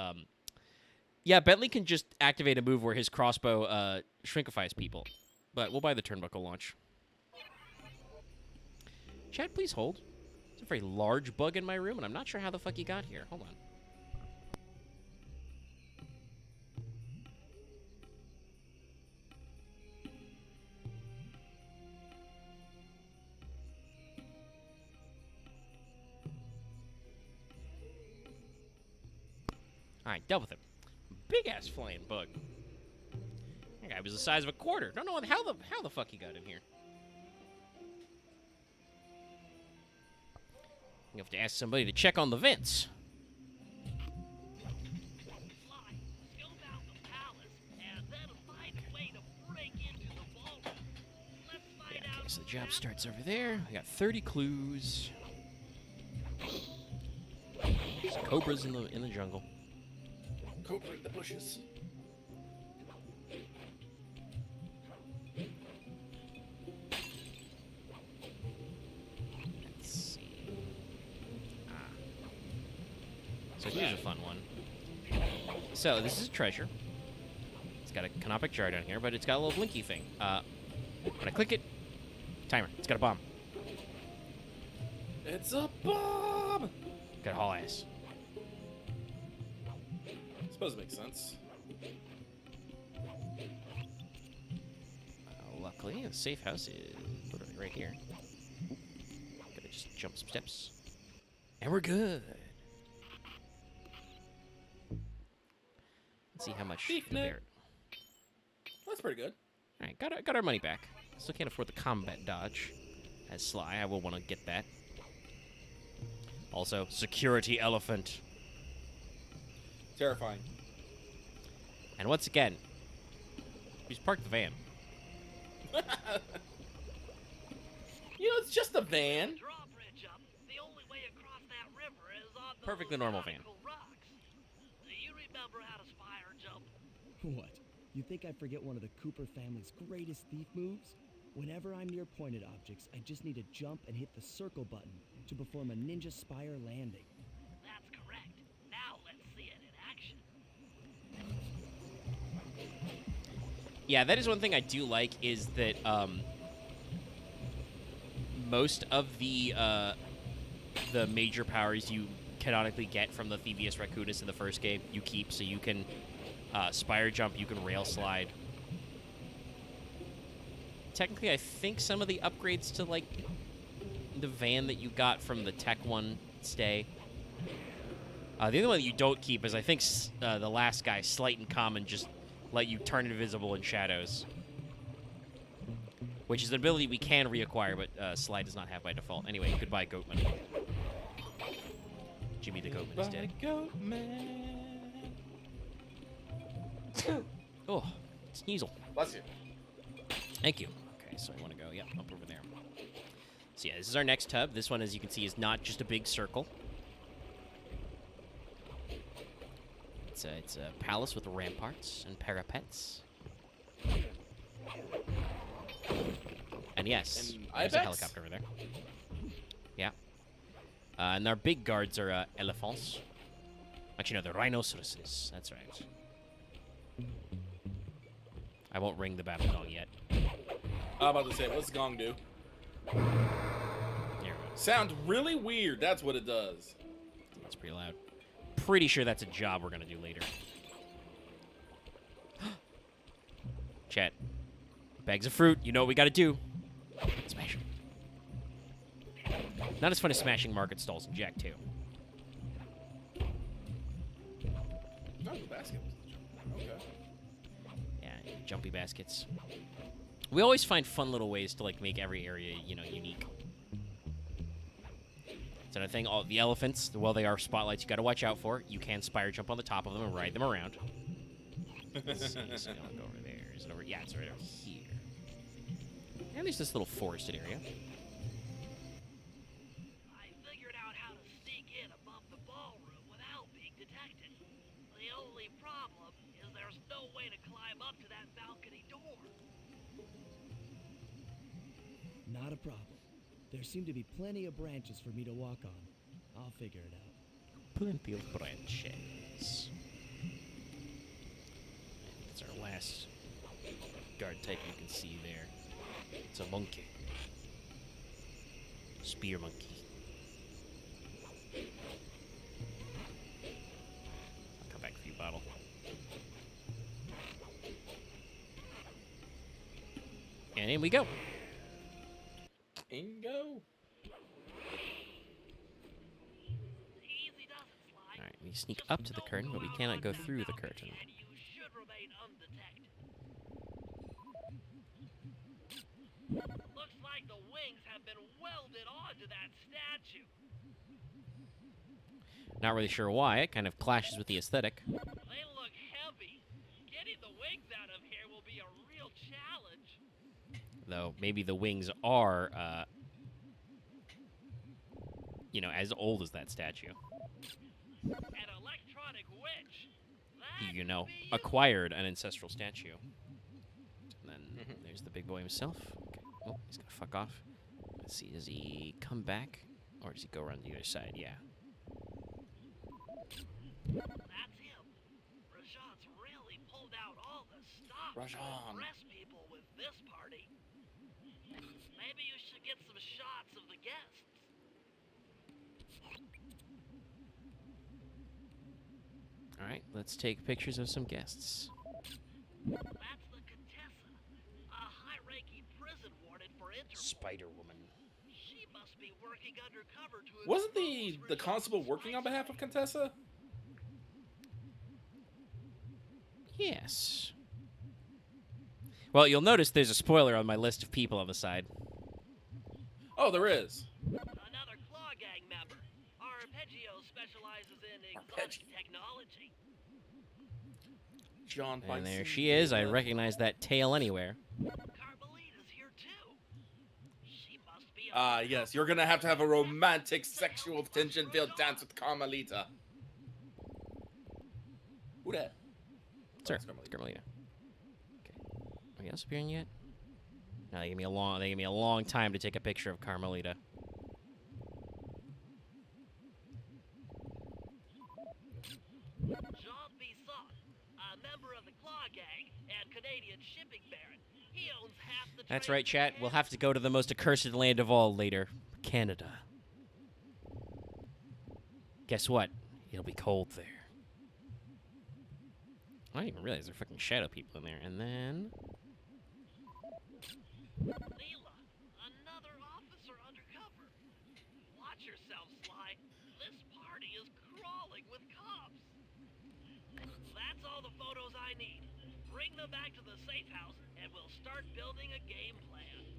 yeah, Bentley can just activate a move where his crossbow shrinkifies people. But we'll buy the turnbuckle launch. Chad, please hold. There's a very large bug in my room, and I'm not sure how the fuck he got here. Hold on. Alright, dealt with him. Big-ass flying bug. That guy was the size of a quarter. Don't know how the fuck he got in here. You have to ask somebody to check on the vents.
Sly, scope out the palace and then find a way to break into the ballroom. Let's find
Yeah,
out
okay, so the
who's
job
at
starts over there. We got 30 clues. There's cobras in the jungle.
Cobra in the bushes.
Let's see. So here's a fun one. So this is a treasure. It's got a canopic jar down here, but it's got a little blinky thing. When I click it, timer. It's got a bomb.
It's a bomb!
Got a haul ass.
Suppose it makes sense.
Luckily, the safe house is literally right here. Gotta just jump some steps. And we're good. Let's see how much
Beef
the
neck.
bear.
That's pretty good.
Alright, got our money back. Still can't afford the combat dodge. As Sly, I will want to get that. Also, security elephant.
Terrifying.
And once again, we just parked the van.
You know, it's just a van.
drawbridge up. The only way across that river is on the
Perfectly normal van.
nautical rocks.
What? You think I forget one of the Cooper family's greatest thief moves? Whenever I'm near pointed objects, I just need to jump and hit the circle button to perform a ninja spire landing.
That's correct. Now let's see it in action.
Yeah, that is one thing I do like is that most of the major powers you canonically get from the Thievius Raccoonus in the first game you keep, so you can spire jump, you can rail slide. Technically, I think some of the upgrades to like the van that you got from the tech one stay. The only one that you don't keep is I think the last guy, Slight and Common, just let you turn invisible in shadows. Which is an ability we can reacquire, but Slide does not have by default. Anyway, goodbye, Goatman. Jimmy the Goatman is dead.
Goatman.
Oh, Sneasel.
Bless you.
Thank you. Okay, so I want to go, yeah, up over there. So yeah, this is our next tub. This one, as you can see, is not just a big circle. It's a palace with ramparts and parapets. And yes,
And
there's a
ibex?
helicopter over there. Yeah. And our big guards are elephants. Actually, no, they're rhinoceroses. That's right. I won't ring the battle gong yet.
I'm about to say, what's gong do?
There we go.
Sounds really weird. That's what it does.
That's pretty loud. Pretty sure that's a job we're gonna do later. Chat. Bags of fruit. You know what we gotta do. Smash them. Not as fun as smashing market stalls in Jack 2.
Oh, the basket. Okay.
Yeah, jumpy baskets. We always find fun little ways to like make every area, you know, unique. It's another thing. All the elephants, well, they are spotlights you got to watch out for. You can spire jump on the top of them and ride them around. Let's see, so I'll go over there. Is it over? Yeah, it's right over here. And there's this little forested area.
I figured out how to sneak in above the ballroom without being detected. The only problem is there's no way to climb up to that balcony door.
Not a problem. There seem to be plenty of branches for me to walk on. I'll figure it out.
Plenty of branches. That's our last guard type you can see there. It's a monkey. Spear monkey. I'll come back for you, Bottle. And in we go.
In go.
Easy does it, Sly.
Alright, we sneak up to the curtain, but we cannot go through the curtain.
And you should remain undetected. Looks like the wings have been welded onto that statue.
Not really sure why. It kind of clashes with the aesthetic.
They look heavy. Getting the wings out of here will be a real challenge.
Though maybe the wings are, you know, as old as that statue.
An electronic witch. That
You know,
could be
acquired an ancestral statue. And then there's the big boy himself. Okay. Oh, he's gonna fuck off. Let's see, does he come back? Or does he go around the other side? Yeah.
That's him. Rajan's really pulled out all the stops to
Rajan.
impress people with this party. Maybe you should get some shots of the guests.
Alright, let's take pictures of some guests.
That's the Contessa, a high-ranking prison warden for Interpol.
Spider-Woman.
She must be working undercover to
Wasn't
expose
the
Rajan's
constable working on behalf of
spy
Contessa?
Yes. Well, you'll notice there's a spoiler on my list of people on the side.
Oh, there is.
Another Claw Gang member. Arpeggio specializes in exotic
Arpeggio.
technology.
John
And there
Bison.
she is. I recognize that tail anywhere.
Carmelita's here too. She must be a
Yes, you're gonna have a romantic, sexual, tension-filled dance with Carmelita. Who that?
Sir,
That's Carmelita.
Carmelita. Okay. Are you else appearing yet? No, they gave me a long time to take a picture of Carmelita.
Jean Bisson, a member of the Claw Gang and Canadian shipping baron. He owns half the
That's
trade
right,
in
chat. We'll
Canada.
have to go to the most accursed land of all later. Canada. Guess what? It'll be cold there. I didn't even realize there are fucking shadow people in there. And then...
Leela, another officer undercover. Watch yourself, Sly. This party is crawling with cops. That's all the photos I need. Bring them back to the safe house, and we'll start building a game plan.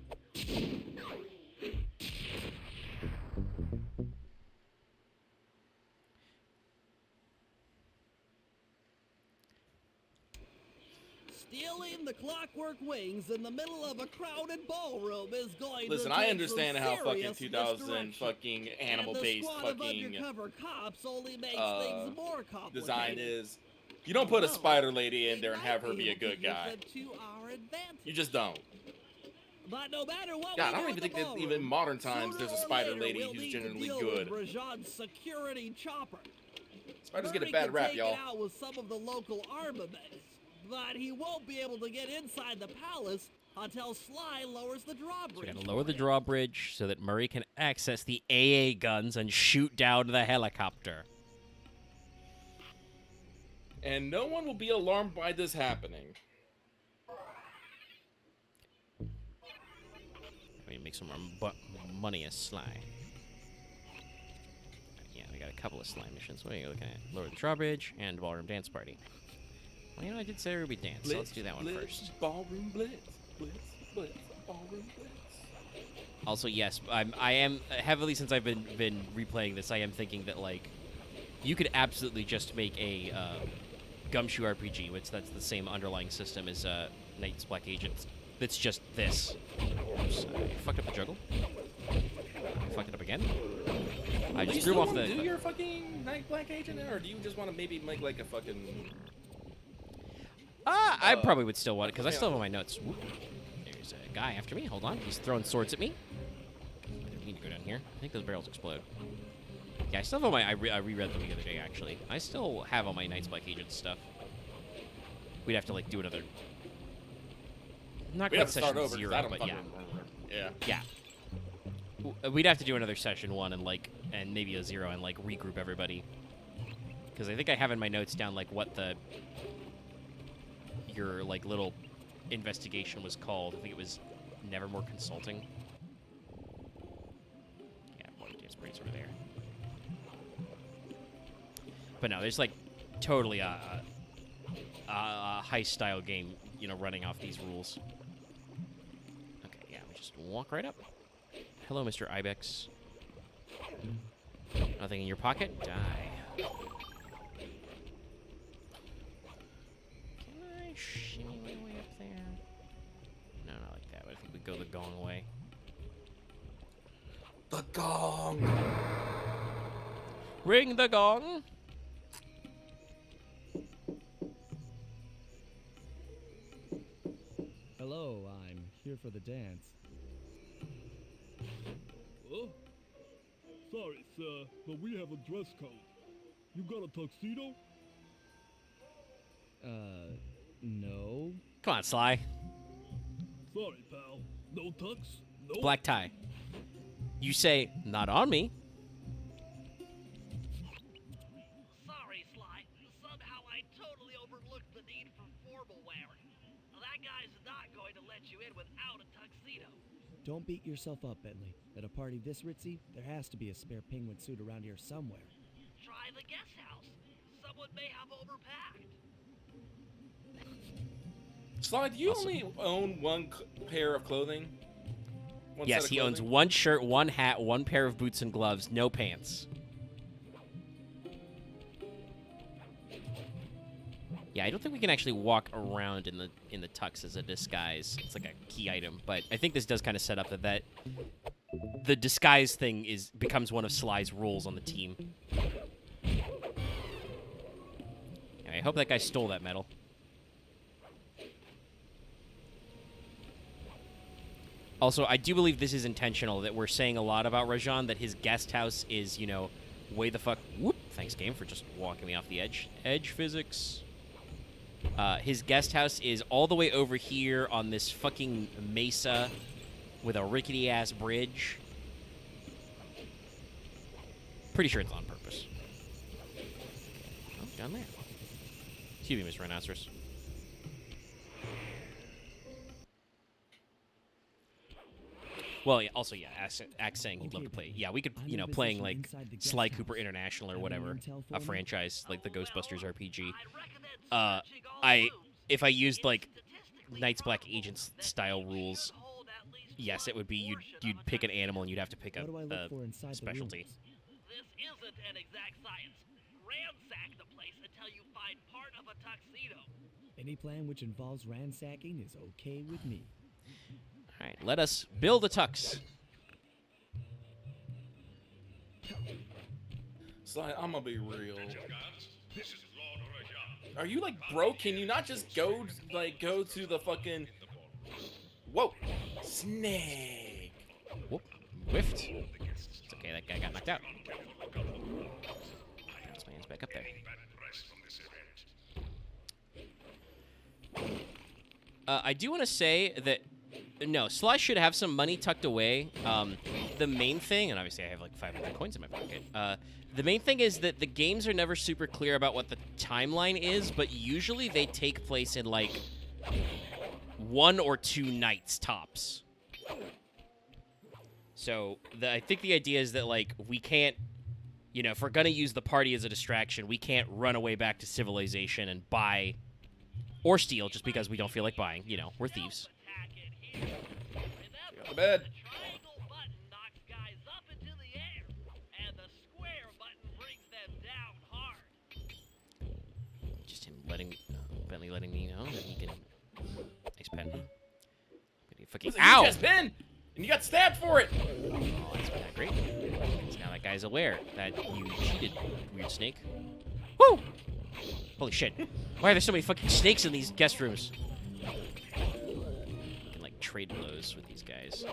Stealing the clockwork wings in the middle of a crowded ballroom is going
Listen,
to
I
take
understand
some
how fucking
serious
2000
misdirection.
fucking
And
animal-based
the squad of
fucking
undercover cops only makes things more complicated.
design is. You don't put a
Well,
spider lady in
they
there and
might
have her be a
able to
good
use
guy.
it to our advantage.
You just don't.
But no matter what
God,
we
I don't
do
even
in
think
the
that even in
ballroom,
modern times
sooner
there's a
or
spider
later
lady
we'll
who's
need to
generally
deal
good.
with Rajan's security chopper.
Spiders get a
Murray
bad
can
rap,
take
y'all.
it out with some of the local armaments, but he won't be able to get inside the palace until Sly lowers the
So we
drawbridge.
gotta lower the
for him.
drawbridge so that Murray can access the AA guns and shoot down the helicopter.
And no one will be alarmed by this happening.
We make some more money as Sly. Yeah, we got a couple of Sly missions. What are you looking at? Lower the drawbridge and ballroom dance party. Well, you know, I did say Ruby dance, so let's do that one first.
Ballroom blitz, blitz, ballroom blitz.
Also, yes, I am heavily, since I've been replaying this, I am thinking that, like, you could absolutely just make a Gumshoe RPG, which that's the same underlying system as Knight's Black Agents. That's just this. Oops, I fucked up the juggle. I fucked it up again. I
Do you
just threw him
still
off
wanna
the...
do your fucking Night Black Agent there, or do you just want to maybe make like a fucking...
I probably would still want it, because I still have all my notes. Whoop. There's a guy after me. Hold on. He's throwing swords at me. I didn't mean to go down here. I think those barrels explode. Yeah, I still have all my... I reread them the other day, actually. I still have all my Knight's Black Agent stuff. We'd have to, like, do another... Not
We
quite
have to start
session
over, 'cause
0,
I don't
but
fucking
yeah.
remember. Yeah.
We'd have to do another session 1 and, like, and maybe a 0 and, like, regroup everybody. Because I think I have in my notes down, like, what your, like, little investigation was called. I think it was Nevermore Consulting. Yeah, one dance party's over there. But no, there's, like, totally a heist-style game, you know, running off these rules. Okay, yeah, we just walk right up. Hello, Mr. Ibex. Nothing in your pocket? Die. Can I shimmy my way up there? No, not like that, but I think we go the gong way.
The gong!
Ring the gong!
Hello, I'm here for the dance.
Huh? Sorry, sir, but we have a dress code. You got a tuxedo?
No.
Come on, Sly.
Sorry, pal. No tux? No?
Black tie. You say, not on me.
Sorry, Sly. Somehow I totally overlooked the need for formal wear. That guy's not going to let you in without a tuxedo.
Don't beat yourself up, Bentley. At a party this ritzy, there has to be a spare penguin suit around here somewhere.
Try the guest house. Someone may have overpacked.
Sly, do you
Also-
only own one pair of clothing? One
Yes,
set of
he owns
clothing?
one shirt, one hat, one pair of boots and gloves, no pants. Yeah, I don't think we can actually walk around in the tux as a disguise. It's like a key item, but I think this does kind of set up that the disguise thing becomes one of Sly's rules on the team. Anyway, I hope that guy stole that medal. Also, I do believe this is intentional, that we're saying a lot about Rajan, that his guest house is, you know, way the fuck... Whoop! Thanks, game, for just walking me off the edge. Edge physics. His guest house is all the way over here on this fucking mesa with a rickety-ass bridge. Pretty sure it's on purpose. Oh, down there. Excuse me, Mr. Rhinoceros. Well, yeah, also, yeah, Axe saying he'd love to play. Yeah, we could, you know, playing, like, Sly Cooper International or whatever, a franchise, like the Ghostbusters RPG. If I used, like, Night's Black Agents style rules, yes, it would be you'd pick an animal and you'd have to pick a specialty.
This isn't an exact science. Ransack the place until you find part of a tuxedo.
Any plan which involves ransacking is okay with me.
All right, let us build a tux.
Sly, I'm gonna be real. Are you like broke? Can you not just go to the fucking... Whoa! Snake!
Whoop. Whiffed. It's okay, that guy got knocked out. This man's back up there. I do want to say that, no, Sly should have some money tucked away. The main thing, and obviously I have like 500 coins in my pocket, the main thing is that the games are never super clear about what the timeline is, but usually they take place in like 1 or 2 nights tops. So I think the idea is that, like, we can't, you know, if we're going to use the party as a distraction, we can't run away back to civilization and buy or steal just because we don't feel like buying. You know, we're thieves.
Go to bed.
The triangle button knocks guys up into the air, and the square button brings them down hard.
Just him Bentley letting me know that he can... Nice pen. Fucking... Ow!
Just pen! And you got stabbed for it!
Oh, that's not great. So now that guy's aware that you cheated, weird snake. Woo! Holy shit. Why are there so many fucking snakes in these guest rooms? I can, like, trade blows with these guys.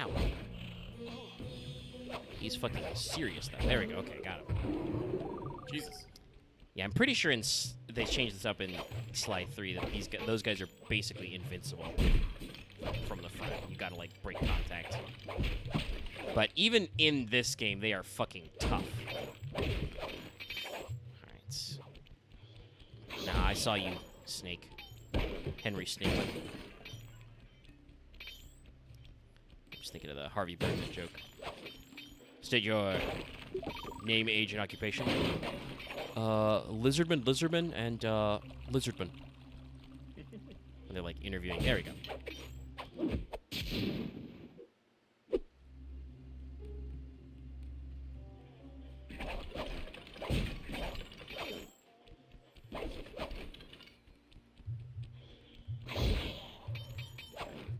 Ow. He's fucking serious, though. There we go. Okay, got him.
Jesus.
Yeah, I'm pretty sure they changed this up in Sly 3 that those guys are basically invincible from the front. You gotta, like, break contact. But even in this game, they are fucking tough. Alright. Nah, I saw you, Snake. Henry Snake. I'm just thinking of the Harvey Birdman joke. State your name, age, and occupation. Lizardman, and Lizardman. And they're, like, interviewing. There we go.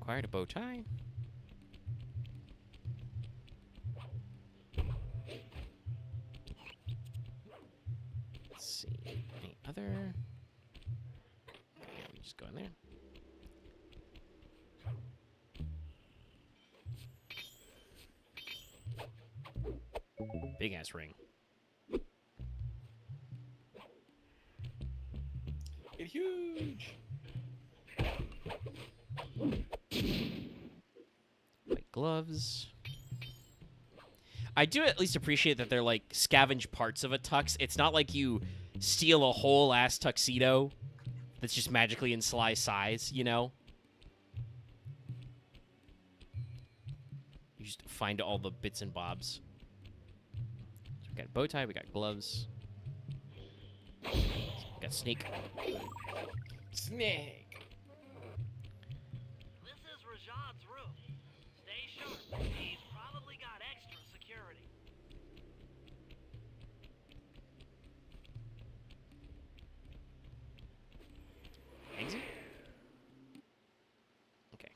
Required a bow tie. Let's see. Any other? Yeah, we just go in there. Big ass ring.
Get huge.
White gloves. I do at least appreciate that they're like scavenge parts of a tux. It's not like you steal a whole ass tuxedo that's just magically in Sly size, you know? You just find all the bits and bobs. So we got a bow tie, we got gloves. We got Snake.
Snake.
This is Rajad's room. Stay sharp. He's probably got extra security.
Exit? Okay.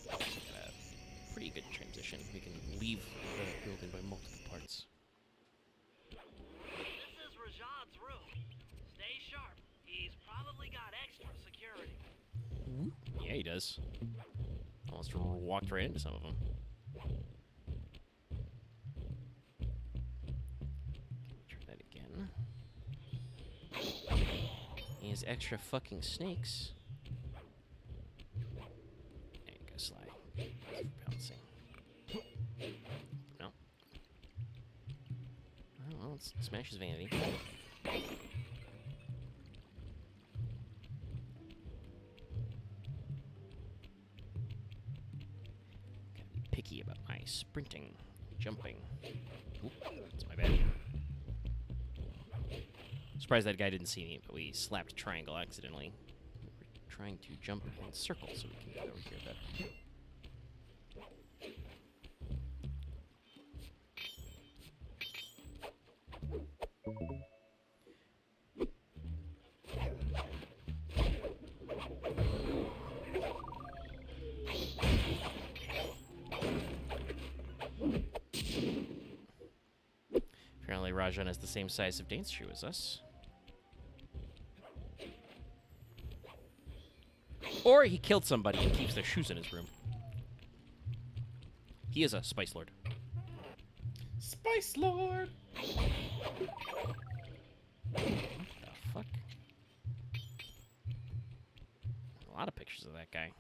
Got a pretty good transition. We can leave the building by multiple parts.
This is Rajad's room. Stay sharp. He's probably got extra security.
Yeah, he does. Almost walked right into some of them. Try that again. He has extra fucking snakes. There you go, Sly. Bouncing. No. Oh, well, let's smash his vanity. Picky about my sprinting, jumping. Oop, that's my bad. Surprised that guy didn't see me, but we slapped triangle accidentally. We're trying to jump in circles so we can get over here better. Apparently Rajan has the same size of dance shoe as us. Or he killed somebody and keeps their shoes in his room. He is a Spice Lord.
Spice Lord!
What the fuck? A lot of pictures of that guy.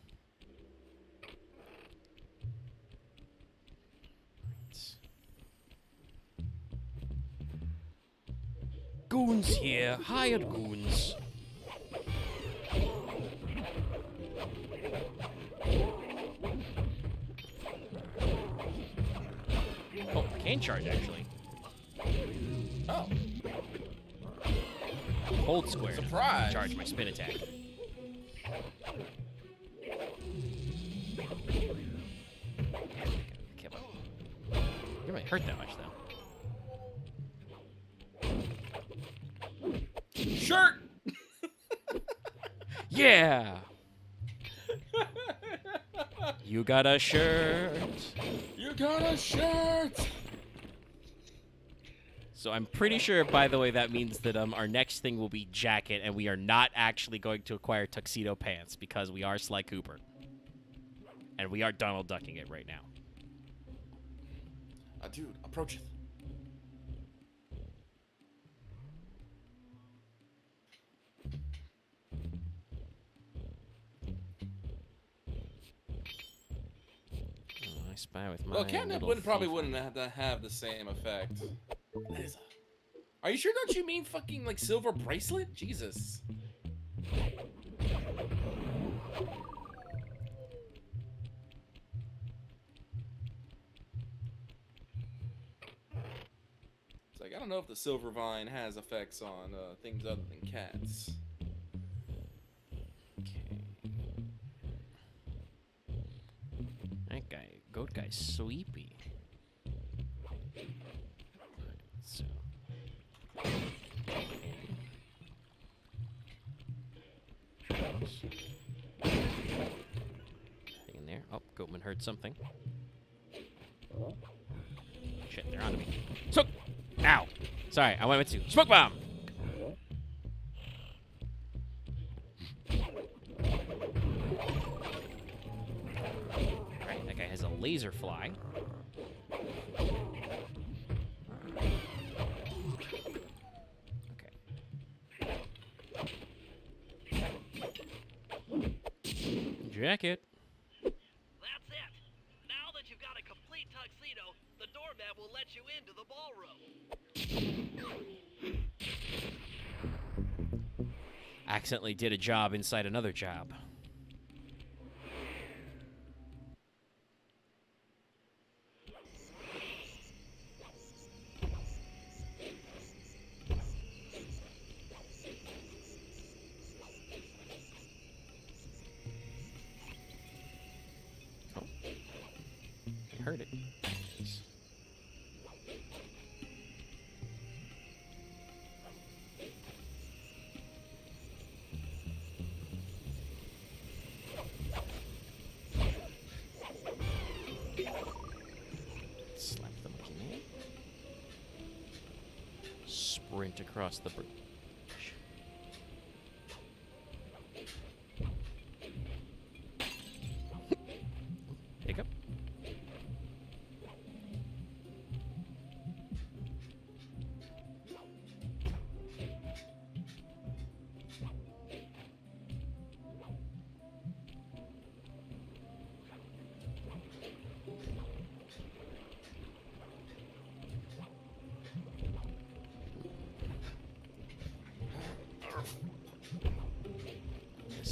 Goons here, hired goons. Oh, cane charge actually.
Oh.
Hold square. to
Surprise.
Charge my spin attack. Kill him. You might hurt that much though.
Shirt!
Yeah! You got a shirt.
You got a shirt!
So I'm pretty sure, by the way, that means that our next thing will be jacket, and we are not actually going to acquire tuxedo pants because we are Sly Cooper. And we are Donald Ducking it right now.
Dude, approach it.
I spy with my
Well, catnip
little
probably
thief.
wouldn't have the same effect. Are you sure? Don't you mean fucking like silver bracelet? Jesus. It's like I don't know if the silver vine has effects on things other than cats.
That guy, goat guy's sleepy. So. In there. Oh, Goatman heard something. Shit, they're on me. Smoke! Ow! Sorry, I went to smoke bomb! Alright, that guy has a laser fly. Jacket.
That's it. Now that you've got a complete tuxedo, the doorman will let you into the ballroom.
Accidentally did a job inside another job. Oh. I heard it. Slap the monkey man. Sprint across the bridge.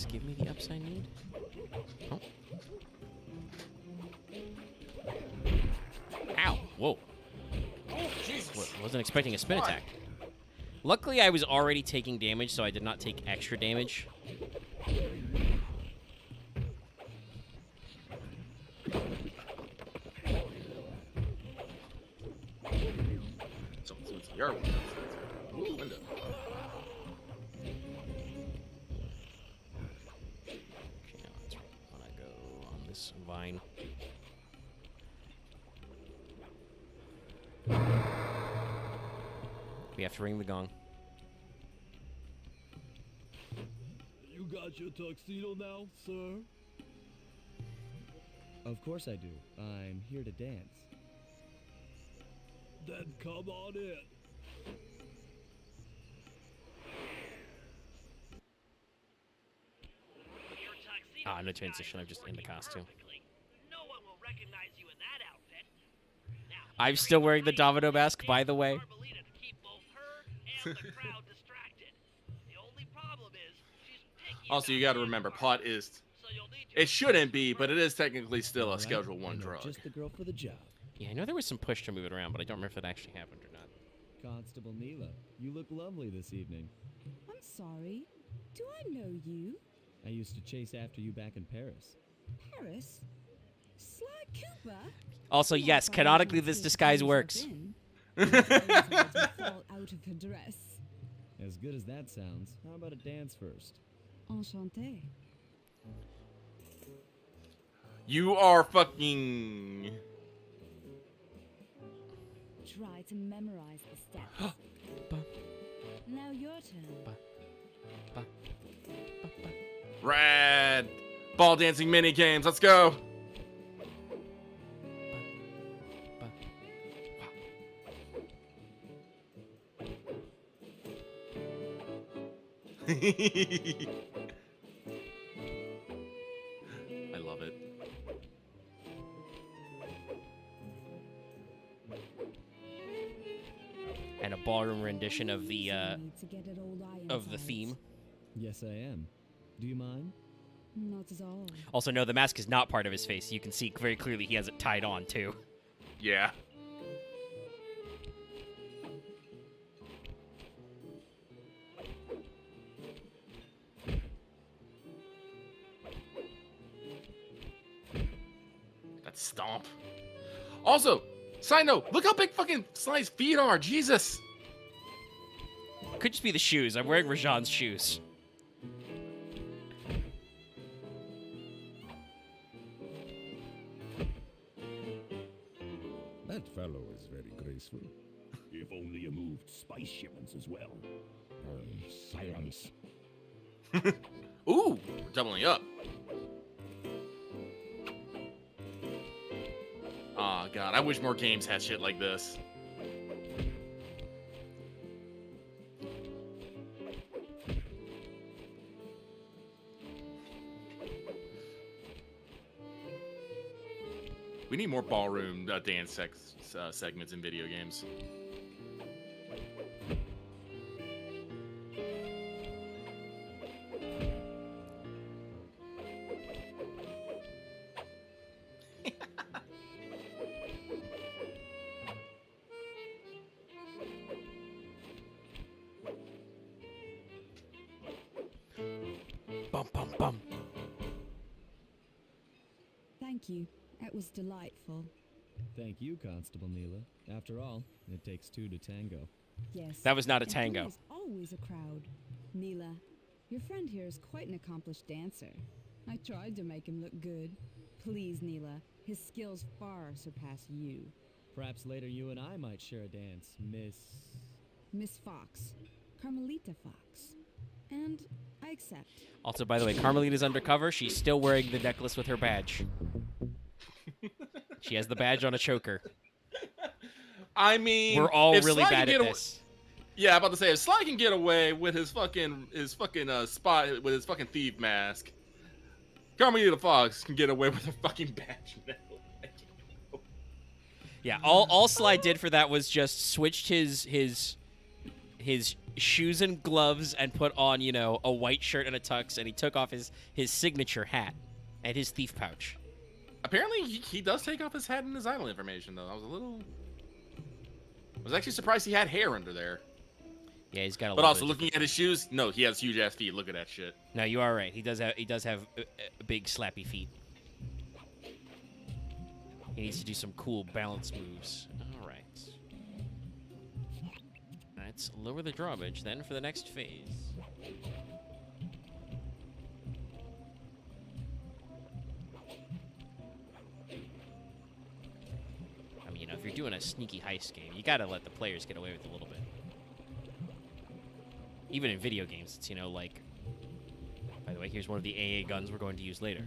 give me the ups I need? Oh. Ow. Whoa.
Jesus.
Wasn't expecting a spin attack. Luckily, I was already taking damage, so I did not take extra damage.
So it's your window.
Okay, now that's right. When I go on this vine. We have to ring the gong.
You got your tuxedo now, sir?
Of course I do. I'm here to dance.
Then come on in.
Your tuxedo
Ah, no
disguise
transition, I'm
is
just in the
working
costume.
perfectly. No one will recognize you in that outfit. Now,
I'm still wearing the domino mask, by the way.
Carmelita to keep both her and the crowd distracted. The only problem is she's picky
Also, you
about
got to
her
remember,
part,
pot is.
so you'll need to
It shouldn't be, but it is technically still
All
a
right,
Schedule
I
1
know
drug.
just the girl for the job.
Yeah, I know there was some push to move it around, but I don't remember if that actually happened or not.
Constable Neela, you look lovely this evening.
I'm sorry. Do I know you?
I used to chase after you back in Paris.
Paris? Sly Cooper?
Also,
Not
yes,
by any
canonically
chance
this
you've
disguise
turned
works.
yourself in? Or did you let her fall out of her dress?
As good as that sounds, how about a dance first?
Enchanté.
You are fucking.
Try to memorize the steps. Now your turn.
Rad. Ball dancing mini games. Let's go. I love it.
And a ballroom rendition of the
Easy to get that old eye
of the
inside.
theme.
Yes, I am. Do you mind?
Not at all.
Also, no, the mask is not part of his face. You can see very clearly he has it tied on too.
Yeah. That stomp. Also, side note, look how big fucking Sly's feet are. Jesus.
Could just be the shoes. I'm wearing Rajan's shoes.
That fellow is very graceful.
If only you moved spice shipments as well.
Silence.
Ooh, we're doubling up. Aw, God, I wish more games had shit like this. We need more ballroom dance segments in video games.
Bum bum bum.
Thank you. It was delightful.
Thank you, Constable Neela. After all, it takes two to tango.
Yes.
That was not a
and
tango.
There's always a crowd. Neela, your friend here is quite an accomplished dancer. I tried to make him look good. Please, Neela, his skills far surpass you.
Perhaps later you and I might share a dance,
Miss Fox. Carmelita Fox. And I accept.
Also, by the way, Carmelita's undercover. She's still wearing the necklace with her badge. She has the badge on a choker.
I mean,
We're all
if
really
Sly
bad
can
at
get
this.
Yeah, I'm about to say, if Sly can get away with his fucking spot with his fucking thief mask, Carmelita Fox can get away with her fucking badge.
Yeah, all Sly did for that was just switched his his shoes and gloves and put on, you know, a white shirt and a tux, and he took off his signature hat and his thief pouch.
Apparently, he does take off his hat and his idle information, though. I was actually surprised he had hair under there.
Yeah, he's got a
But
little
also,
bit of
looking at his shoes, no, he has huge ass feet. Look at that shit.
No, you are right. He does have big slappy feet. He needs to do some cool balance moves. All right. Let's lower the drawbridge then for the next phase. I mean, you know, if you're doing a sneaky heist game, you gotta let the players get away with it a little bit. Even in video games, it's, you know, like... By the way, here's one of the AA guns we're going to use later.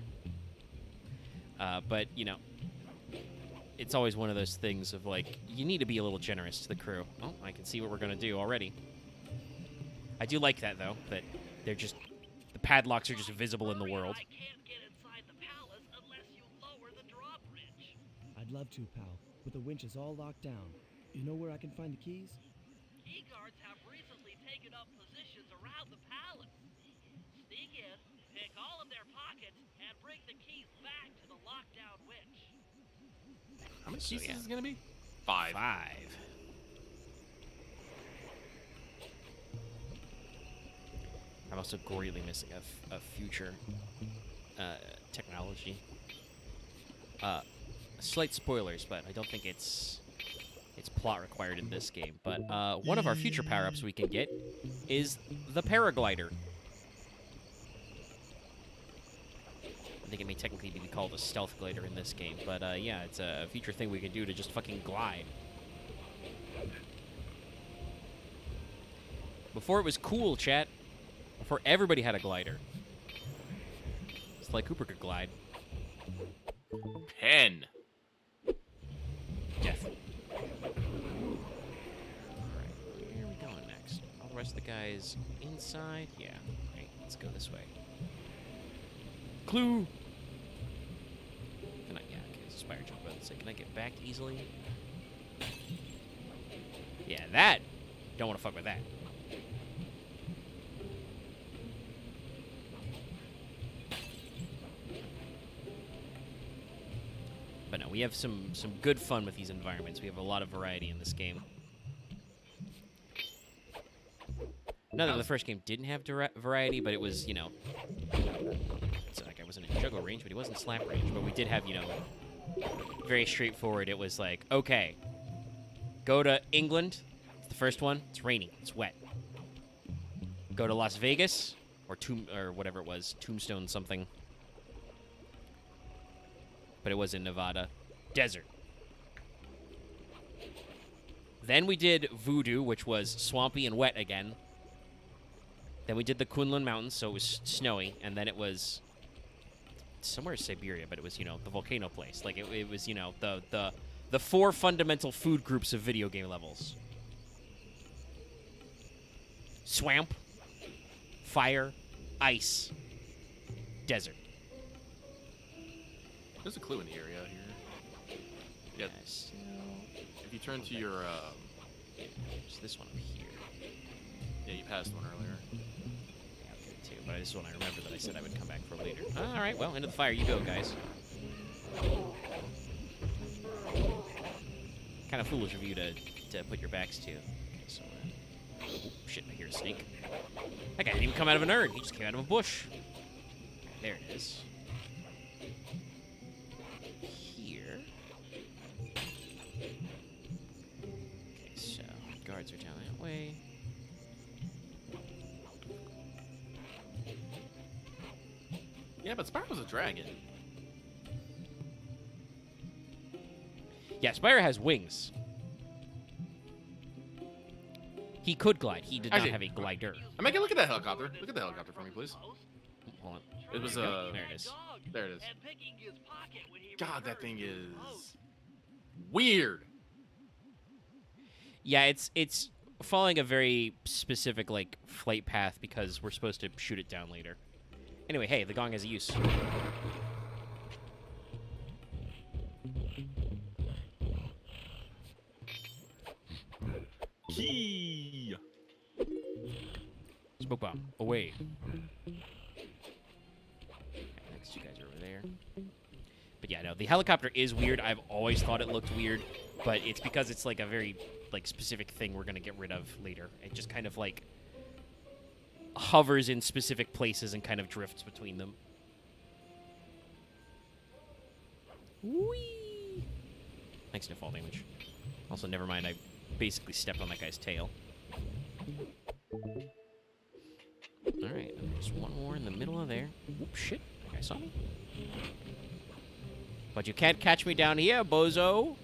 But, you know, it's always one of those things of, like, you need to be a little generous to the crew. Oh, I can see what we're going to do already. I do like that, though, that they're just... The padlocks are just visible in the world.
I can't get inside the palace unless you lower the drawbridge.
I'd love to, pal, but the winch is all locked down. You know where I can find the keys?
Key guards have recently taken up positions around the palace. Sneak in, pick all of their pockets, and bring the keys back to the lockdown winch.
How many
So,
pieces
yeah.
is it gonna be? 5.
5. I'm also greatly missing a future technology. Slight spoilers, but I don't think it's plot required in this game. But one of our future power-ups we can get is the paraglider. I think it may technically be called a stealth glider in this game, but yeah, it's a future thing we can do to just fucking glide. Before it was cool, chat. Before everybody had a glider. Sly Cooper could glide.
Pen.
Death. Alright, where are we going next? All the rest of the guys inside? Yeah. Right, let's go this way. Clue! Can I, yeah, okay, there's a spire jump. Let's say, can I get back easily? Yeah, that! Don't want to fuck with that. But no, we have some good fun with these environments. We have a lot of variety in this game. Not that the first game didn't have variety, but it was, you know... So that guy wasn't in juggle range, but he was in slap range. But we did have, you know, very straightforward. It was like, okay, go to England. It's the first one. It's raining. It's wet. Go to Las Vegas, or whatever it was, Tombstone something. But it was in Nevada. Desert. Then we did Voodoo, which was swampy and wet again. Then we did the Kunlun Mountains, so it was snowy. And then it was somewhere in Siberia, but it was, you know, the volcano place. Like, it was, you know, the 4 fundamental food groups of video game levels. Swamp, fire, ice, desert.
There's a clue in the area here. Yeah.
Yes.
If you turn to your,
There's this one up here.
yeah, you passed one earlier.
Yeah, okay, too. But this one I remember that I said I would come back for later. All right, well, into the fire you go, guys. Kind of foolish of you to put your backs to. Okay, so, oh, shit, I hear a snake. That guy didn't even come out of an urn. He just came out of a bush. There it is. Here. Okay, so guards are down that way.
Yeah, but Spyro's a dragon.
Yeah, Spyro has wings. He could glide. He did not
Actually,
have a glider.
I mean, look at that helicopter. Look at the helicopter for me, please.
Hold on.
It was,
There it is.
there it is.
And picking his pocket when he
God, that
returned
thing
to his
is
post.
weird.
Yeah, it's following a very specific, like, flight path because we're supposed to shoot it down later. Anyway, hey, the gong has a use.
Key.
Smoke bomb. Away. Okay, next two guys are over there. But yeah, no, the helicopter is weird. I've always thought it looked weird, but it's because it's like a very like specific thing we're gonna get rid of later. It just kind of like hovers in specific places and kind of drifts between them. Whee! Thanks to fall damage. Also, never mind, I basically stepped on that guy's tail. Alright, there's one more in the middle of there. Whoop, shit. That guy saw me. But you can't catch me down here, bozo.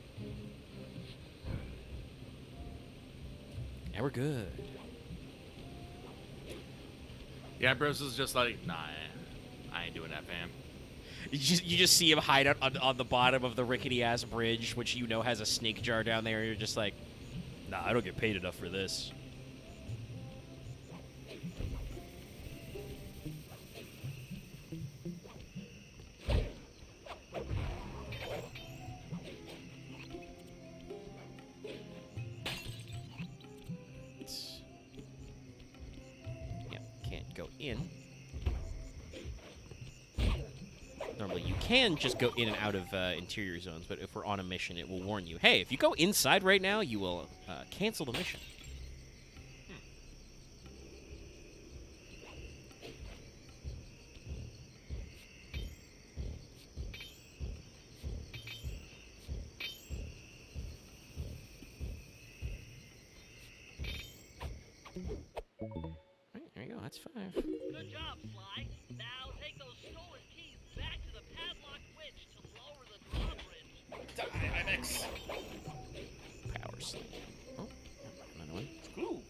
And we're good.
Yeah, Bros is just like, nah, I ain't doing that, fam.
You just see him hide out on the bottom of the rickety-ass bridge, which you know has a snake jar down there, and you're just like, nah, I don't get paid enough for this. Yep, can't go in. Normally you can just go in and out of interior zones, but if we're on a mission, it will warn you, hey, if you go inside right now, you will cancel the mission. Alright, there you go, that's 5.
Good job, Sly. Now take those stolen keys back to the padlock witch to lower the drawbridge.
IMAX.
Power slam. Oh, another one.
Ooh.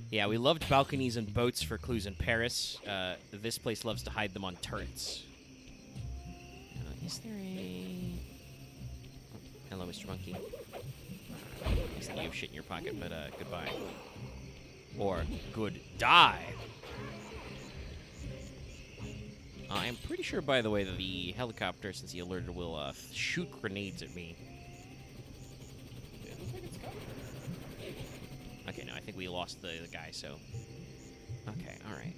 Yeah, we loved balconies and boats for clues in Paris. This place loves to hide them on turrets. Is there a... Oh, hello, Mr. Monkey. I think you have shit in your pocket, but goodbye. Or good die. I'm pretty sure, by the way, that the helicopter, since he alerted, will shoot grenades at me. Okay, no, I think we lost the guy, so... Okay, alright.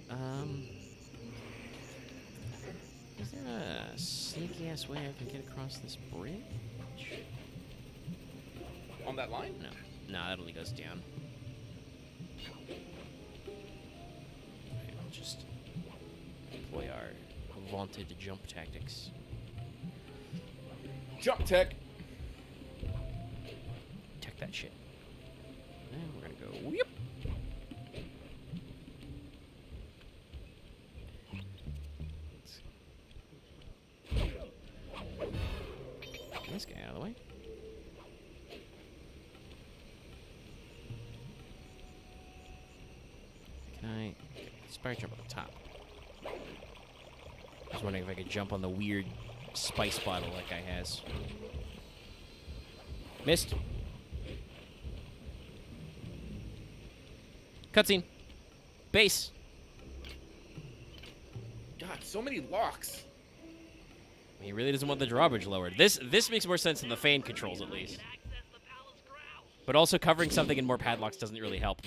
Is there a sneaky-ass way I can get across this bridge?
On that line?
No. No, that only goes down. Okay, I'll just employ our vaunted jump tactics.
Jump tech.
Tech that shit. And we're gonna go whoop. Get this guy out of the way. Can I spire jump on the top? I was wondering if I could jump on the weird spice bottle that guy has. Missed. Cutscene. Base.
God, so many locks.
He really doesn't want the drawbridge lowered. This makes more sense than the fan controls, at least. But also covering something in more padlocks doesn't really help.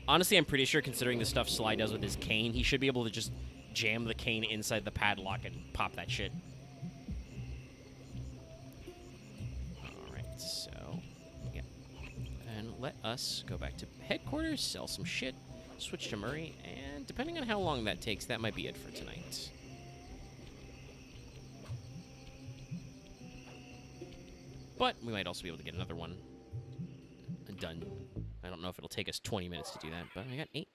Honestly, I'm pretty sure, considering the stuff Sly does with his cane, he should be able to just jam the cane inside the padlock and pop that shit. Alright, so... yeah. And let us go back to headquarters, sell some shit, switch to Murray, and depending on how long that takes, that might be it for tonight. But we might also be able to get another one done. I don't know if it'll take us 20 minutes to do that, but I got 8.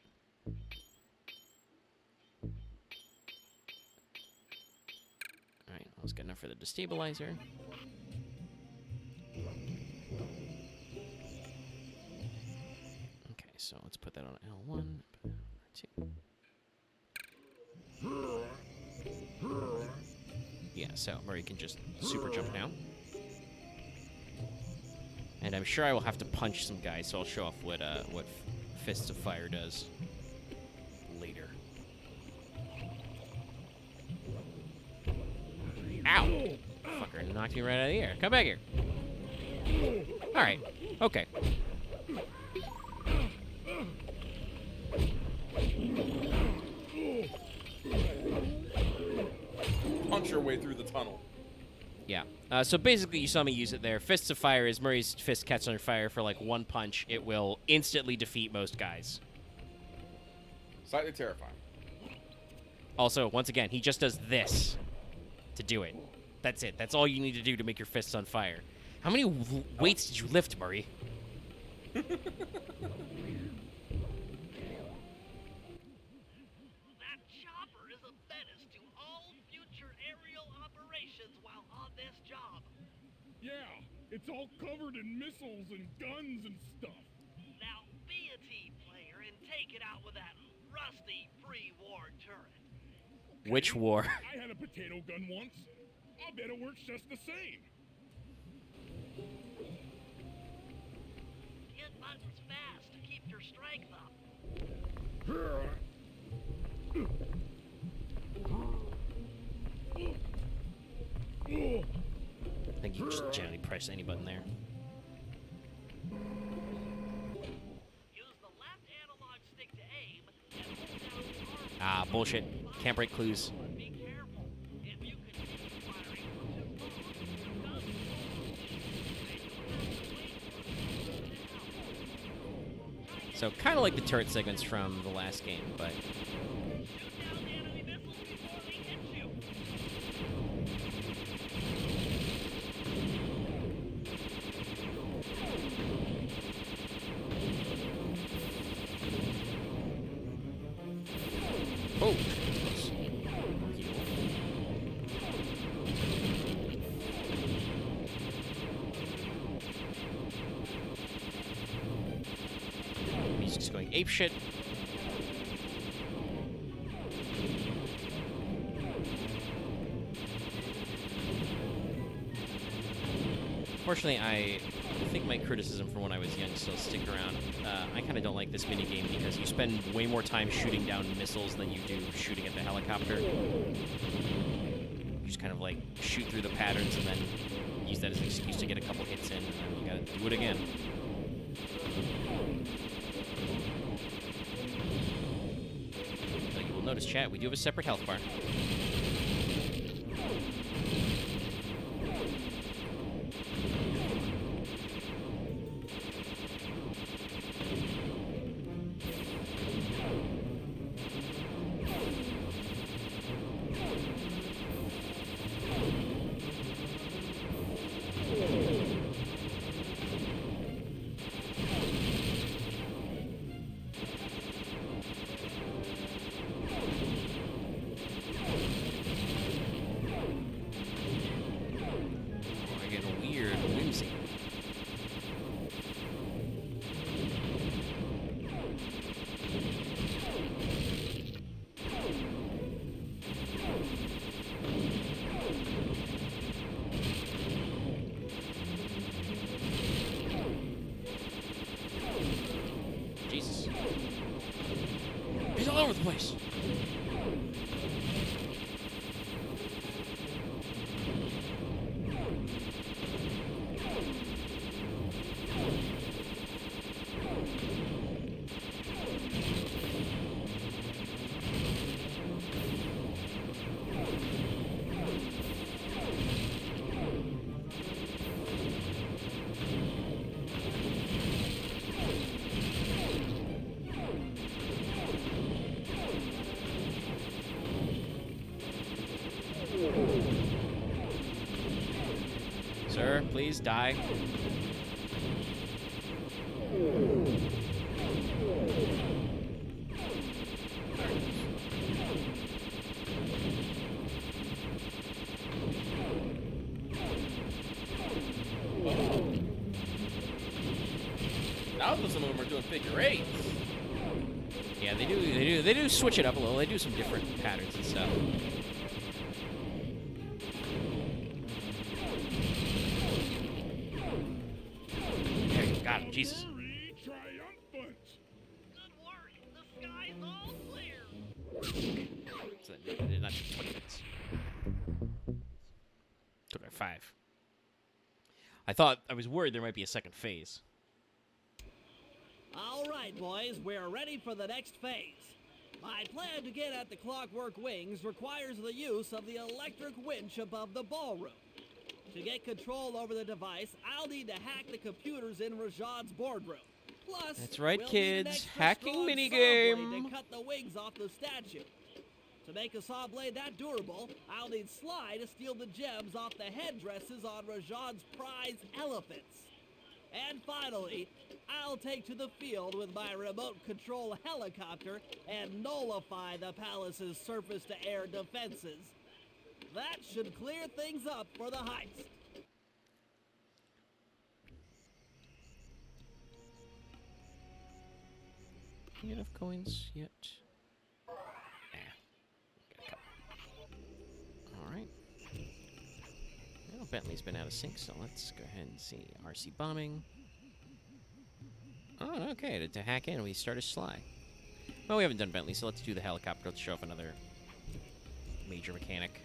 Alright, that was good enough for the destabilizer. Okay, so let's put that on L1, put that on R2. Yeah, so Murray can just super jump now. And I'm sure I will have to punch some guys, so I'll show off what Fists of Fire does later. Ow! Fucker knocked me right out of the air. Come back here. Alright. Okay.
your way through the tunnel.
Yeah. So basically, you saw me use it there. Fists of Fire is Murray's fist catches on fire for like one punch. It will instantly defeat most guys.
Slightly terrifying.
Also, once again, he just does this to do it. That's it. That's all you need to do to make your fists on fire. How many weights did you lift, Murray?
That chopper is a menace to all future aerial operations while on this job.
Yeah, it's all covered in missiles and guns and stuff.
Now be a team player and take it out with that rusty pre-war turret.
Which war?
I had a potato gun once. I bet it works just the same.
Hit buttons fast to keep your strength up.
I think you just generally press any button there.
Use the left analog stick to aim and hold down the
Ah, bullshit. Can't break clues.
but be careful. If you continue firing for too long, your gun will overheat, and you'll have to wait for it to
So kind of like the turret segments from the last game, but
shoot down the enemy missiles before they hit you.
oh, he's just going ape shit. Fortunately, I think my criticism from when I was young still stick around. I kind of don't like this minigame because you spend way more time shooting down missiles than you do shooting at the helicopter. You just kind of like shoot through the patterns and then use that as an excuse to get a couple hits in, and then you gotta do it again. But you will notice, chat, we do have a separate health bar. I get a weird whimsy. Jesus. He's all over the place. Sir, please die.
Now some of them are doing figure eights.
Yeah, they do switch it up a little. They do some different patterns and stuff. There you go. Got him. Jesus.
Very triumphant.
Good work. The sky's all clear.
So that did not take 20 minutes. Took like 5. I was worried there might be a second phase.
All right, boys, we're ready for the next phase. My plan to get at the Clockwork Wings requires the use of the electric winch above the ballroom. To get control over the device, I'll need to hack the computers in Rajad's boardroom. Plus,
That's right,
we'll need an
kids.
extra
Hacking
strong saw
minigame.
blade to cut the wings off the statue. To make a saw blade that durable, I'll need Sly to steal the gems off the headdresses on Rajad's prize elephants. And finally, I'll take to the field with my remote control helicopter and nullify the palace's surface-to-air defenses. That should clear things up for the heist.
You enough coins yet? Alright. Well, Bentley's been out of sync, so let's go ahead and see. RC bombing. Oh, okay. To hack in, we start a Sly. Well, we haven't done Bentley, so let's do the helicopter. Let's show off another major mechanic.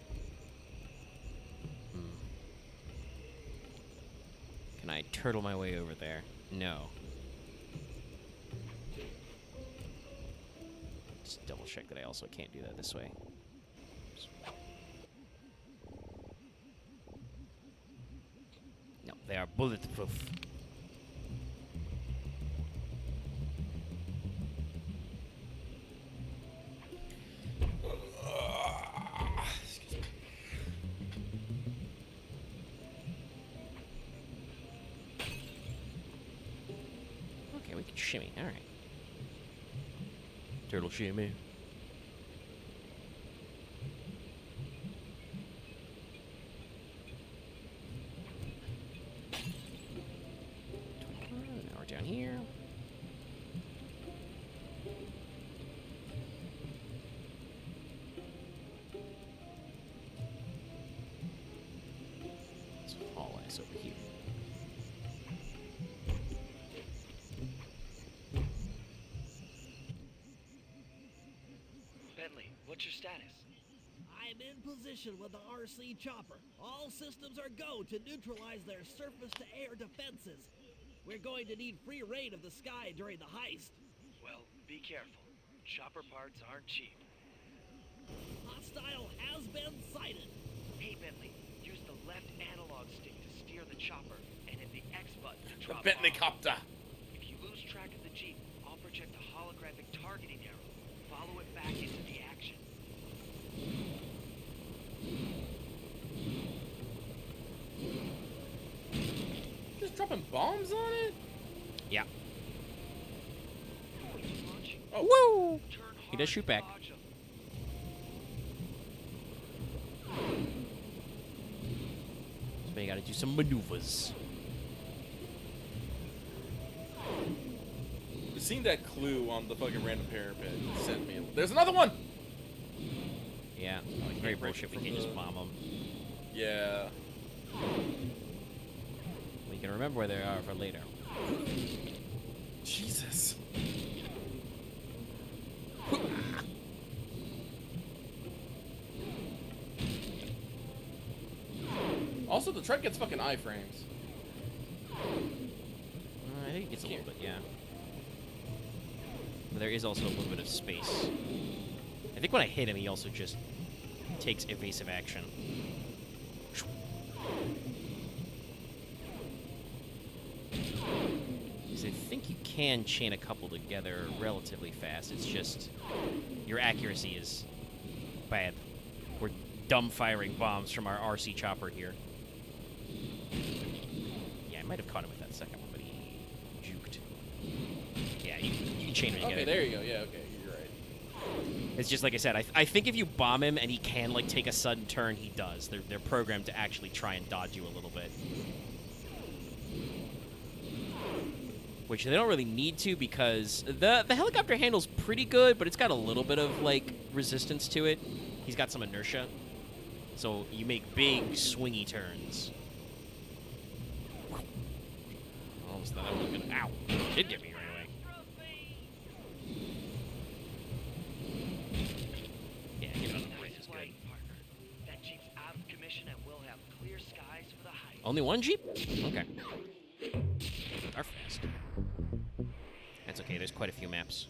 Can I turtle my way over there? No. Just double check that I also can't do that this way. No, they are bulletproof. Okay, we can shimmy. All right. Turtle shimmy. Now we're down here. Let's haul ass over here.
Bentley, what's your status?
I'm in position with the RC chopper. All systems are go to neutralize their surface-to-air defenses. We're going to need free reign of the sky during the heist.
Well, be careful. Chopper parts aren't cheap.
Hostile has been sighted.
Hey, Bentley, use the left analog stick to steer the chopper and hit the X button to
The
drop
Bentley
bombs.
copter.
If you lose track of the Jeep, I'll project a holographic targeting arrow. Follow it back into the action.
Just dropping bombs on it?
Yeah.
Launch.
Oh,
Woo!
Turn
He does
hard
shoot
to
back.
dodge 'em.
So you gotta do some maneuvers.
seeing that clue on the fucking random parapet sent me. There's another one!
Yeah.
Oh, I can't
Very
break
bullshit.
it
We
from
can just
the-
bomb them.
Yeah.
We can remember where they are for later.
Jesus. Also, the truck gets fucking iframes.
I think it gets a little bit, yeah. But there is also a little bit of space. I think when I hit him, he also just takes evasive action. Because I think you can chain a couple together relatively fast. It's just your accuracy is bad. We're dumb firing bombs from our RC chopper here. Yeah, I might have caught him with that second one, but he juked. Yeah, you can chain it together.
Okay, there you go. Yeah, okay, you're right.
It's just like I said. I think if you bomb him and he can like take a sudden turn, he does. They're programmed to actually try and dodge you a little bit, which they don't really need to because the helicopter handle's pretty good, but it's got a little bit of like resistance to it. He's got some inertia, so you make big swingy turns. Almost thought I was gonna. Ow! Did get me right away. Yeah, get it on the bridge is good.
Flying partner. That jeep's out of commission and we'll have clear skies for the heist.
Only one jeep? Okay. Are fast. That's okay. There's quite a few maps.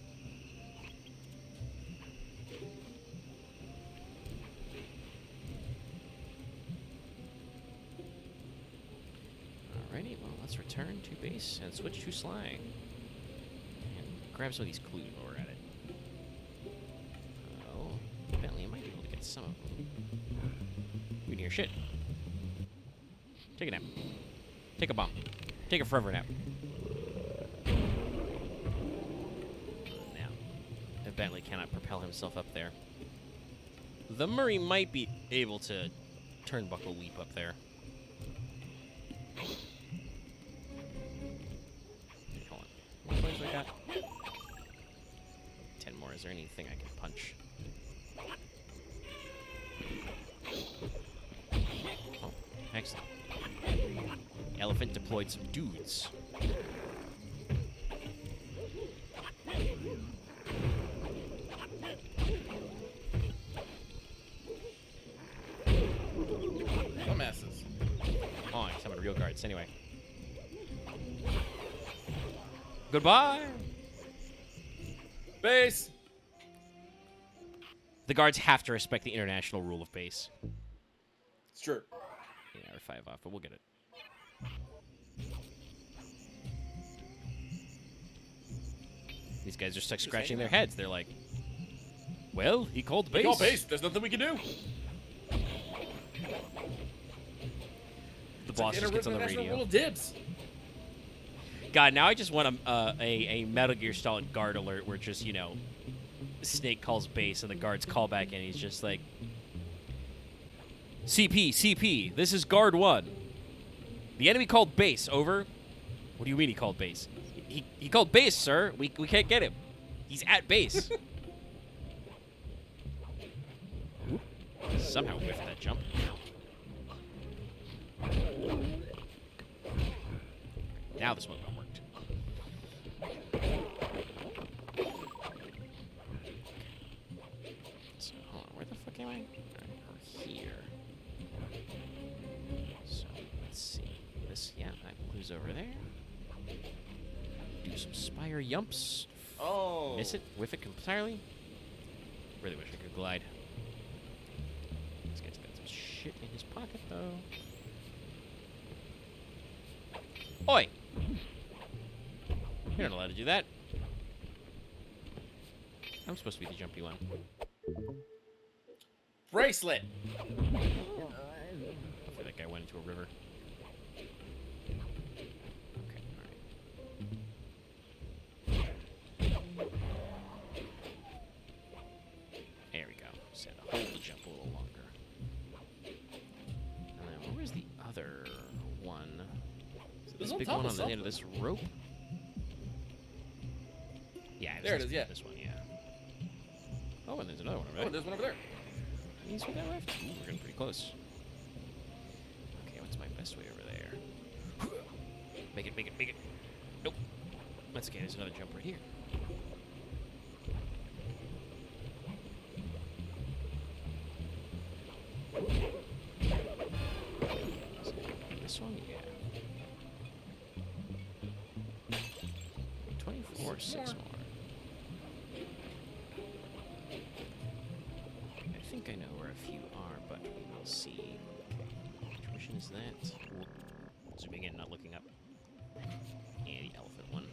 Alrighty, well, let's return to base and switch to Sly. And grab some of these clues while we're at it. Oh, Bentley might be able to get some of them. We can hear shit. Take a nap. Take a bomb. Take a forever nap. Now, if Bentley cannot propel himself up there, the Murray might be able to turnbuckle leap up there. Hold on. What points do I got? 10 more. Is there anything I can punch? Oh, excellent. Elephant deployed some dudes.
Dumbasses.
Oh, I summoned real guards. Anyway. Goodbye!
Base.
The guards have to respect the international rule of base.
It's true.
Yeah, we're 5 off, but we'll get it. These guys are stuck scratching their heads. They're like, well, he called base.
He called base. There's nothing we can do.
The boss just gets on the
International
radio.
rule of dibs.
God, now I just want a Metal Gear Solid guard alert where just, you know, Snake calls base and the guards call back and he's just like, CP, this is guard 1. The enemy called base, over. What do you mean he called base? He called base, sir. We can't get him. He's at base. Somehow whiffed that jump. Now this one worked. So, hold on. Where the fuck am I? We're here. So, let's see. This, yeah, that blue's over there. Do some spire yumps.
Oh.
Miss it. Whiff it entirely. Really wish I could glide. This guy's got some shit in his pocket, though. Oi! You're not allowed to do that. I'm supposed to be the jumpy one.
Bracelet.
Hopefully that guy went into a river. Okay, alright. There we go. Just had to hold the jump a little longer. And then where was the other one? Is it this
on
big
top
one
of
on the end of
something.
this rope? Yeah,
There it
this-
is, yeah.
This one, yeah. Oh, and there's another one over
Oh,
there.
there's one over there.
Means we got left. Ooh, we're getting pretty close. Okay, what's my best way over there? Make it. Nope. That's okay, there's another jump right here. This one? Yeah. 24, 6 more. I think I know where a few are, but we will see. Which mission is that? Zooming in, not looking up. Yeah, the elephant one.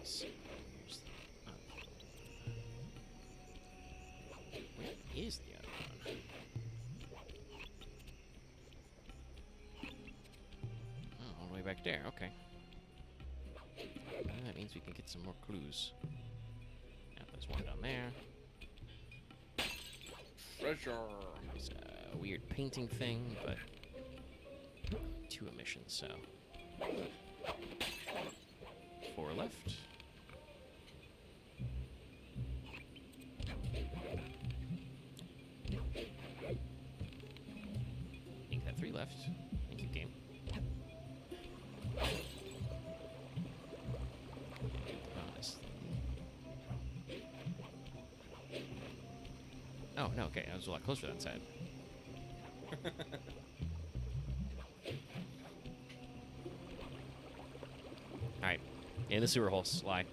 So, where's the- where is the other one? Oh, all the way back there. Okay. That means we can get some more clues. Yeah, there's one down there.
Treasure.
There's a weird painting thing, but 2 emissions, so 4 left. Ink that 3 left. Thank you, game. Oh, no, okay. I was a lot closer to that side. In the sewer hole, Sly.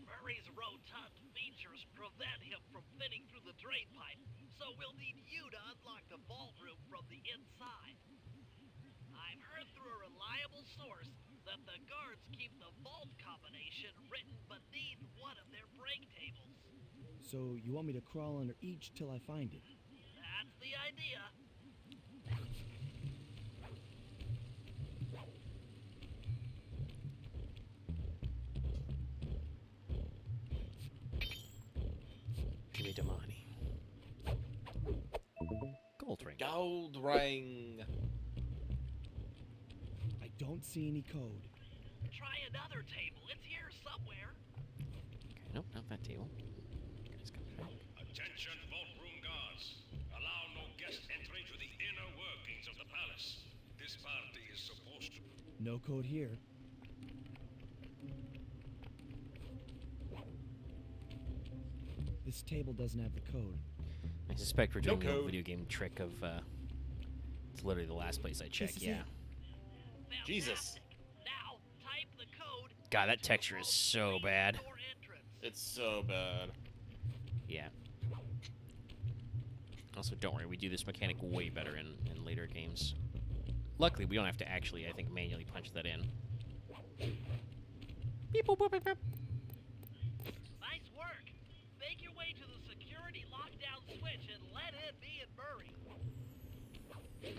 Murray's rotund features prevent him from fitting through the drain pipe, so we'll need you to unlock the vault room from the inside. I've heard through a reliable source that the guards keep the vault combination written beneath one of their break tables.
So you want me to crawl under each till I find it?
That's the idea.
Give me Damani. Gold ring.
Gold ring.
I don't see any code.
Try another table. It's here somewhere.
Okay, nope, not that table. Guys, come back.
Attention, vault room guards. Allow no guest entry to the inner workings of the palace. This party is supposed to...
No code here. This table doesn't have the code.
I suspect we're
No
doing the old
code.
video game trick of, it's literally the last place I check,
This is
yeah.
it.
Jesus.
Fantastic. Now, type the code.
God, that texture is so bad.
Door entrance.
It's so bad.
Yeah. Also, don't worry, we do this mechanic way better in later games. Luckily, we don't have to actually, I think, manually punch that in. Beep, boop, boop, beep, beep.
Nice work. Make your way to the security lockdown switch and let in me and Murray.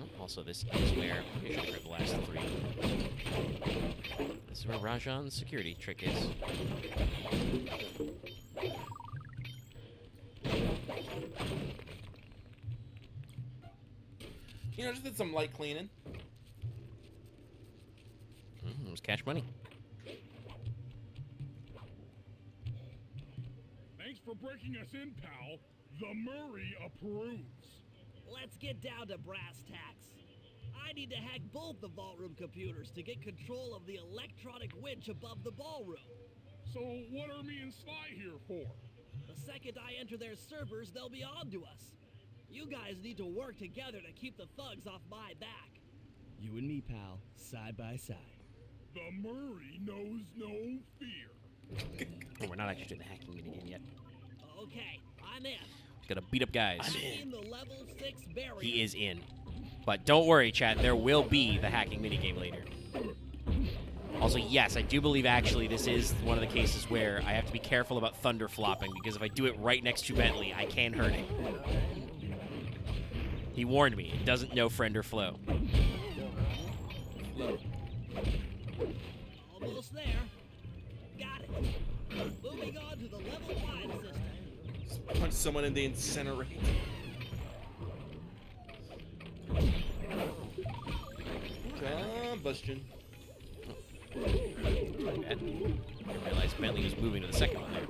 Oh, also, this is where, I should grab the last three. This is where Rajan's security trick is.
You know, just did some light cleaning.
Let's cash money.
Thanks for breaking us in, pal. The Murray approves.
Let's get down to brass tacks. I need to hack both the vault room computers to get control of the electronic winch above the ballroom.
So what are me and Sly here for?
The second I enter their servers, they'll be on to us. You guys need to work together to keep the thugs off my back.
You and me, pal, side by side.
The Murray knows no fear.
Oh, we're not actually doing the hacking minigame yet.
Okay, I'm in.
Just gotta beat up guys.
In the level 6 barrier.
He is in. But don't worry, chat, there will be the hacking minigame later. Also, yes, I do believe actually this is one of the cases where I have to be careful about thunder flopping, because if I do it right next to Bentley, I can hurt it. He warned me. It doesn't know friend or flow.
Almost there. Got it. Moving on to the level 5 system.
Just punch someone in the incinerate. Combustion.
My bad. I realized Bentley was moving to the second one there.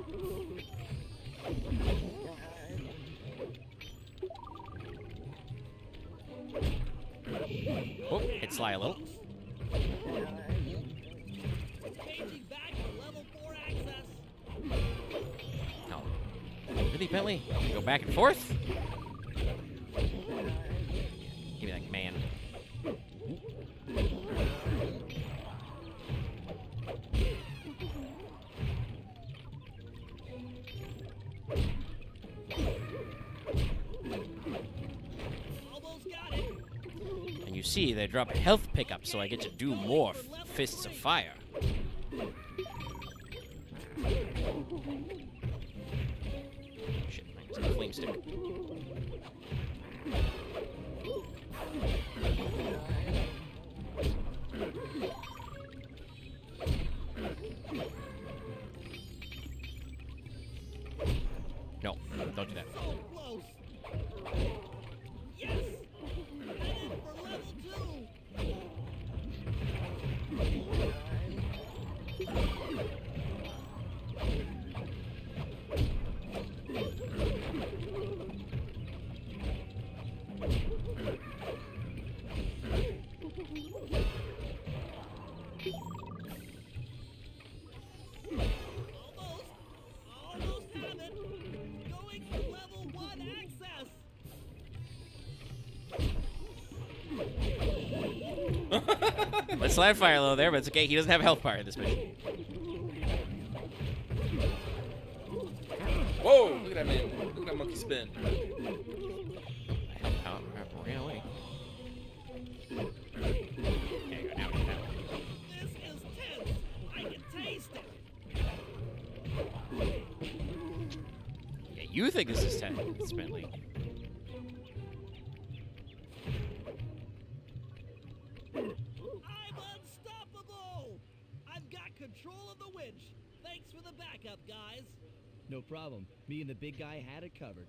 Oh, hit Sly a little.
Changing back to level 4 access.
No. Really, Bentley? Go back and forth? Give me that man.
Almost got it.
And you see, they drop health pickup, so I get to do more Fists of Fire. Shit, I just got a flame stick. No, don't do that.
So close. Yes. Headed for level 2. Almost have it. Going for level 1 access.
slide fire low there, but it's okay. He doesn't have health bar in this mission.
Whoa! Look at that man. Look at that monkey spin.
Ran away. Okay, go down, down.
This is tense. I can taste it.
Yeah, you think this is 10. It's Bentley.
I'm unstoppable. I've got control of the winch. Thanks for the backup, guys.
No problem. Me and the big guy had it covered.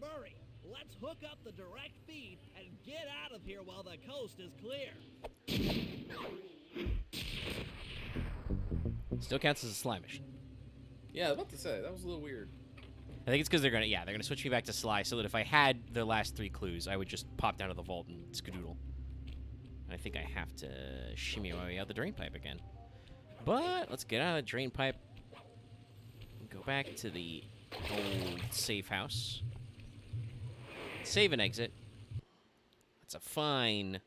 Murray, let's hook up the direct feed and get out of here while the coast is clear.
Still counts as a slime mission.
Yeah, I was about to say, that was a little weird.
I think it's because they're gonna switch me back to Sly so that if I had the last 3 clues, I would just pop down to the vault and skadoodle. And I think I have to shimmy my way out the drain pipe again. But let's get out of the drain pipe. Go back to the old safe house. Save and exit. That's a fine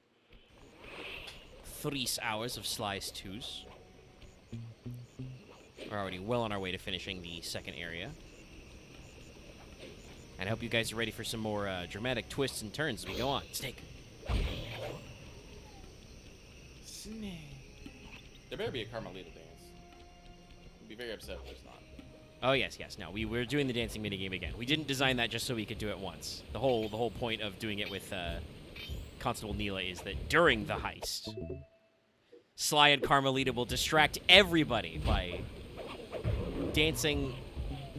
3 hours of Sly's 2s. We're already well on our way to finishing the second area. And I hope you guys are ready for some more dramatic twists and turns as we go on. Snake.
Snake. There better be a Carmelita dance. I'd be very upset if there's not.
Oh yes, yes. No, we're doing the dancing minigame again. We didn't design that just so we could do it once. The whole point of doing it with Constable Neela is that during the heist, Sly and Carmelita will distract everybody by dancing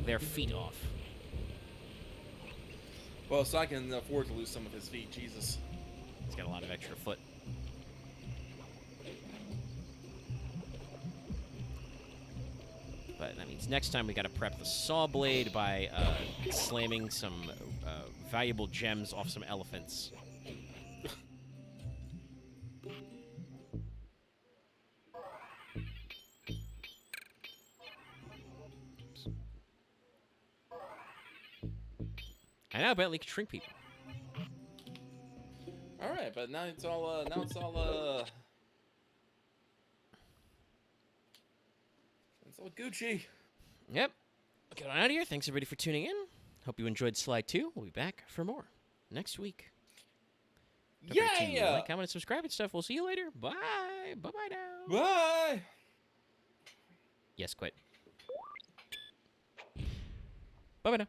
their feet off.
Well, so I can afford to lose some of his feet, Jesus.
He's got a lot of extra foot. But that means next time we gotta prep the saw blade by slamming some valuable gems off some elephants. And now Bentley can shrink people.
All right, but now it's all it's all Gucci.
Yep. Get on out of here. Thanks everybody for tuning in. Hope you enjoyed Slide 2. We'll be back for more next week. Don't forget to like, comment, and subscribe and stuff. We'll see you later. Bye. Bye-bye now.
Bye.
Yes, quit. Bye-bye now.